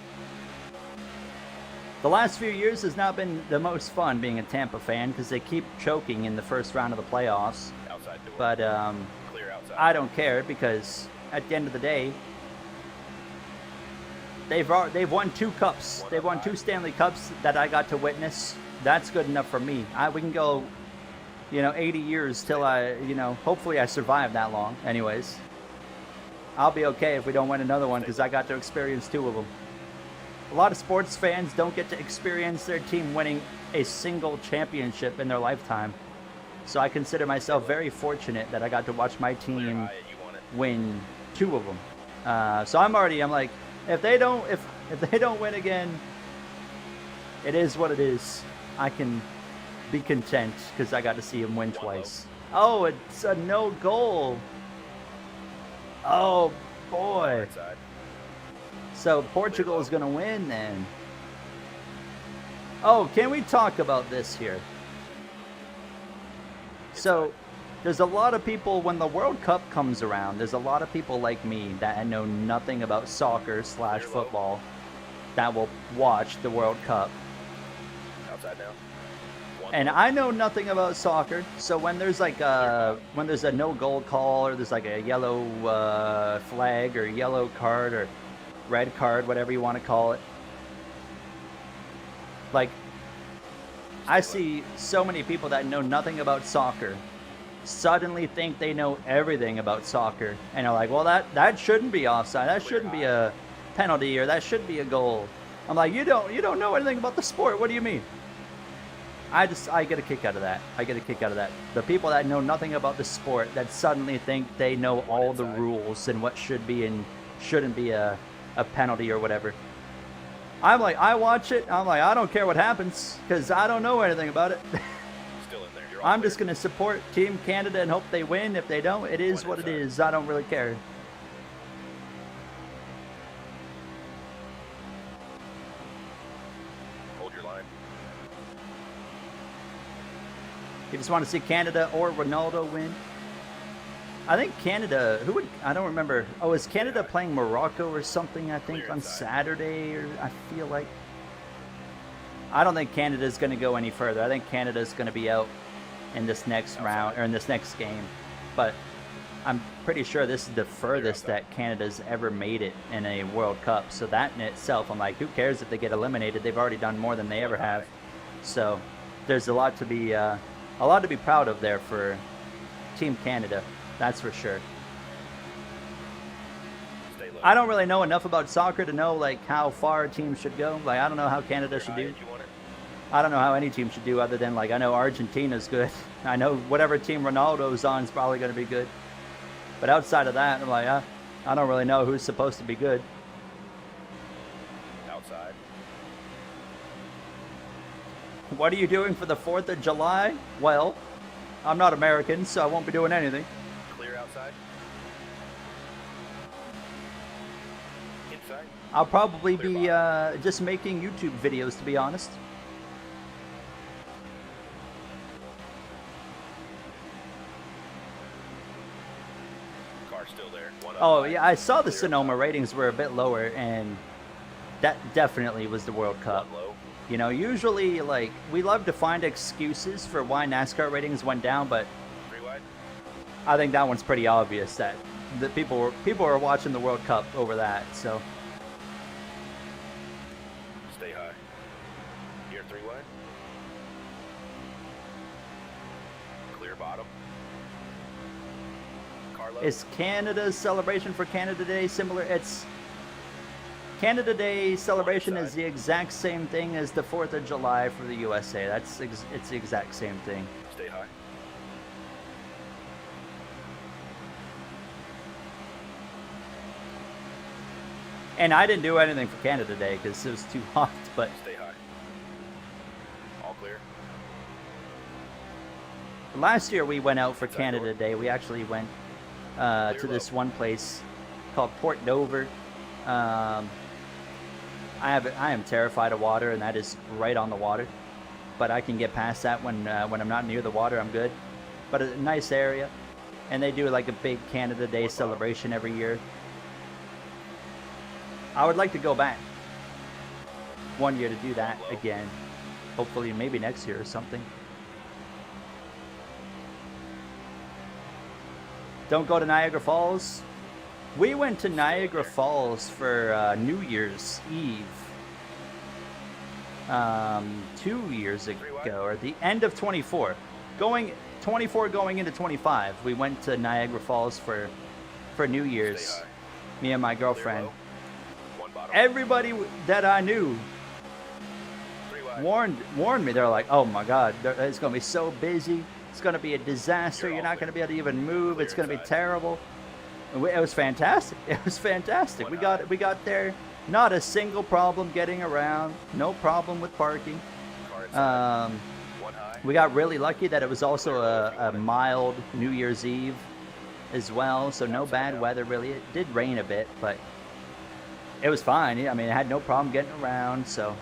The last few years has not been the most fun being a Tampa fan because they keep choking in the first round of the playoffs. Outside door. But Clear outside. I don't care because at the end of the day, they've won 2 cups. They've won 2 Stanley Cups that I got to witness. That's good enough for me. We can go, 80 years till hopefully I survive that long. Anyways, I'll be okay if we don't win another one because I got to experience 2 of them. A lot of sports fans don't get to experience their team winning a single championship in their lifetime. So I consider myself very fortunate that I got to watch my Clear team high and you want it. win 2 of them. So I'm like, if they don't win again, it is what it is. I can be content because I got to see them win One twice. low. Oh, it's a no goal. Oh, boy. Right side. So Portugal is going to win then. Oh, can we talk about this here? So, there's a lot of people, when the World Cup comes around, there's a lot of people like me that know nothing about soccer / football that will watch the World Cup. Outside now. One And low. I know nothing about soccer, so when there's like when there's a no goal call, or there's like a yellow flag or yellow card or red card, whatever you want to call it, like I see so many people that know nothing about soccer suddenly think they know everything about soccer, and are like, well, that shouldn't be offside, that shouldn't be a penalty, or that should be a goal. I'm like, you don't know anything about the sport. What do you mean? I get a kick out of that. I get a kick out of that. The people that know nothing about the sport that suddenly think they know all the rules and what should be and shouldn't be a penalty or whatever. I'm like, I watch it. I'm like, I don't care what happens because I don't know anything about it. Still in there. You're all I'm clear. just going to support Team Canada and hope they win. If they don't, it is what it is. I don't really care. Hold your line. You just want to see Canada or Ronaldo win. I think Canada, I don't remember. Oh, is Canada playing Morocco or something, I think, Clear on inside. Saturday? Or I feel like. I don't think Canada's going to go any further. I think Canada's going to be out in this next round, or in this next game. But I'm pretty sure this is the furthest that Canada's ever made it in a World Cup. So that in itself, I'm like, who cares if they get eliminated? They've already done more than they ever have. So there's a lot to be proud of there for Team Canada. That's for sure. Stay low. I don't really know enough about soccer to know like how far a team should go. Like I don't know how Canada should do. You want it? I don't know how any team should do other than like I know Argentina's good. I know whatever team Ronaldo's on is probably going to be good. But outside of that, I'm like, I don't really know who's supposed to be good. Outside. What are you doing for the 4th of July? Well, I'm not American, so I won't be doing anything. Clear outside. Inside. I'll probably be Clear just making YouTube videos, to be honest. Car still there. One up Oh, high. yeah, I saw the Clear Sonoma top. ratings were a bit lower, and that definitely was the World Cup. One low. You know, usually, like, we love to find excuses for why NASCAR ratings went down, but Three wide. I think that one's pretty obvious that the people were watching the World Cup over that. So Stay high. Here, three wide. Clear bottom. Car low. is Canada's celebration for Canada Day similar? It's Canada Day celebration is the exact same thing as the 4th of July for the USA. It's the exact same thing. Stay high. And I didn't do anything for Canada Day because it was too hot. But Stay high. All clear. last year we went out for Inside Canada door. Day. We actually went Clear to this low. one place called Port Dover. I am terrified of water, and that is right on the water. But I can get past that when I'm not near the water. I'm good. But a nice area, and they do like a big Canada Day celebration every year. I would like to go back one year to do that again. Hopefully, maybe next year or something. Don't go to Niagara Falls. We went to Niagara Falls for New Year's Eve 2 years ago, or the end of 24. Going 24 going into 25. We went to Niagara Falls for New Year's. Stay high. Me and my Clear girlfriend. low. One bottom. Everybody that I knew Three wide. warned me. They're like, "Oh my God, it's going to be so busy. It's going to be a disaster. You're You're all not going to clear. be able to even move. Clear It's going to be inside. terrible." It was fantastic. It was fantastic. One We got there. Not a single problem getting around. No problem with parking. Car inside. Um, One high. We got really lucky that it was also a mild New Year's Eve as well, so no bad weather really. It did rain a bit, but it was fine. I mean, I had no problem getting around, so.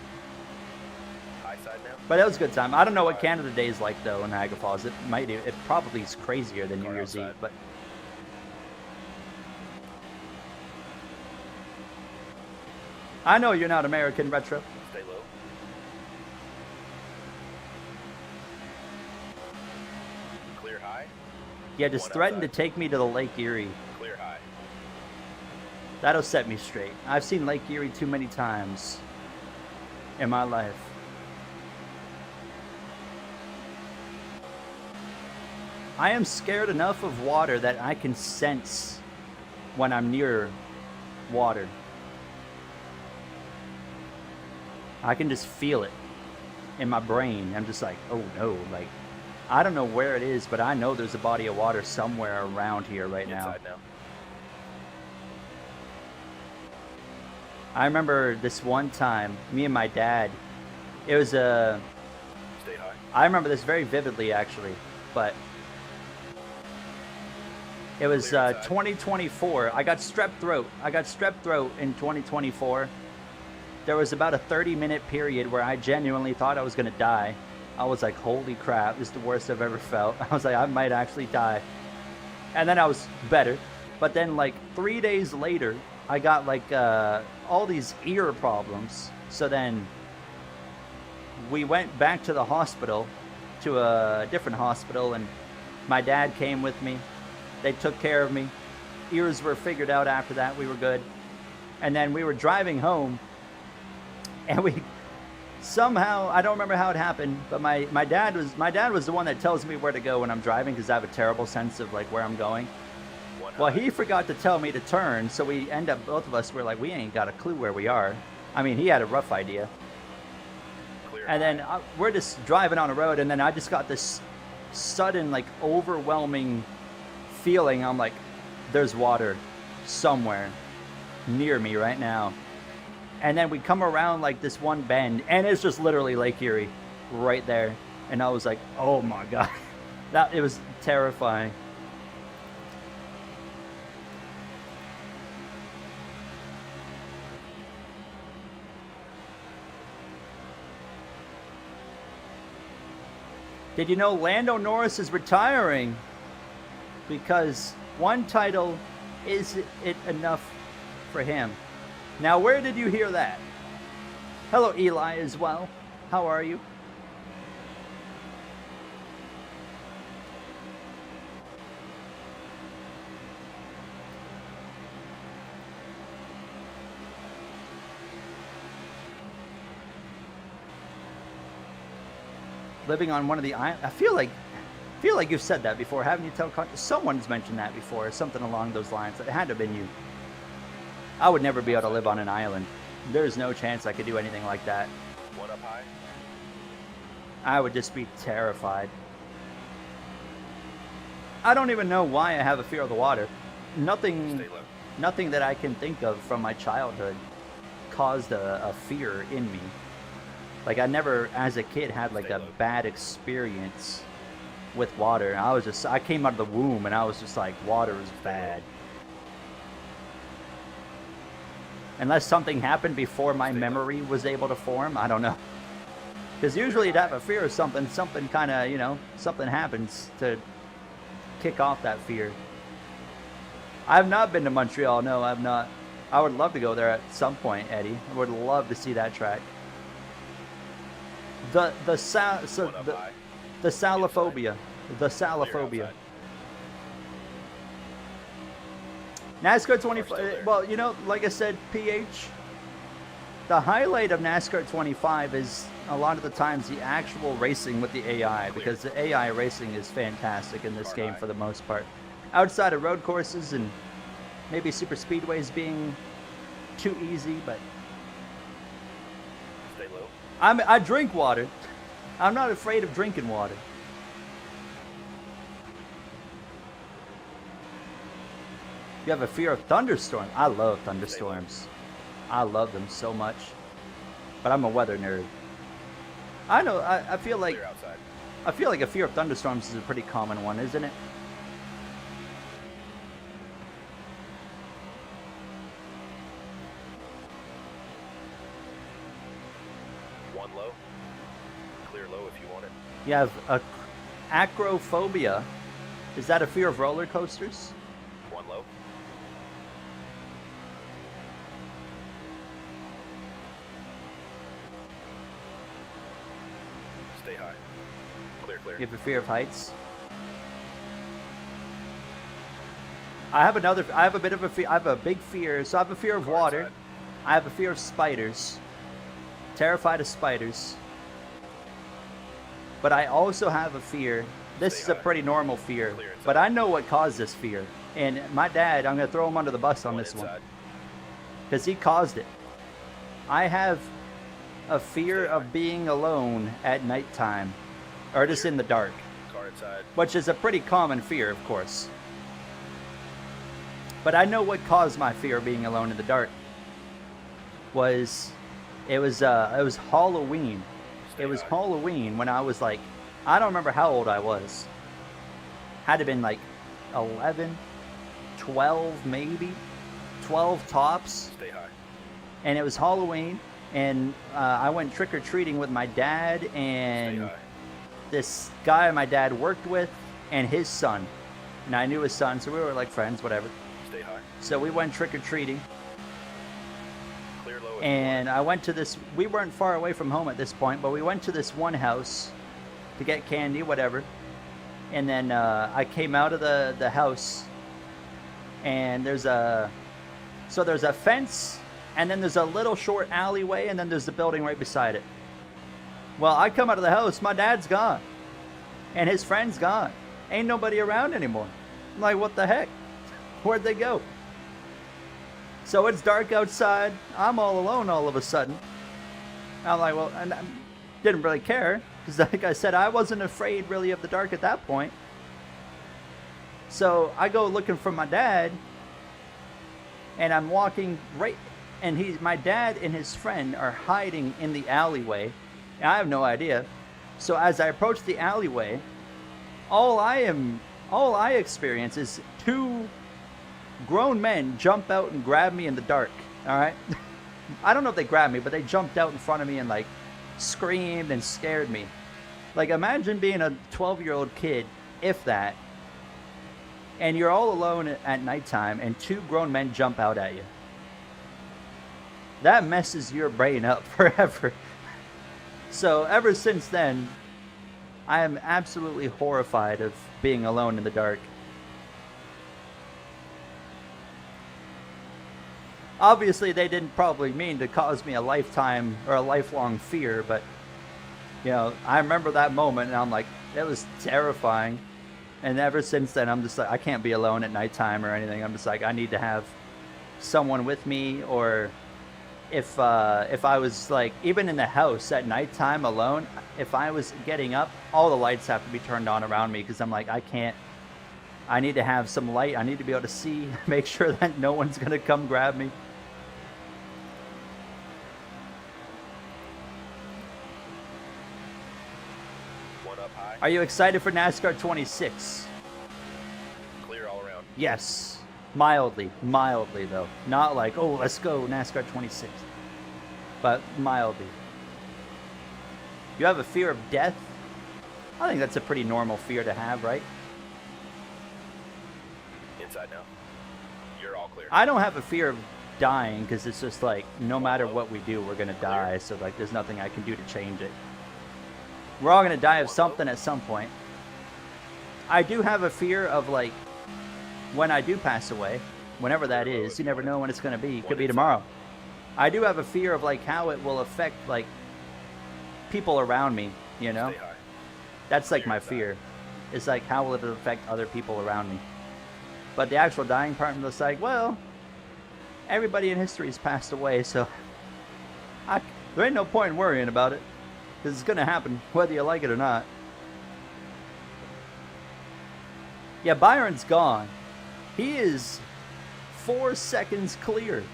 High side now. But it was a good time. I don't know what Canada Day is like though in Niagara Falls. It probably is crazier than New Year's Eve, but. I know you're not American, Retro. Stay low. Clear high. Yeah, just One threaten to outside. take me to the Lake Erie. Clear high. That'll set me straight. I've seen Lake Erie too many times in my life. I am scared enough of water that I can sense when I'm near water. I can just feel it in my brain. I'm just like, oh no, like, I don't know where it is, but I know there's a body of water somewhere around here right now. Inside now. I remember this one time, me and my dad, it was a, Stay high. I remember this very vividly actually, but it was Clear inside. 2024. I got strep throat. I got strep throat in 2024. There was about a 30-minute period where I genuinely thought I was going to die. I was like, holy crap, this is the worst I've ever felt. I was like, I might actually die. And then I was better. But then like 3 days later, I got like all these ear problems. So then we went back to the hospital, to a different hospital, and my dad came with me. They took care of me. Ears were figured out after that. We were good. And then we were driving home, and we somehow, I don't remember how it happened, but my dad was the one that tells me where to go when I'm driving, because I have a terrible sense of like where I'm going. One Well, high. he forgot to tell me to turn, so we end up, both of us were like, we ain't got a clue where we are. I mean, he had a rough idea. Clear And high. then we're just driving on the road, and then I just got this sudden, like, overwhelming feeling. I'm like, there's water somewhere near me right now. And then we come around like this one bend, and it's just literally Lake Erie right there. And I was like, oh my God. It was terrifying. Did you know Lando Norris is retiring? Because one title is it enough for him. Now, where did you hear that? Hello, Eli, as well. How are you? Living on one of the islands. I feel like you've said that before, haven't you? Someone's mentioned that before, something along those lines. It had to have been you. I would never be able to live on an island. There's no chance I could do anything like that. One up high. I would just be terrified. I don't even know why I have a fear of the water. Nothing Stay low. that I can think of from my childhood caused a fear in me. Like, I never, as a kid, had like a bad experience with water. I came out of the womb and I was just like, water is bad. Unless something happened before my memory was able to form, I don't know. Because usually you'd have a fear of something kind of, something happens to kick off that fear. I have not been to Montreal, no, I have not. I would love to go there at some point, Eddie. I would love to see that track. The salophobia. The salophobia. NASCAR 25, well, like I said, PH, the highlight of NASCAR 25 is a lot of the times the actual racing with the AI, because the AI racing is fantastic in this game for the most part. Outside of road courses and maybe super speedways being too easy, but Stay low. I drink water. I'm not afraid of drinking water. You have a fear of thunderstorms. I love thunderstorms. I love them so much. But I'm a weather nerd. I know, I feel like Clear outside. I feel like a fear of thunderstorms is a pretty common one, isn't it? One low. Clear low if you want it. You have acrophobia. Is that a fear of roller coasters? One low. Stay high. Clear, clear. You have a fear of heights. I have a bit of a fear. I have a big fear. So I have a fear of Car water. inside. I have a fear of spiders. Terrified of spiders. But I also have a fear. This Stay is a high. pretty normal fear. Clear inside. But I know what caused this fear. And my dad, I'm going to throw him under the bus on this one. inside. Because he caused it. I have a fear Stay high. of being alone at nighttime. Or just in the dark. Car inside. Which is a pretty common fear, of course. But I know what caused my fear of being alone in the dark. It was Halloween. Stay It was high. Halloween when I was like, I don't remember how old I was. Had to have been like 11, 12 maybe, 12 tops. Stay high. And it was Halloween, and I went trick-or-treating with my dad Stay and high. this guy my dad worked with and his son. And I knew his son, so we were like friends, whatever. Stay high. So we went trick-or-treating, Clear low if you want and I went to this, we weren't far away from home at this point, but we went to this one house to get candy, whatever. And then I came out of the house, and there's a fence, and then there's a little short alleyway, and then there's the building right beside it. Well, I come out of the house, my dad's gone, and his friend's gone. Ain't nobody around anymore. I'm like, what the heck? Where'd they go? So it's dark outside. I'm all alone all of a sudden. I'm like, well, and I didn't really care, because like I said, I wasn't afraid really of the dark at that point. So I go looking for my dad, and I'm walking right, and my dad and his friend are hiding in the alleyway. And I have no idea. So as I approach the alleyway, all I experience is two grown men jump out and grab me in the dark. All right. I don't know if they grabbed me, but they jumped out in front of me and like screamed and scared me. Like, imagine being a 12-year-old kid, if that, and you're all alone at nighttime and two grown men jump out at you. That messes your brain up forever. So ever since then, I am absolutely horrified of being alone in the dark. Obviously, they didn't probably mean to cause me a lifetime or a lifelong fear, but, you know, I remember that moment and I'm like, that was terrifying. And ever since then, I'm just like, I can't be alone at nighttime or anything. I'm just like, I need to have someone with me, or if I was like, even in the house at nighttime alone, if I was getting up, all the lights have to be turned on around me, because I'm like, I need to have some light. I need to be able to see, make sure that no one's going to come grab me. One up high. Are you excited for NASCAR 26? Clear all around. Yes. Mildly though. Not like, oh, let's go NASCAR 26. But mildly. You have a fear of death? I think that's a pretty normal fear to have, right? Inside now. You're all clear. I don't have a fear of dying, because it's just like, no matter what we do, we're going to die. So like, there's nothing I can do to change it. We're all going to die of something at some point. I do have a fear of like, when I do pass away, whenever that is, you never know when it's going to be. It could be tomorrow. I do have a fear of like how it will affect like people around me, you know? Stay high. That's like my fear. It's like, how will it affect other people around me? But the actual dying part, I'm just like, well, everybody in history has passed away, so there ain't no point in worrying about it, because it's going to happen whether you like it or not. Yeah, Byron's gone. He is 4 seconds clear.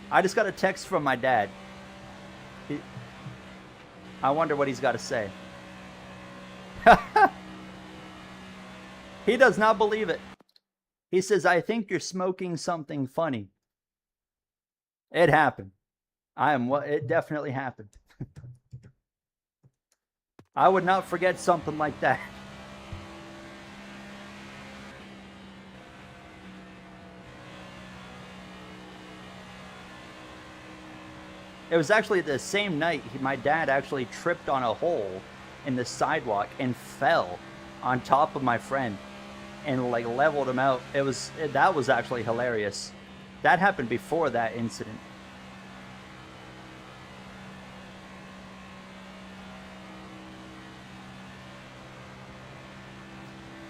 I just got a text from my dad. I wonder what he's got to say. He does not believe it. He says, I think you're smoking something funny. It happened. It definitely happened. I would not forget something like that. It was actually the same night my dad actually tripped on a hole in the sidewalk and fell on top of my friend and like leveled him out. That was actually hilarious. That happened before that incident.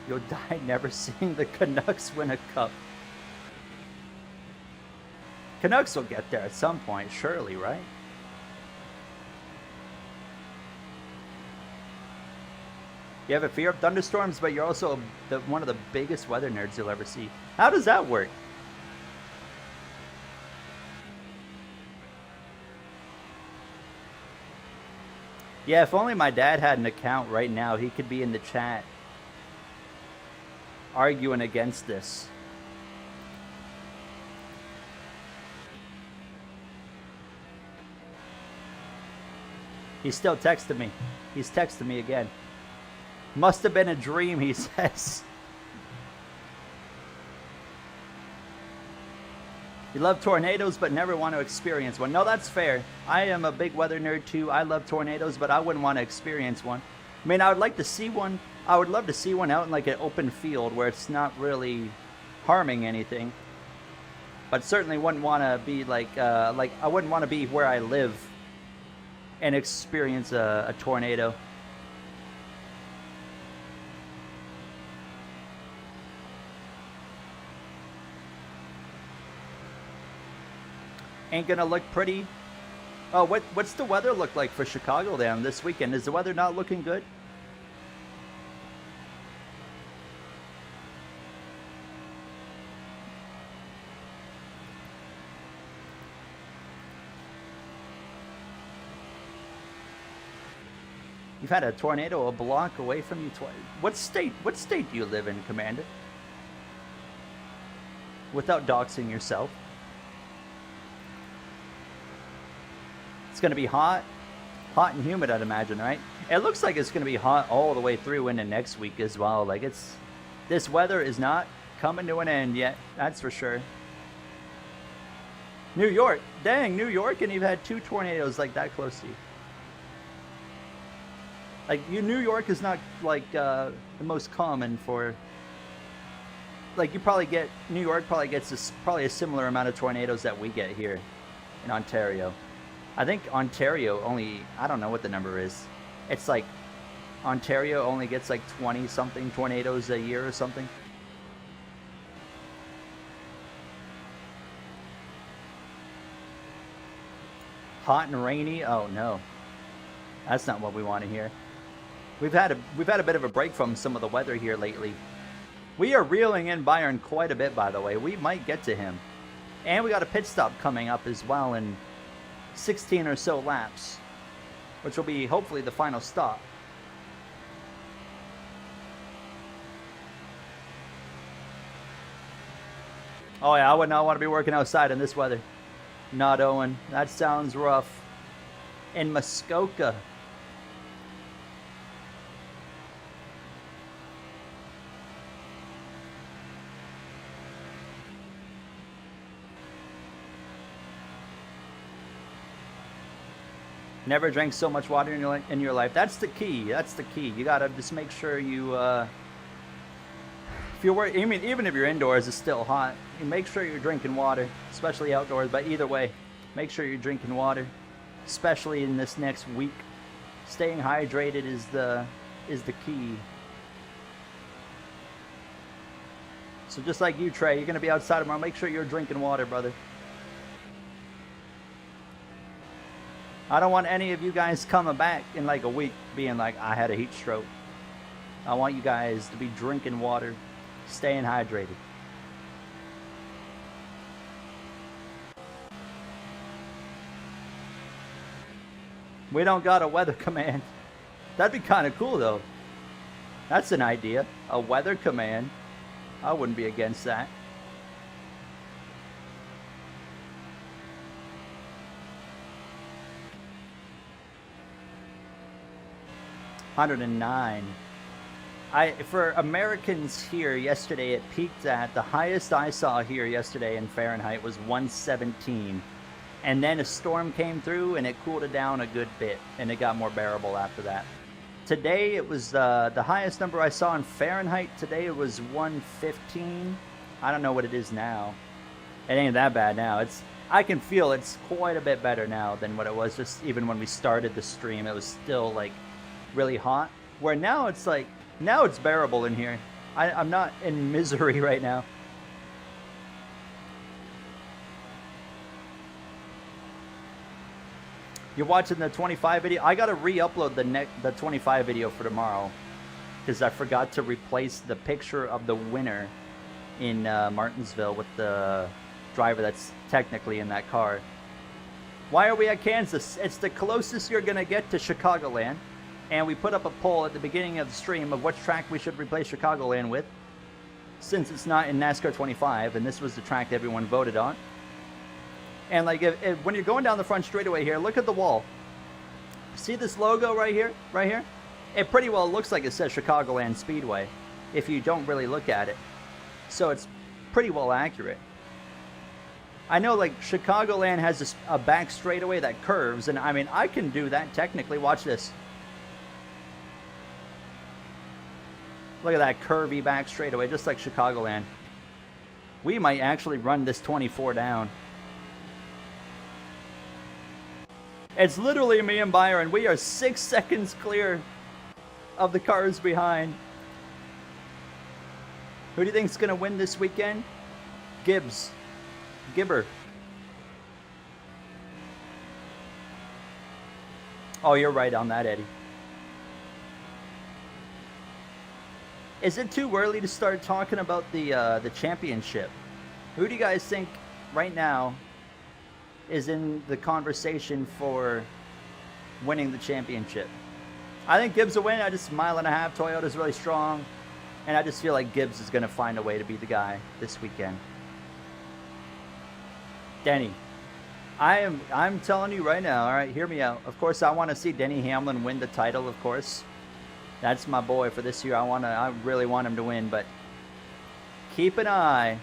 You'll die never seeing the Canucks win a cup. Canucks will get there at some point, surely, right? You have a fear of thunderstorms, but you're also one of the biggest weather nerds you'll ever see. How does that work? Yeah, if only my dad had an account right now, he could be in the chat arguing against this. He's still texting me. He's texting me again. Must have been a dream, he says. You love tornadoes but never want to experience one. No, that's fair. I am a big weather nerd too. I love tornadoes, but I wouldn't want to experience one. I mean, I would like to see one. I would love to see one out in like an open field where it's not really harming anything. But certainly wouldn't want to be like I wouldn't want to be where I live and experience a tornado. Ain't gonna look pretty. Oh, what's the weather look like for Chicagoland this weekend? Is the weather not looking good? You've had a tornado a block away from you twice. What state do you live in, Commander? Without doxing yourself. It's going to be hot and humid, I'd imagine, right? It looks like it's going to be hot all the way through into next week as well. Like this weather is not coming to an end yet, that's for sure. New York, dang, New York, and you've had 2 tornadoes like that close to you. Like New York is not like the most common for. Like New York probably gets a similar amount of tornadoes that we get here in Ontario. I think Ontario only, I don't know what the number is. It's like Ontario only gets like 20 something tornadoes a year or something. Hot and rainy? Oh no. That's not what we want to hear. We've had a bit of a break from some of the weather here lately. We are reeling in Byron quite a bit, by the way. We might get to him. And we got a pit stop coming up as well in 16 or so laps, which will be hopefully the final stop. Oh yeah, I would not want to be working outside in this weather. Not Owen. That sounds rough. In Muskoka. Never drank so much water in your life. That's the key. That's the key. You gotta just make sure you, if you're even if you're indoors, it's still hot. You make sure you're drinking water, especially outdoors. But either way, make sure you're drinking water, especially in this next week. Staying hydrated is the key. So just like you, Trey, you're gonna be outside tomorrow. Make sure you're drinking water, brother. I don't want any of you guys coming back in like a week being like, I had a heat stroke. I want you guys to be drinking water, staying hydrated. We don't got a weather command. That'd be kind of cool though. That's an idea. A weather command. I wouldn't be against that. $109. For Americans here yesterday, it peaked at the highest I saw here yesterday in Fahrenheit was 117. And then a storm came through and it cooled it down a good bit, and it got more bearable after that. Today it was the highest number I saw in Fahrenheit today was 115. I don't know what it is now. It ain't that bad now. I can feel it's quite a bit better now than what it was just even when we started the stream. It was still like really hot. Where now it's like, now it's bearable in here. I'm not in misery right now. You're watching the 25 video. I gotta re-upload the 25 video for tomorrow because I forgot to replace the picture of the winner in Martinsville with the driver that's technically in that car. Why are we at Kansas? It's the closest you're gonna get to Chicagoland, and we put up a poll at the beginning of the stream of which track we should replace Chicagoland with, since it's not in NASCAR 25, and this was the track that everyone voted on. And like, when you're going down the front straightaway here, look at the wall. See this logo right here? Right here? It pretty well looks like it says Chicagoland Speedway if you don't really look at it. So it's pretty well accurate. I know like Chicagoland has a back straightaway that curves, and I mean, I can do that technically. Watch this. Look at that curvy back straightaway, just like Chicagoland. We might actually run this 24 down. It's literally me and Byron. We are 6 seconds clear of the cars behind. Who do you think's gonna win this weekend? Gibbs. Gibber. Oh, you're right on that, Eddie. Is it too early to start talking about the championship? Who do you guys think right now is in the conversation for winning the championship? I think Gibbs will win. I just mile and a half. Toyota's really strong, and I just feel like Gibbs is going to find a way to be the guy this weekend. Denny, I'm telling you right now. All right, hear me out. Of course, I want to see Denny Hamlin win the title. Of course, that's my boy for this year. I really want him to win, but keep an eye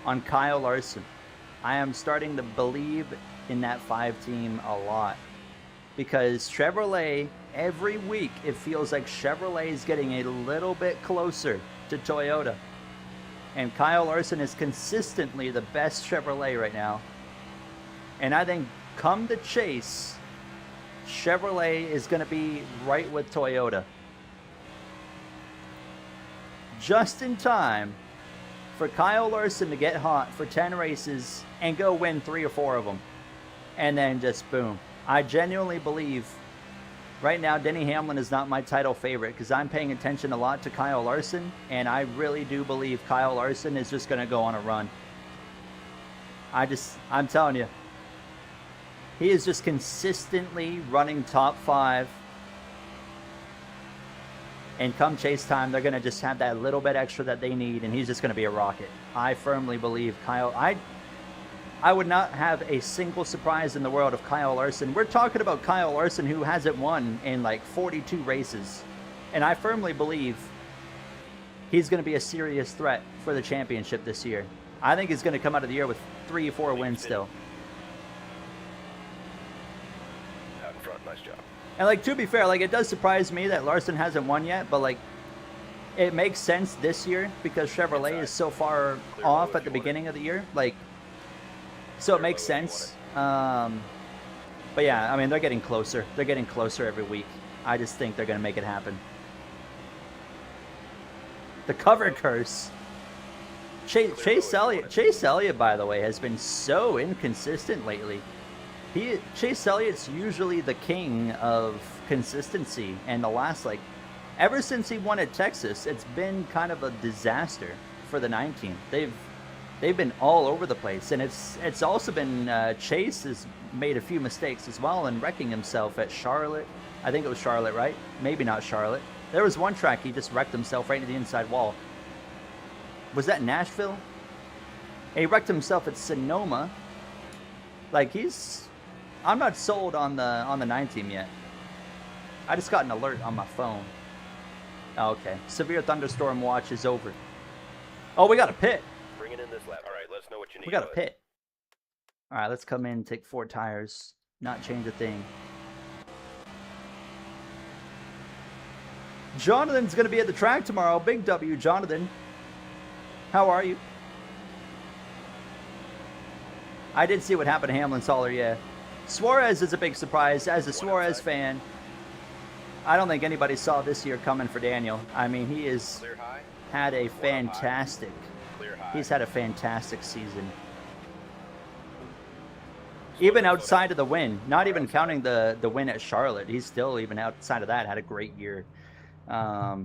on Kyle Larson. I am starting to believe in that 5 team a lot, because Chevrolet, every week it feels like Chevrolet is getting a little bit closer to Toyota, and Kyle Larson is consistently the best Chevrolet right now. And I think come the chase, Chevrolet is going to be right with Toyota, just in time for Kyle Larson to get hot for 10 races and go win 3 or 4 of them. And then just boom. I genuinely believe right now Denny Hamlin is not my title favorite, because I'm paying attention a lot to Kyle Larson, and I really do believe Kyle Larson is just going to go on a run. I'm telling you. He is just consistently running top 5. And come chase time, they're going to just have that little bit extra that they need, and he's just going to be a rocket. I firmly believe Kyle. I would not have a single surprise in the world of Kyle Larson. We're talking about Kyle Larson, who hasn't won in like 42 races. And I firmly believe he's going to be a serious threat for the championship this year. I think he's going to come out of the year with 3 or 4 wins still. Out in front, nice job. And like, to be fair, like, it does surprise me that Larson hasn't won yet, but like, it makes sense this year because Chevrolet is so far off at the beginning of the year. Like, so it makes sense. But yeah, I mean, they're getting closer. They're getting closer every week. I just think they're going to make it happen. The cover curse. Chase Elliott, by the way, has been so inconsistent lately. Chase Elliott's usually the king of consistency, and the last, like, ever since he won at Texas, it's been kind of a disaster for the 9 team. They've been all over the place, and it's also been Chase has made a few mistakes as well, and wrecking himself at Charlotte. I think it was Charlotte, right? Maybe not Charlotte. There was one track he just wrecked himself right into the inside wall. Was that Nashville? He wrecked himself at Sonoma. Like, I'm not sold on the 9 team yet. I just got an alert on my phone. Oh, okay. Severe thunderstorm watch is over. Oh, we got a pit. Bring it in this lap. All right, let us know what you need. We got a bud. pit. All right, let's come in, take 4 tires, not change a thing. Jonathan's going to be at the track tomorrow. Big W, Jonathan. How are you? I did see what happened to Hamlin Soler, yeah. Suarez is a big surprise. As a Suarez fan, I don't think anybody saw this year coming for Daniel. I mean, he has Clear high. had a fantastic, Clear high. he's had a fantastic season. Even outside of the win, not even counting the win at Charlotte, he's still, even outside of that, had a great year. My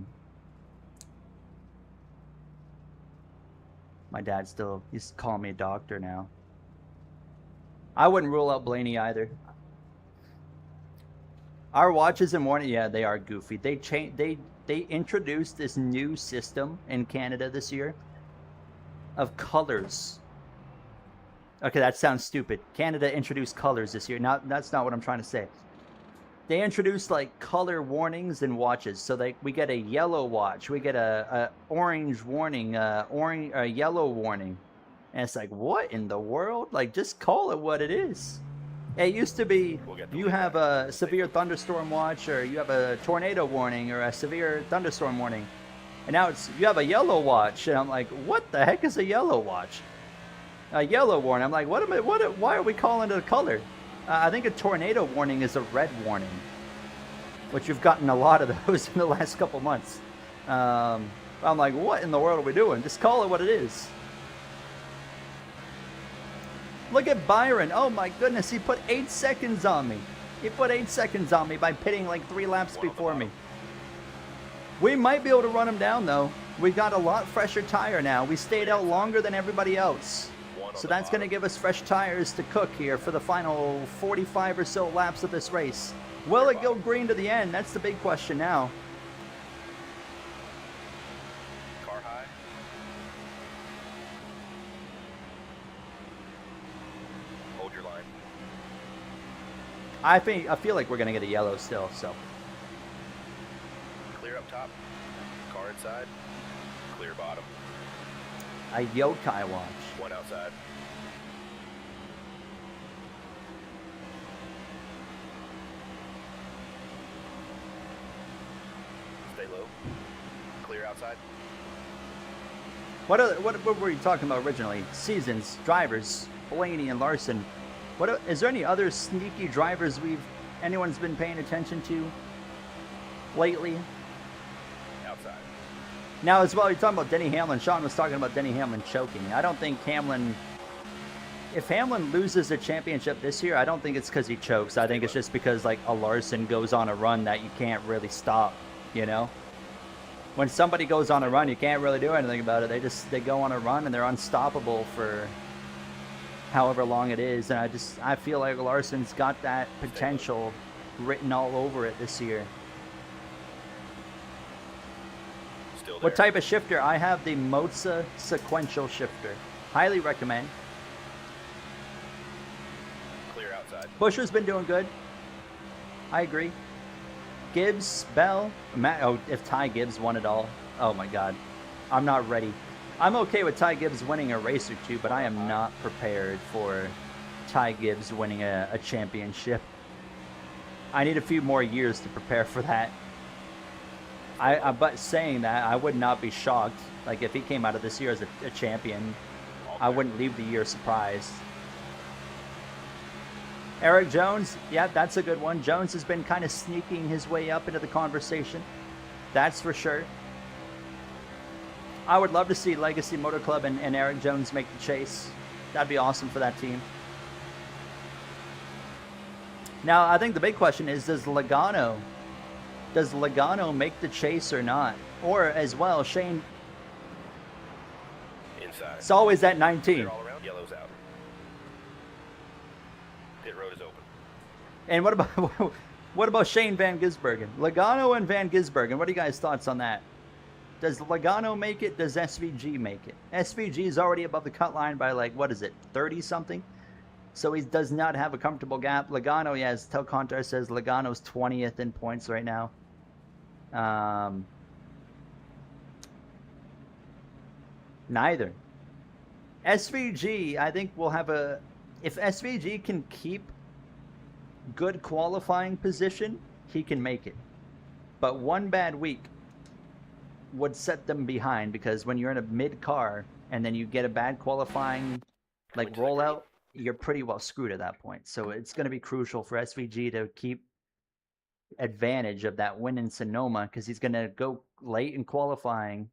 dad he's calling me a doctor now. I wouldn't rule out Blaney either. Our watches in warning, yeah, they are goofy. They introduced this new system in Canada this year of colors. Okay, that sounds stupid. Canada introduced colors this year. That's not what I'm trying to say. They introduced like color warnings in watches. So we get a yellow watch, we get a orange warning, a yellow warning, and it's like, what in the world? Like, just call it what it is. It used to be you have a severe thunderstorm watch, or you have a tornado warning, or a severe thunderstorm warning, and now you have a yellow watch, and I'm like, what the heck is a yellow watch? A yellow warning. I'm like, why are we calling it a color? I think a tornado warning is a red warning, which you've gotten a lot of those in the last couple months. I'm like, what in the world are we doing? Just call it what it is. Look at Byron. Oh my goodness, he put 8 seconds on me. He put 8 seconds on me by pitting like 3 laps before me. We might be able to run him down though. We got a lot fresher tire now. We stayed out longer than everybody else. So that's going to give us fresh tires to cook here for the final 45 or so laps of this race. Will it go green to the end? That's the big question now. Car high. Hold your line. I feel like we're going to get a yellow still, so. Clear up top. Car inside. Clear bottom. A yokai watch. One outside. Stay low. Clear outside. What were you talking about originally? Seasons, drivers, Blaney and Larson. Is there any other sneaky drivers anyone's been paying attention to lately? Outside. Now, as well, you're talking about Denny Hamlin. Sean was talking about Denny Hamlin choking. I don't think if Hamlin loses a championship this year, I don't think it's because he chokes. I think it's just because, like, a Larson goes on a run that you can't really stop, you know? When somebody goes on a run, you can't really do anything about it. They go on a run and they're unstoppable for however long it is. And I feel like Larson's got that potential written all over it this year. Still there. What type of shifter? I have the Mozza sequential shifter. Highly recommend. Clear outside. Busher's been doing good. I agree. Gibbs, Bell, if Ty Gibbs won it all. Oh my God. I'm not ready. I'm okay with Ty Gibbs winning a race or two, but I am not prepared for Ty Gibbs winning a championship. I need a few more years to prepare for that. But saying that, I would not be shocked. Like, if he came out of this year as a champion, I wouldn't leave the year surprised. Eric Jones, yeah, that's a good one. Jones has been kind of sneaking his way up into the conversation. That's for sure. I would love to see Legacy Motor Club and Eric Jones make the chase. That'd be awesome for that team. Now, I think the big question is, does Logano make the chase or not? Or, as well, Shane, Inside. it's always that 19. Clear all around. Yellow's out. Pit road is open. And what about What about Shane Van Gisbergen? Logano and Van Gisbergen, what are you guys' thoughts on that? Does Logano make it? Does SVG make it? SVG is already above the cut line by, like, what is it, 30-something? So he does not have a comfortable gap. Logano, yes, Tel Contar says Logano's 20th in points right now. Neither. SVG, I think, will have a... If SVG can keep good qualifying position, he can make it. But one bad week would set them behind, because when you're in a mid-car and then you get a bad qualifying like rollout, you're pretty well screwed at that point. So it's going to be crucial for SVG to keep advantage of that win in Sonoma, because he's going to go late in qualifying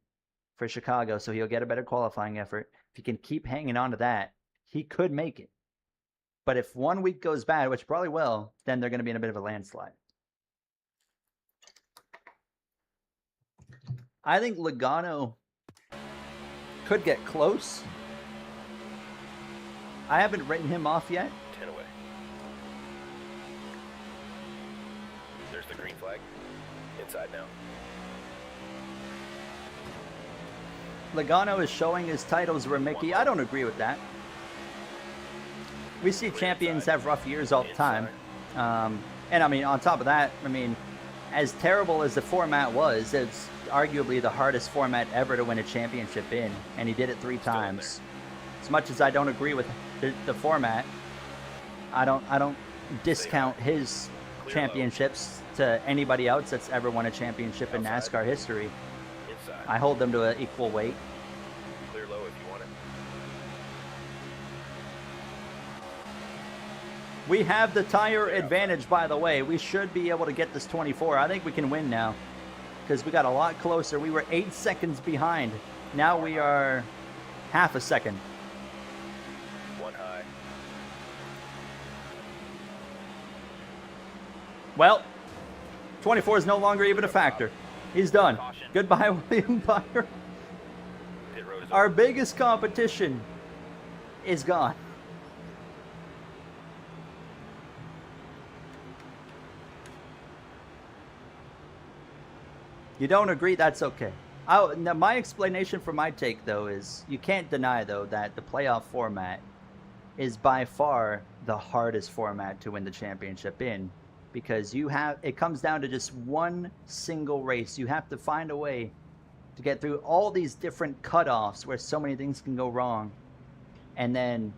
for Chicago, so he'll get a better qualifying effort. If he can keep hanging on to that, he could make it. But if 1 week goes bad, which probably will, then they're going to be in a bit of a landslide. I think Logano could get close. I haven't written him off yet. 10 away. There's the green flag. Inside now. Logano is showing his titles were Mickey. I don't agree with that. We see champions have rough years all the time. And I mean, on top of that, I mean, as terrible as the format was, it's arguably the hardest format ever to win a championship in, and he did it 3 times. As much as I don't agree with the format, I don't discount his championships to anybody else that's ever won a championship in NASCAR history. I hold them to an equal weight. Clear low if you want it. We have the tire advantage, by the way. We should be able to get this 24. I think we can win now, because we got a lot closer. We were 8 seconds behind. Now we are half a second. One high. Well, 24 is no longer even a factor. He's done. Goodbye, William Byron. Pit road is Our biggest competition is gone. You don't agree? That's okay. Now my explanation for my take, though, is you can't deny, though, that the playoff format is by far the hardest format to win the championship in, because it comes down to just one single race. You have to find a way to get through all these different cutoffs where so many things can go wrong. And then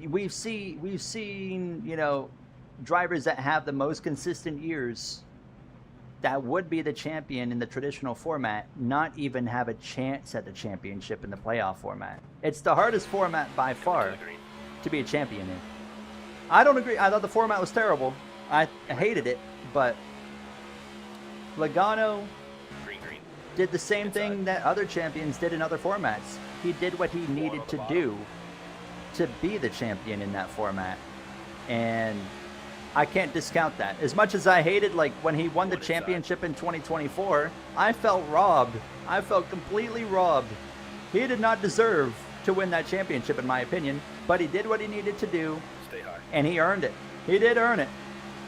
we've seen, you know, drivers that have the most consistent years that would be the champion in the traditional format not even have a chance at the championship in the playoff format. It's the hardest format by far to be a champion in. I don't agree. I thought the format was terrible. I hated it, but Logano did the same thing that other champions did in other formats. He did what he needed to do to be the champion in that format, and I can't discount that. As much as I hated, like, when he won the championship in 2024, I felt robbed. I felt completely robbed. He did not deserve to win that championship, in my opinion, but he did what he needed to do, and he earned it. He did earn it.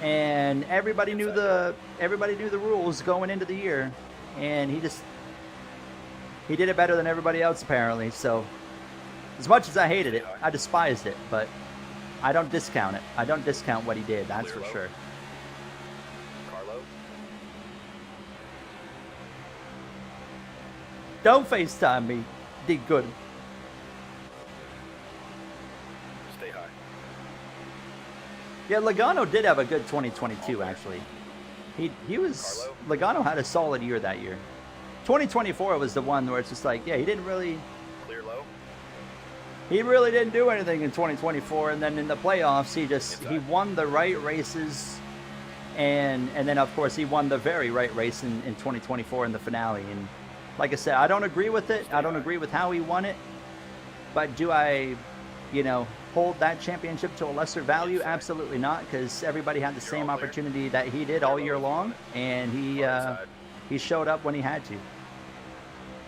And everybody knew the rules going into the year, and he did it better than everybody else, apparently. So as much as I hated it, I despised it, but I don't discount it. I don't discount what he did, that's for sure. Carlo. Don't FaceTime me, D. Good. Stay high. Yeah, Logano did have a good 2022, actually. Logano had a solid year that year. 2024 was the one where it's just like, yeah, he didn't really... Clear low. He really didn't do anything in 2024, and then in the playoffs, he won the right races, and then, of course, he won the very right race in 2024 in the finale. And like I said, I don't agree with it. I don't agree with how he won it. But do I, you know, hold that championship to a lesser value? Absolutely not, because everybody had the same opportunity that he did all year long, and he showed up when he had to.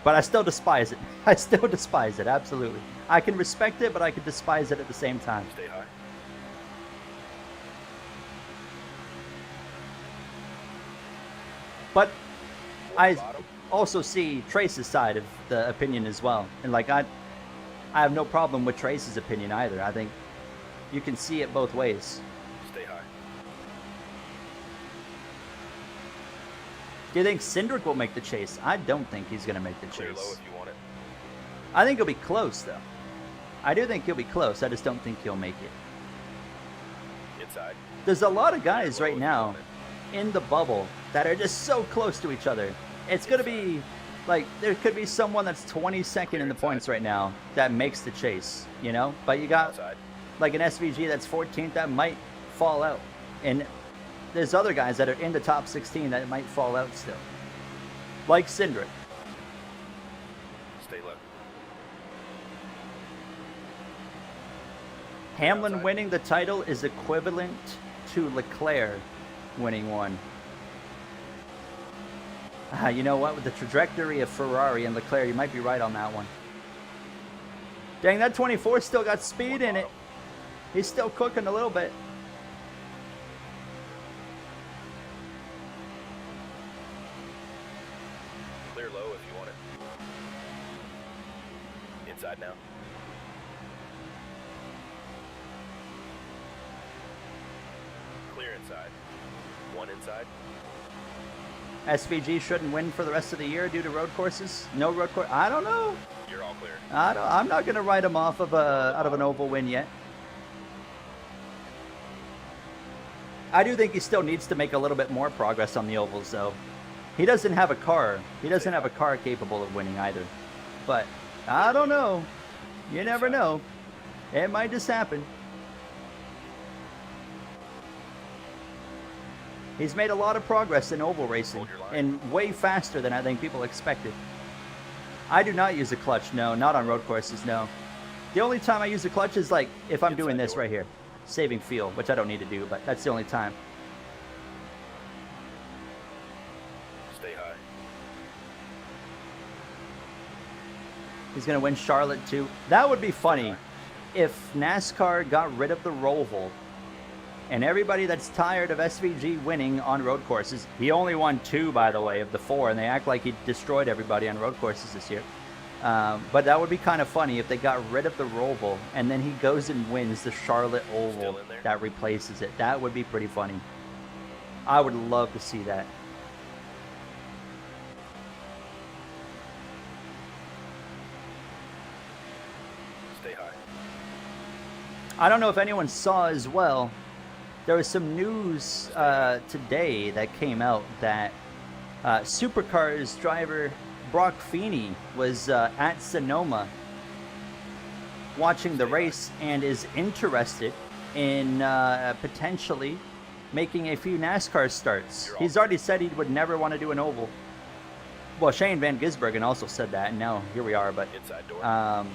But I still despise it. I still despise it, absolutely. I can respect it, but I can despise it at the same time. Stay high. But I Bottom. also see Trace's side of the opinion as well. And like I have no problem with Trace's opinion either. I think you can see it both ways. Stay high. Do you think Cindric will make the chase? I don't think he's going to make the Clear low chase. if you want it. I think he'll be close, though. I do think he'll be close. I just don't think he'll make it. Inside. There's a lot of guys Clear right low if you now want it. in the bubble that are just so close to each other. It's going to be like there could be someone that's 22nd in the points right now that makes the chase, you know? But you got Outside. like an SVG that's 14th that might fall out. And there's other guys that are in the top 16 that might fall out still. Like Cindric. Stay low. Hamlin Outside. winning the title is equivalent to Leclerc winning one. You know what? With the trajectory of Ferrari and Leclerc, you might be right on that one. Dang, that 24 still got speed in it. He's still cooking a little bit. Clear low if you want it. Inside now. Clear inside. One inside. SVG shouldn't win for the rest of the year due to road courses. No road course. I don't know. You're all clear. I'm not gonna write him off of out of an oval win yet. I do think he still needs to make a little bit more progress on the ovals, though. He doesn't have a car. He doesn't have a car capable of winning either. But I don't know. You never know. It might just happen. He's made a lot of progress in oval racing, Hold your line. and way faster than I think people expected. I do not use a clutch, no, not on road courses, no. The only time I use a clutch is like if I'm doing Inside this door. right here, saving fuel, which I don't need to do, but that's the only time. Stay high. He's going to win Charlotte too. That would be funny if NASCAR got rid of the Roval and everybody that's tired of SVG winning on road courses. He only won 2, by the way, of the 4, and they act like he destroyed everybody on road courses this year. But that would be kind of funny if they got rid of the Roval and then he goes and wins the Charlotte Oval Still in there? that replaces it. That would be pretty funny. I would love to see that. Stay high. I don't know if anyone saw as well. There was some news today that came out that Supercars driver Brock Feeney was at Sonoma watching the race and is interested in potentially making a few NASCAR starts. You're He's already said he would never want to do an oval. Well, Shane Van Gisbergen also said that, and now here we are. But Inside door.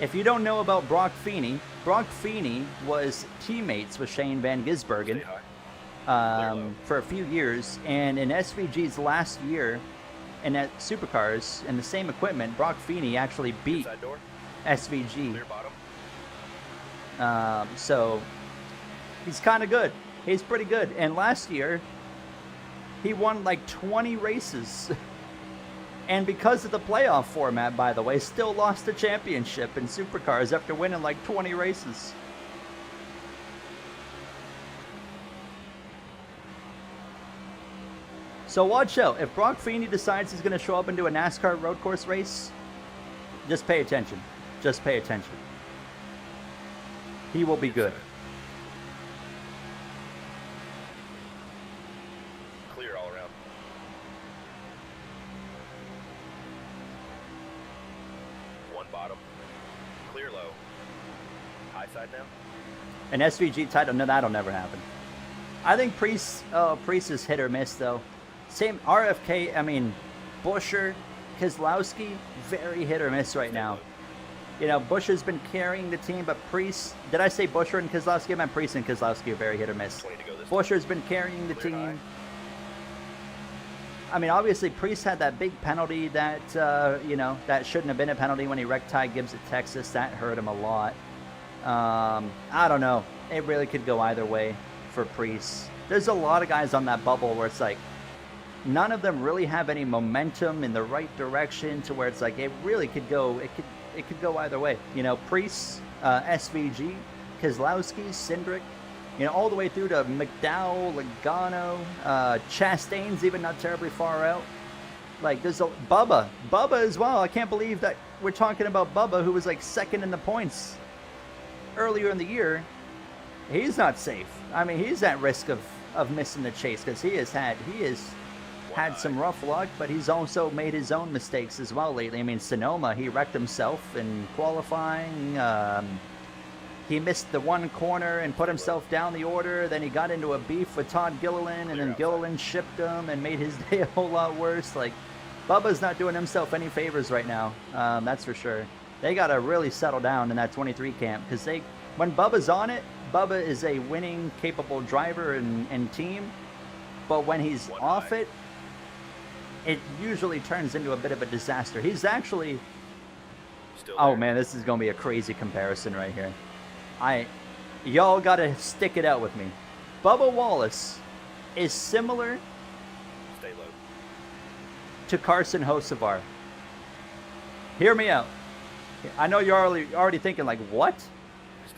if you don't know about Brock Feeney was teammates with Shane Van Gisbergen Stay high. for a few years, and in SVG's last year, and at Supercars in the same equipment, Brock Feeney actually beat Inside door. SVG. Clear bottom. So he's kind of good. He's pretty good. And last year, he won like 20 races. And because of the playoff format, by the way, still lost the championship in Supercars after winning like 20 races. So watch out. If Brock Feeney decides he's going to show up and do a NASCAR road course race, just pay attention. Just pay attention. He will be good. Clear all around. One bottom. Clear low. High side now. An SVG title, no, that'll never happen. I think Priest is hit or miss, though. Same RFK, I mean, Buescher, Keselowski, very hit or miss right now. You know, Buescher's been carrying the team, but Priest, did I say Buescher and Keselowski? I meant Priest and Keselowski are very hit or miss. 20 to go this Buescher's been carrying the Clear team. I mean, obviously, Priest had that big penalty that, you know, that shouldn't have been a penalty when he wrecked Ty Gibbs at Texas. That hurt him a lot. I don't know. It really could go either way for Priest. there's a lot of guys on that bubble where it's like none of them really have any momentum in the right direction to where it's like it really could go. It could go either way. You know, Priest, SVG, Keselowski, Cindric, you know, all the way through to McDowell, Logano, Chastain's even not terribly far out. Like, there's a Bubba as well. I can't believe that we're talking about Bubba, who was like second in the points earlier in the year. He's not safe. I mean, he's at risk of missing the chase because he has had some rough luck, but he's also made his own mistakes as well lately. I mean, Sonoma, he wrecked himself in qualifying. He missed the one corner and put himself down the order. Then he got into a beef with Todd Gilliland, and then Gilliland shipped him and made his day a whole lot worse. Like, Bubba's not doing himself any favors right now. That's for sure. They got to really settle down in that 23 camp because when Bubba's on it, Bubba is a winning, capable driver and team. But when he's off it, it usually turns into a bit of a disaster. He's actually... Oh, man, this is going to be a crazy comparison right here. Y'all got to stick it out with me. Bubba Wallace is similar to Carson Hocevar. Hear me out. I know you're already thinking, like, what?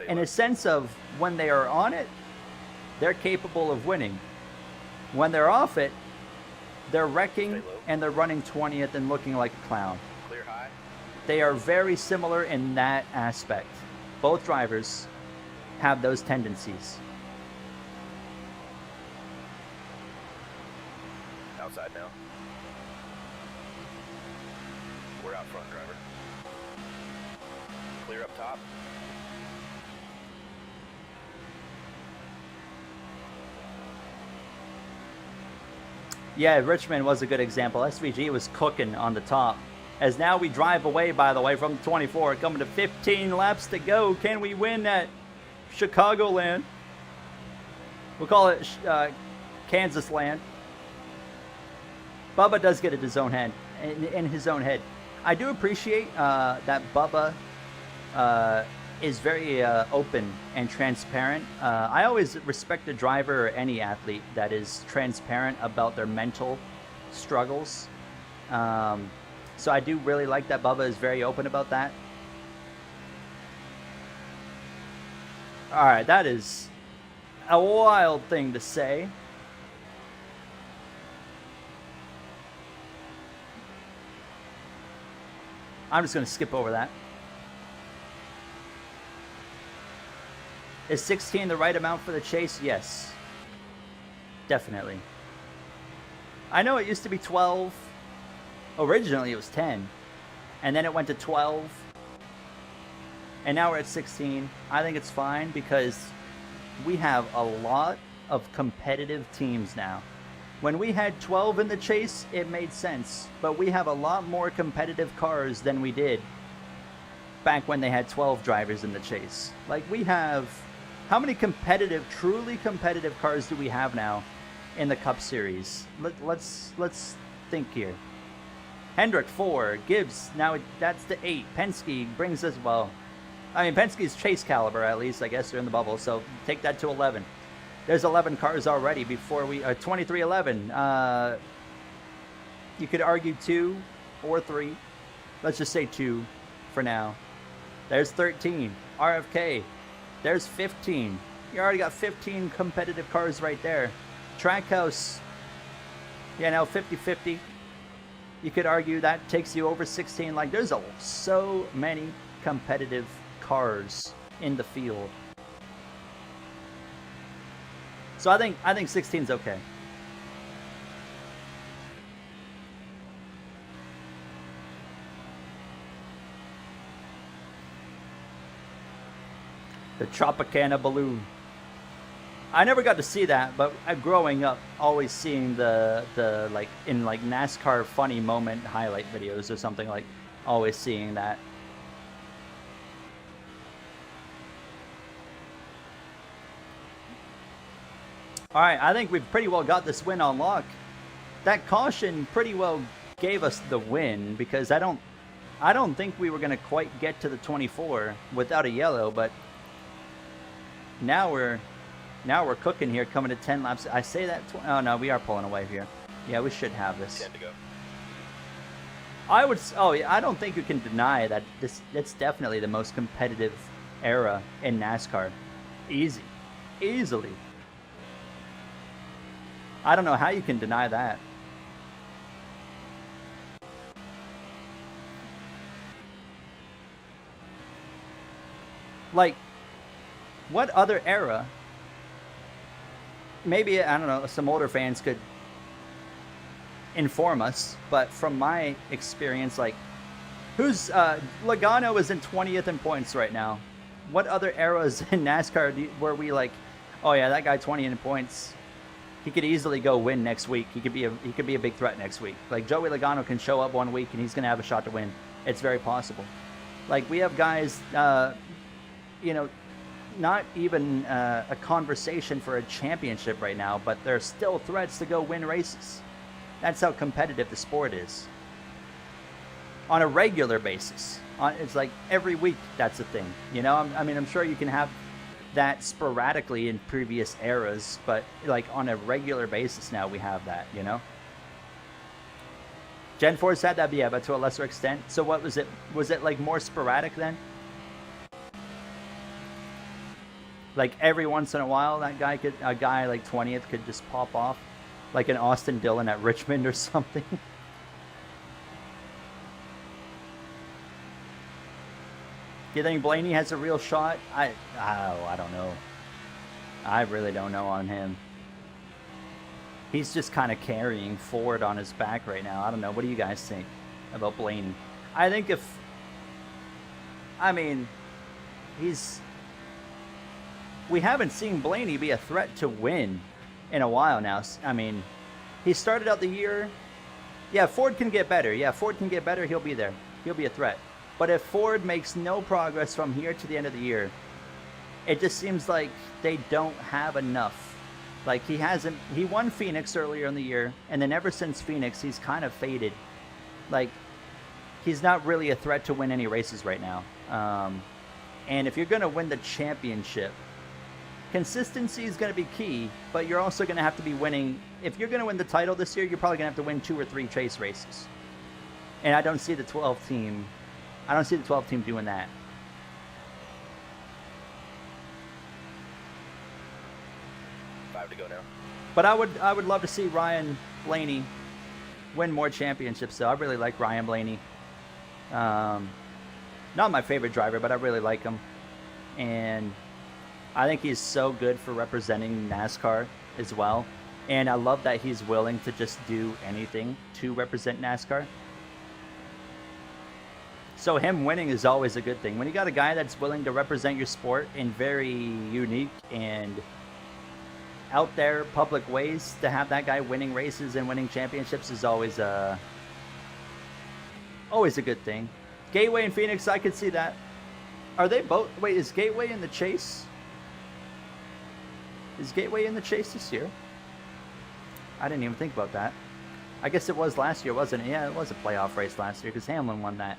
In a sense of when they are on it, they're capable of winning. When they're off it, they're wrecking and they're running 20th and looking like a clown. Clear high. They are very similar in that aspect. Both drivers have those tendencies. Outside now. We're out front, driver. Clear up top. Yeah, Richmond was a good example. SVG was cooking on the top. As now we drive away, by the way, from the 24, coming to 15 laps to go. Can we win at Chicagoland? We'll call it Kansas Land. Bubba does get it his own head, in his own head. I do appreciate that Bubba is very open and transparent. I always respect a driver or any athlete that is transparent about their mental struggles. So I do really like that Bubba is very open about that. All right, that is a wild thing to say. I'm just going to skip over that. Is 16 the right amount for the chase? Yes. Definitely. I know it used to be 12. Originally it was 10. And then it went to 12. And now we're at 16. I think it's fine because we have a lot of competitive teams now. When we had 12 in the chase, it made sense. But we have a lot more competitive cars than we did back when they had 12 drivers in the chase. Like, we have... How many truly competitive cars do we have now in the Cup Series? Let's think here. Hendrick 4, Gibbs, now that's the 8. Penske brings us, well, I mean, Penske's chase caliber, at least, I guess they're in the bubble, so take that to 11. There's 11 cars already before we, 23-11. You could argue 2 or 3. Let's just say 2 for now. There's 13, RFK. There's 15. You already got 15 competitive cars right there. Trackhouse, yeah, now 50-50. You could argue that takes you over 16. Like, there's so many competitive cars in the field. So I think 16's okay. The Tropicana balloon. I never got to see that, but growing up, always seeing the like in like NASCAR funny moment highlight videos or something, like always seeing that. All right, I think we've pretty well got this win on lock. That caution pretty well gave us the win because I don't think we were gonna quite get to the 24 without a yellow, but now we're Now we're cooking here, coming to 10 laps. I say that. Oh no, we are pulling away here. Yeah, we should have this. 10 to go. I would. Oh, yeah, I don't think you can deny that it's definitely the most competitive era in NASCAR. Easily. I don't know how you can deny that. Like, what other era? Maybe, I don't know, some older fans could inform us, but from my experience, like, who's Logano is in 20th in points right now. What other eras in NASCAR were we like, oh yeah, that guy 20 in points, he could easily go win next week. He could be a big threat next week. Like, Joey Logano can show up one week and he's gonna have a shot to win. It's very possible. Like, we have guys, you know, not even a conversation for a championship right now, but they're still threats to go win races. That's how competitive the sport is. On a regular basis. It's like every week that's a thing. You know, I mean, I'm sure you can have that sporadically in previous eras, but like on a regular basis now we have that, you know? Gen 4's had that, yeah, but to a lesser extent. So what was it? Was it like more sporadic then? Like every once in a while a guy like 20th could just pop off? Like an Austin Dillon at Richmond or something? Do you think Blaney has a real shot? I don't know. I really don't know on him. He's just kind of carrying Ford on his back right now. I don't know. What do you guys think about Blaney? I think we haven't seen Blaney be a threat to win in a while now. I mean, he started out the year. Yeah, Ford can get better. Yeah, Ford can get better. He''ll be there. He'll be a threat. But if Ford makes no progress from here to the end of the year, it just seems like they don't have enough. Like, he won Phoenix earlier in the year, and then ever since Phoenix, he's kind of faded. Like, he's not really a threat to win any races right now. And if you're going to win the championship, consistency is going to be key, but you're also going to have to be winning. If you're going to win the title this year, you're probably going to have to win 2 or 3 chase races. And I don't see the 12 team doing that. To go now. But I would love to see Ryan Blaney win more championships, though. I really like Ryan Blaney. Not my favorite driver, but I really like him. And I think he's so good for representing NASCAR as well. And I love that he's willing to just do anything to represent NASCAR. So him winning is always a good thing. When you got a guy that's willing to represent your sport in very unique and out there public ways, to have that guy winning races and winning championships is always a good thing. Gateway and Phoenix, I could see that. Are they both? Wait, is Gateway in the chase? Is Gateway in the chase this year? I didn't even think about that. I guess it was last year, wasn't it? Yeah, it was a playoff race last year because Hamlin won that.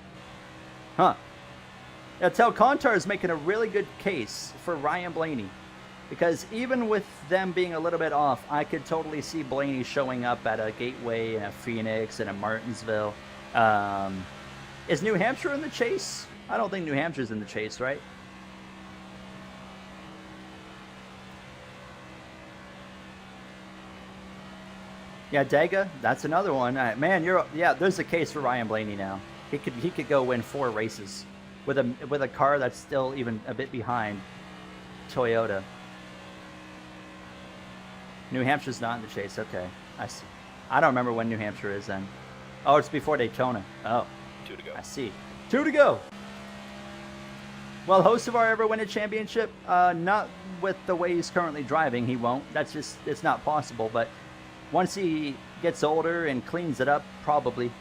Huh. Now, Tel Contar is making a really good case for Ryan Blaney. Because even with them being a little bit off, I could totally see Blaney showing up at a Gateway and a Phoenix and a Martinsville. Is New Hampshire in the chase? I don't think New Hampshire's in the chase, right? Yeah, Dega, that's another one. Man, there's a case for Ryan Blaney now. He could go win 4 races with a car that's still even a bit behind Toyota. New Hampshire's not in the chase. Okay, I see. I don't remember when New Hampshire is then. Oh, it's before Daytona. Oh, 2 to go. I see. 2 to go. Will Hocevar ever win a championship? Not with the way he's currently driving. He won't. It's not possible. But once he gets older and cleans it up, probably.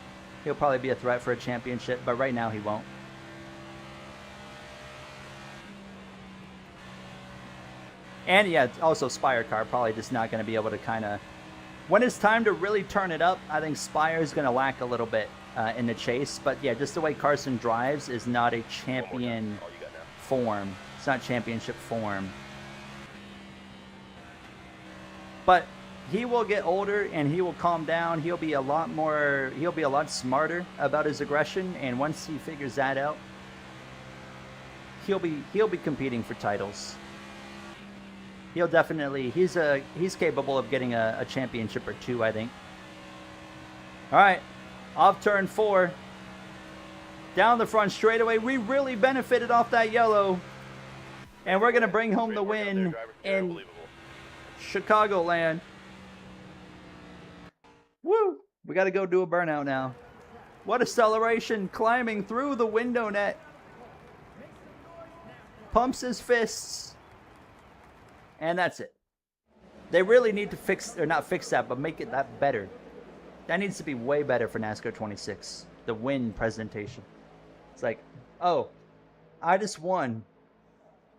He'll probably be a threat for a championship. But right now, he won't. And yeah, also Spire car probably just not going to be able to kind of... When it's time to really turn it up, I think Spire's going to lack a little bit in the chase. But yeah, just the way Carson drives is not a champion form. It's not championship form. But he will get older and he will calm down. He'll be a lot smarter about his aggression, and once he figures that out, he'll be competing for titles. He'll definitely he's capable of getting a championship or two, I think. All right, off turn 4. Down the front straightaway. We really benefited off that yellow. And we're going to bring home the win in Chicagoland. Woo! We got to go do a burnout now. What acceleration, climbing through the window net. Pumps his fists. And that's it. They really need to fix, or not fix that, but make it that better. That needs to be way better for NASCAR 26. The win presentation. It's like, oh, I just won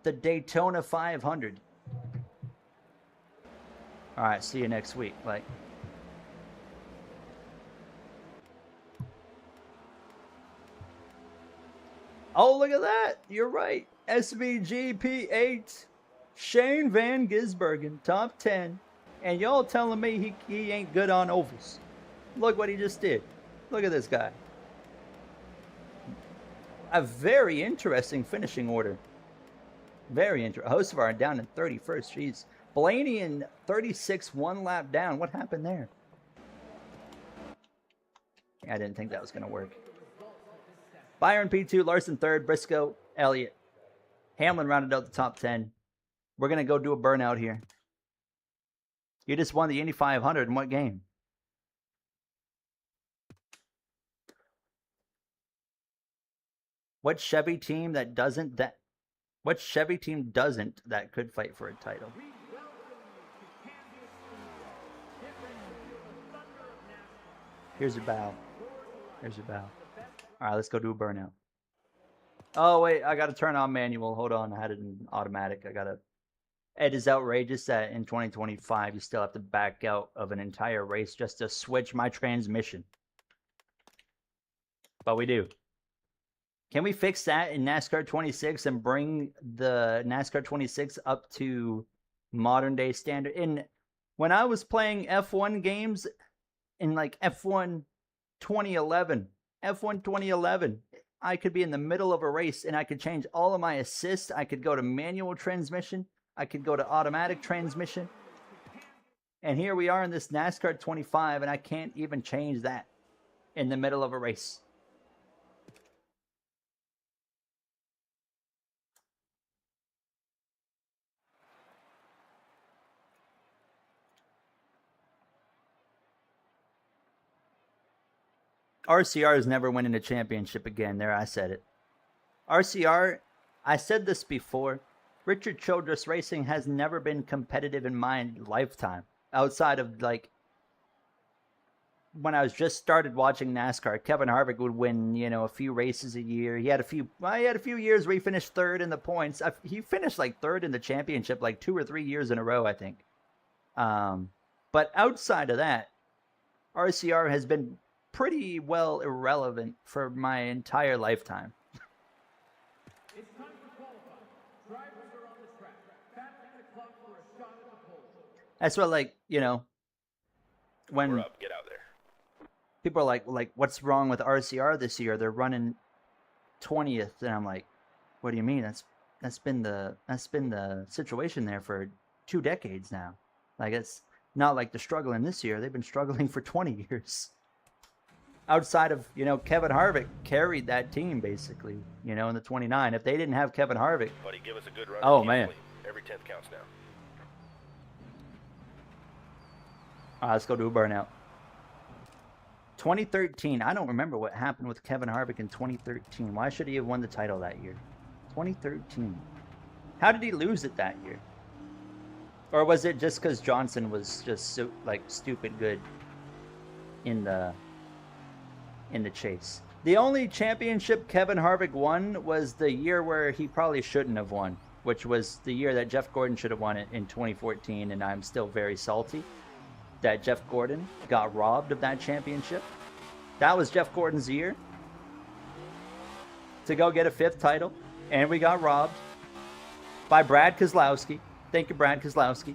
the Daytona 500. All right, see you next week. Like, oh, look at that. You're right. SVGP8. Shane Van Gisbergen, top 10. And y'all telling me he ain't good on ovals. Look what he just did. Look at this guy. A very interesting finishing order. Very interesting. Hocevar down in 31st. Jeez. Blaney in 36, 1 lap down. What happened there? I didn't think that was going to work. Byron P2, Larson 3rd, Briscoe, Elliott. Hamlin rounded out the top 10. We're going to go do a burnout here. You just won the Indy 500 in what game? What Chevy team that doesn't that could fight for a title? Here's your bow. Here's your bow. All right, let's go do a burnout. Oh, wait, I got to turn on manual. Hold on, I had it in automatic. It is outrageous that in 2025 you still have to back out of an entire race just to switch my transmission. But we do. Can we fix that in NASCAR 26 and bring the NASCAR 26 up to modern day standard? When I was playing F1 games in like F1 2011, I could be in the middle of a race and I could change all of my assists. I could go to manual transmission. I could go to automatic transmission. And here we are in this NASCAR 25 and I can't even change that in the middle of a race. RCR is never winning a championship again. There, I said it. RCR, I said this before. Richard Childress Racing has never been competitive in my lifetime. Outside of, like, when I was just started watching NASCAR, Kevin Harvick would win, a few races a year. He had a few years where he finished 3rd in the points. He finished, like, 3rd in the championship, like, 2 or 3 years in a row, I think. But outside of that, RCR has been pretty well irrelevant for my entire lifetime. It's time to qualify. Drivers are on the track. Battling the clock for a shot at the pole. That's what, like, when We're up. Get out there. people are like, what's wrong with RCR this year? They're running 20th, and I'm like, what do you mean? That's been the situation there for 2 decades now. Like, it's not like they're struggling this year. They've been struggling for 20 years. Outside of, Kevin Harvick carried that team basically, in the 29. If they didn't have Kevin Harvick, Buddy, give us a good run. Oh, man. Every 10th counts now. all right, let's go do a burnout. 2013. I don't remember what happened with Kevin Harvick in 2013. Why should he have won the title that year? 2013. How did he lose it that year? Or was it just because Johnson was just so, stupid good in the chase? The only championship Kevin Harvick won was the year where he probably shouldn't have won, which was the year that Jeff Gordon should have won it in 2014, and I'm still very salty that Jeff Gordon got robbed of that championship. That was Jeff Gordon's year to go get a 5th title, and we got robbed by Brad Keselowski. Thank you, Brad Keselowski.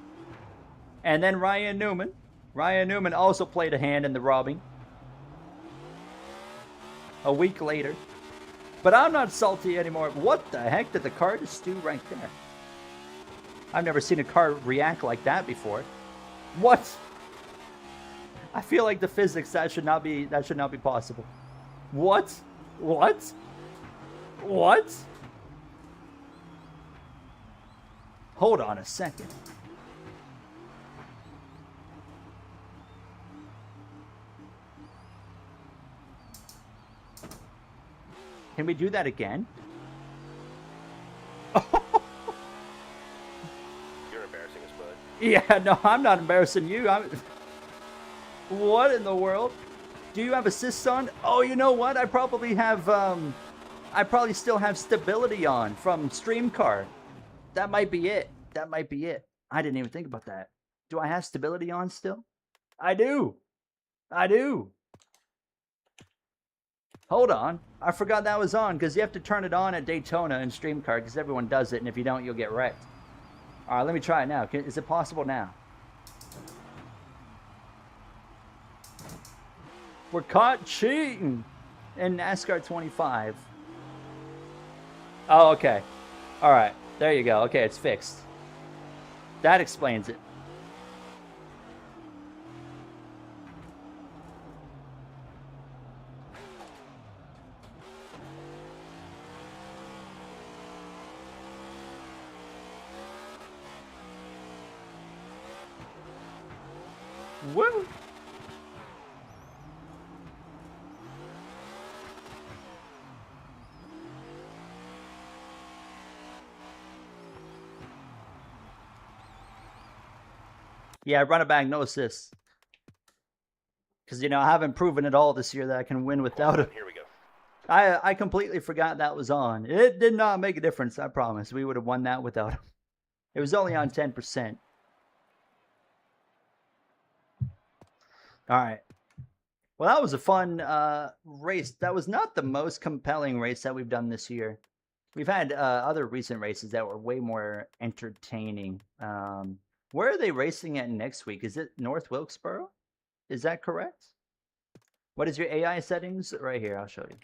And then Ryan Newman. Ryan Newman also played a hand in the robbing. A week later. But I'm not salty anymore. What the heck did the car just do right there? I've never seen a car react like that before. What? I feel like the physics that should not be possible. What? What? What? Hold on a second. Can we do that again? You're embarrassing us, bud. Yeah, no, I'm not embarrassing you. What in the world? Do you have assists on? Oh, you know what? I probably have, I probably still have stability on from StreamCard. That might be it. That might be it. I didn't even think about that. Do I have stability on still? I do. I do. Hold on. I forgot that was on because you have to turn it on at Daytona and StreamCard because everyone does it, and if you don't, you'll get wrecked. All right, let me try it now. Is it possible now? We're caught cheating in NASCAR 25. Oh, okay. All right. There you go. Okay, it's fixed. That explains it. Woo! Yeah, run it back, no assists. Because, you know, I haven't proven at all this year that I can win without him. Here we go. I completely forgot that was on. It did not make a difference, I promise. We would have won that without him. It was only on 10%. All right. Well, that was a fun race. That was not the most compelling race that we've done this year. We've had other recent races that were way more entertaining. Where are they racing at next week? Is it North Wilkesboro? Is that correct? What is your AI settings? Right here, I'll show you.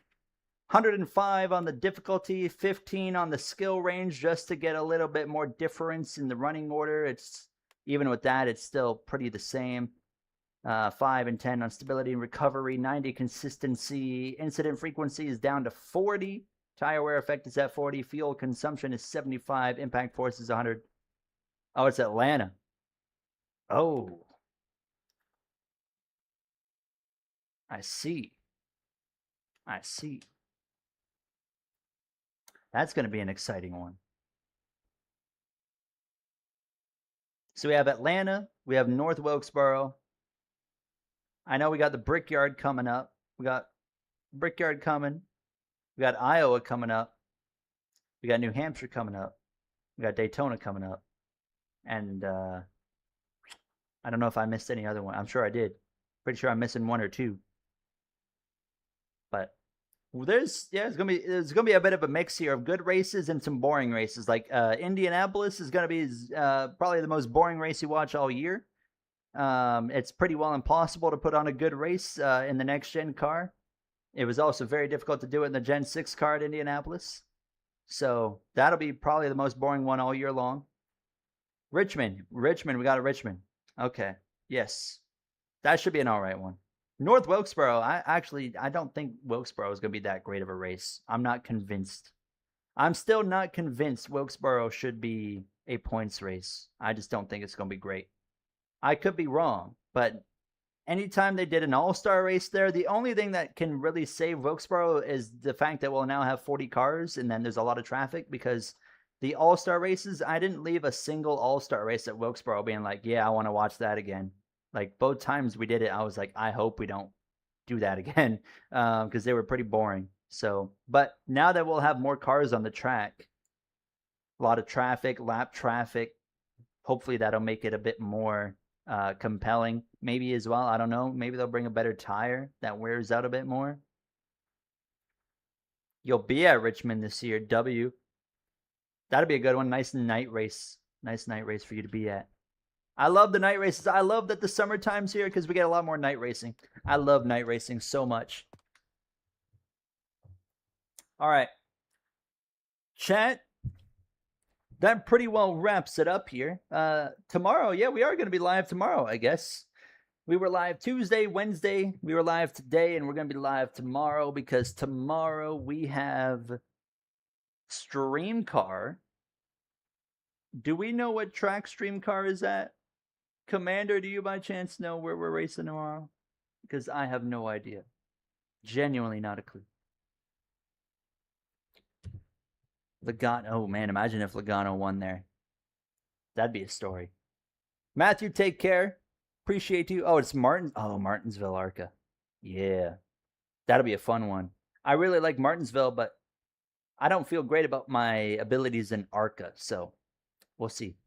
105 on the difficulty, 15 on the skill range, just to get a little bit more difference in the running order. It's even with that, it's still pretty the same. 5 and 10 on stability and recovery, 90 consistency. Incident frequency is down to 40. Tire wear effect is at 40. Fuel consumption is 75. Impact force is 100. Oh, it's Atlanta. Oh. I see. I see. That's going to be an exciting one. So we have Atlanta. We have North Wilkesboro. I know we got the Brickyard coming up. We got Brickyard coming. We got Iowa coming up. We got New Hampshire coming up. We got Daytona coming up. And I don't know if I missed any other one. I'm sure I did. Pretty sure I'm missing one or two. But there's gonna be a bit of a mix here of good races and some boring races. Like Indianapolis is gonna be probably the most boring race you watch all year. It's pretty well impossible to put on a good race in the next gen car. It was also very difficult to do it in the Gen 6 car at Indianapolis. So that'll be probably the most boring one all year long. Richmond, we got a Richmond. Okay, yes. That should be an all right one. North Wilkesboro, I don't think Wilkesboro is going to be that great of a race. I'm not convinced. I'm still not convinced Wilkesboro should be a points race. I just don't think it's going to be great. I could be wrong, but anytime they did an all-star race there, the only thing that can really save Wilkesboro is the fact that we'll now have 40 cars, and then there's a lot of traffic, because the all-star races, I didn't leave a single all-star race at Wilkesboro being like, yeah, I want to watch that again. Like, both times we did it, I was like, I hope we don't do that again, because they were pretty boring. So, but now that we'll have more cars on the track, a lot of traffic, lap traffic, hopefully that'll make it a bit more compelling, maybe as well. I don't know. Maybe they'll bring a better tire that wears out a bit more. You'll be at Richmond this year, W. That'll be a good one. Nice night race. Nice night race for you to be at. I love the night races. I love that the summertime's here because we get a lot more night racing. I love night racing so much. All right. Chat, that pretty well wraps it up here. Tomorrow, yeah, we are going to be live tomorrow, I guess. We were live Tuesday, Wednesday. We were live today, and we're going to be live tomorrow because tomorrow we have Stream Car. Do we know what track Stream Car is at? Commander, do you by chance know where we're racing tomorrow? Because I have no idea. Genuinely not a clue. Logano, oh man, imagine if Logano won there. That'd be a story. Matthew, take care. Appreciate you. Oh, it's Martin. Oh, Martinsville ARCA. Yeah. That'll be a fun one. I really like Martinsville, but I don't feel great about my abilities in ARCA, so we'll see.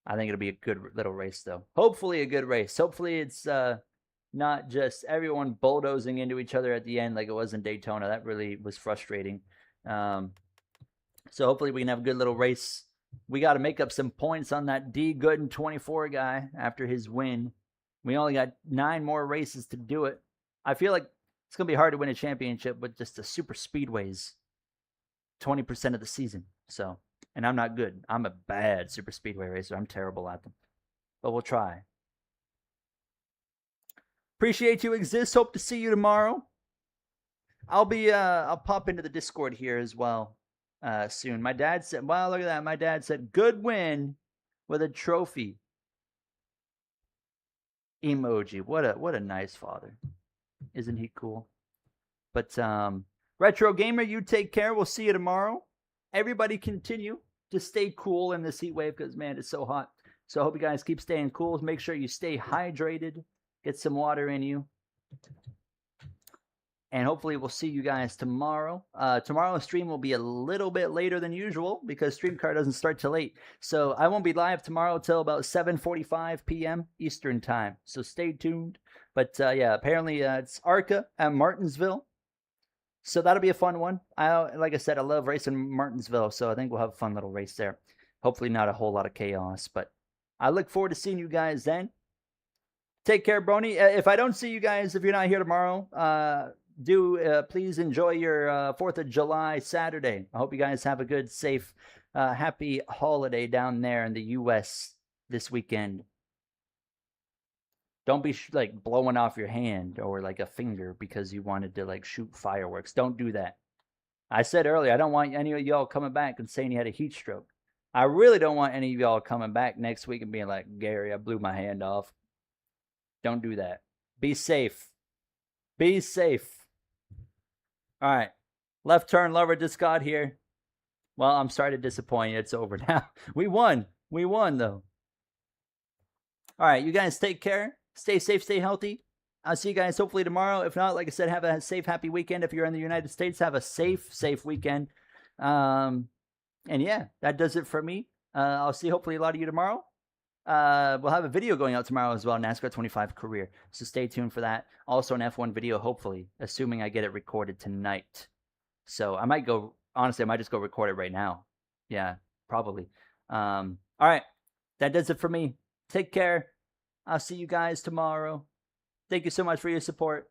I think it'll be a good little race, though. Hopefully a good race. Hopefully it's not just everyone bulldozing into each other at the end like it was in Daytona. That really was frustrating. So hopefully we can have a good little race. We got to make up some points on that D. Gooden 24 guy after his win. We only got 9 more races to do it. I feel like it's going to be hard to win a championship with just the super speedways 20% of the season. So, and I'm not good. I'm a bad super speedway racer. I'm terrible at them. But we'll try. Appreciate you, Exist. Hope to see you tomorrow. I'll pop into the Discord here as well. Soon. My dad said, wow, look at that. My dad said, good win with a trophy. Emoji. What a nice father. Isn't he cool? But Retro Gamer, you take care. We'll see you tomorrow. Everybody continue to stay cool in this heat wave because, man, it's so hot. So I hope you guys keep staying cool. Make sure you stay hydrated. Get some water in you. And hopefully we'll see you guys tomorrow. Tomorrow's stream will be a little bit later than usual because StreamCard doesn't start till 8. So I won't be live tomorrow till about 7:45 p.m. Eastern time. So stay tuned. But yeah, apparently it's ARCA at Martinsville. So that'll be a fun one. Like I said, I love racing Martinsville. So I think we'll have a fun little race there. Hopefully not a whole lot of chaos. But I look forward to seeing you guys then. Take care, Brony. If I don't see you guys, if you're not here tomorrow, please enjoy your 4th of July Saturday. I hope you guys have a good, safe, happy holiday down there in the U.S. this weekend. Don't be like blowing off your hand or like a finger because you wanted to like shoot fireworks. Don't do that. I said earlier, I don't want any of y'all coming back and saying you had a heat stroke. I really don't want any of y'all coming back next week and being like, Gary, I blew my hand off. Don't do that. Be safe. Be safe. All right. Left turn lover just got here. Well, I'm sorry to disappoint you. It's over now. We won. We won, though. All right. You guys take care. Stay safe. Stay healthy. I'll see you guys hopefully tomorrow. If not, like I said, have a safe, happy weekend. If you're in the United States, have a safe weekend. And yeah, that does it for me. I'll see hopefully a lot of you tomorrow. We'll have a video going out tomorrow as well, NASCAR 25 career. So stay tuned for that. Also an F1 video, hopefully, assuming I get it recorded tonight. So I might just go record it right now. Yeah, probably. All right. That does it for me. Take care. I'll see you guys tomorrow. Thank you so much for your support.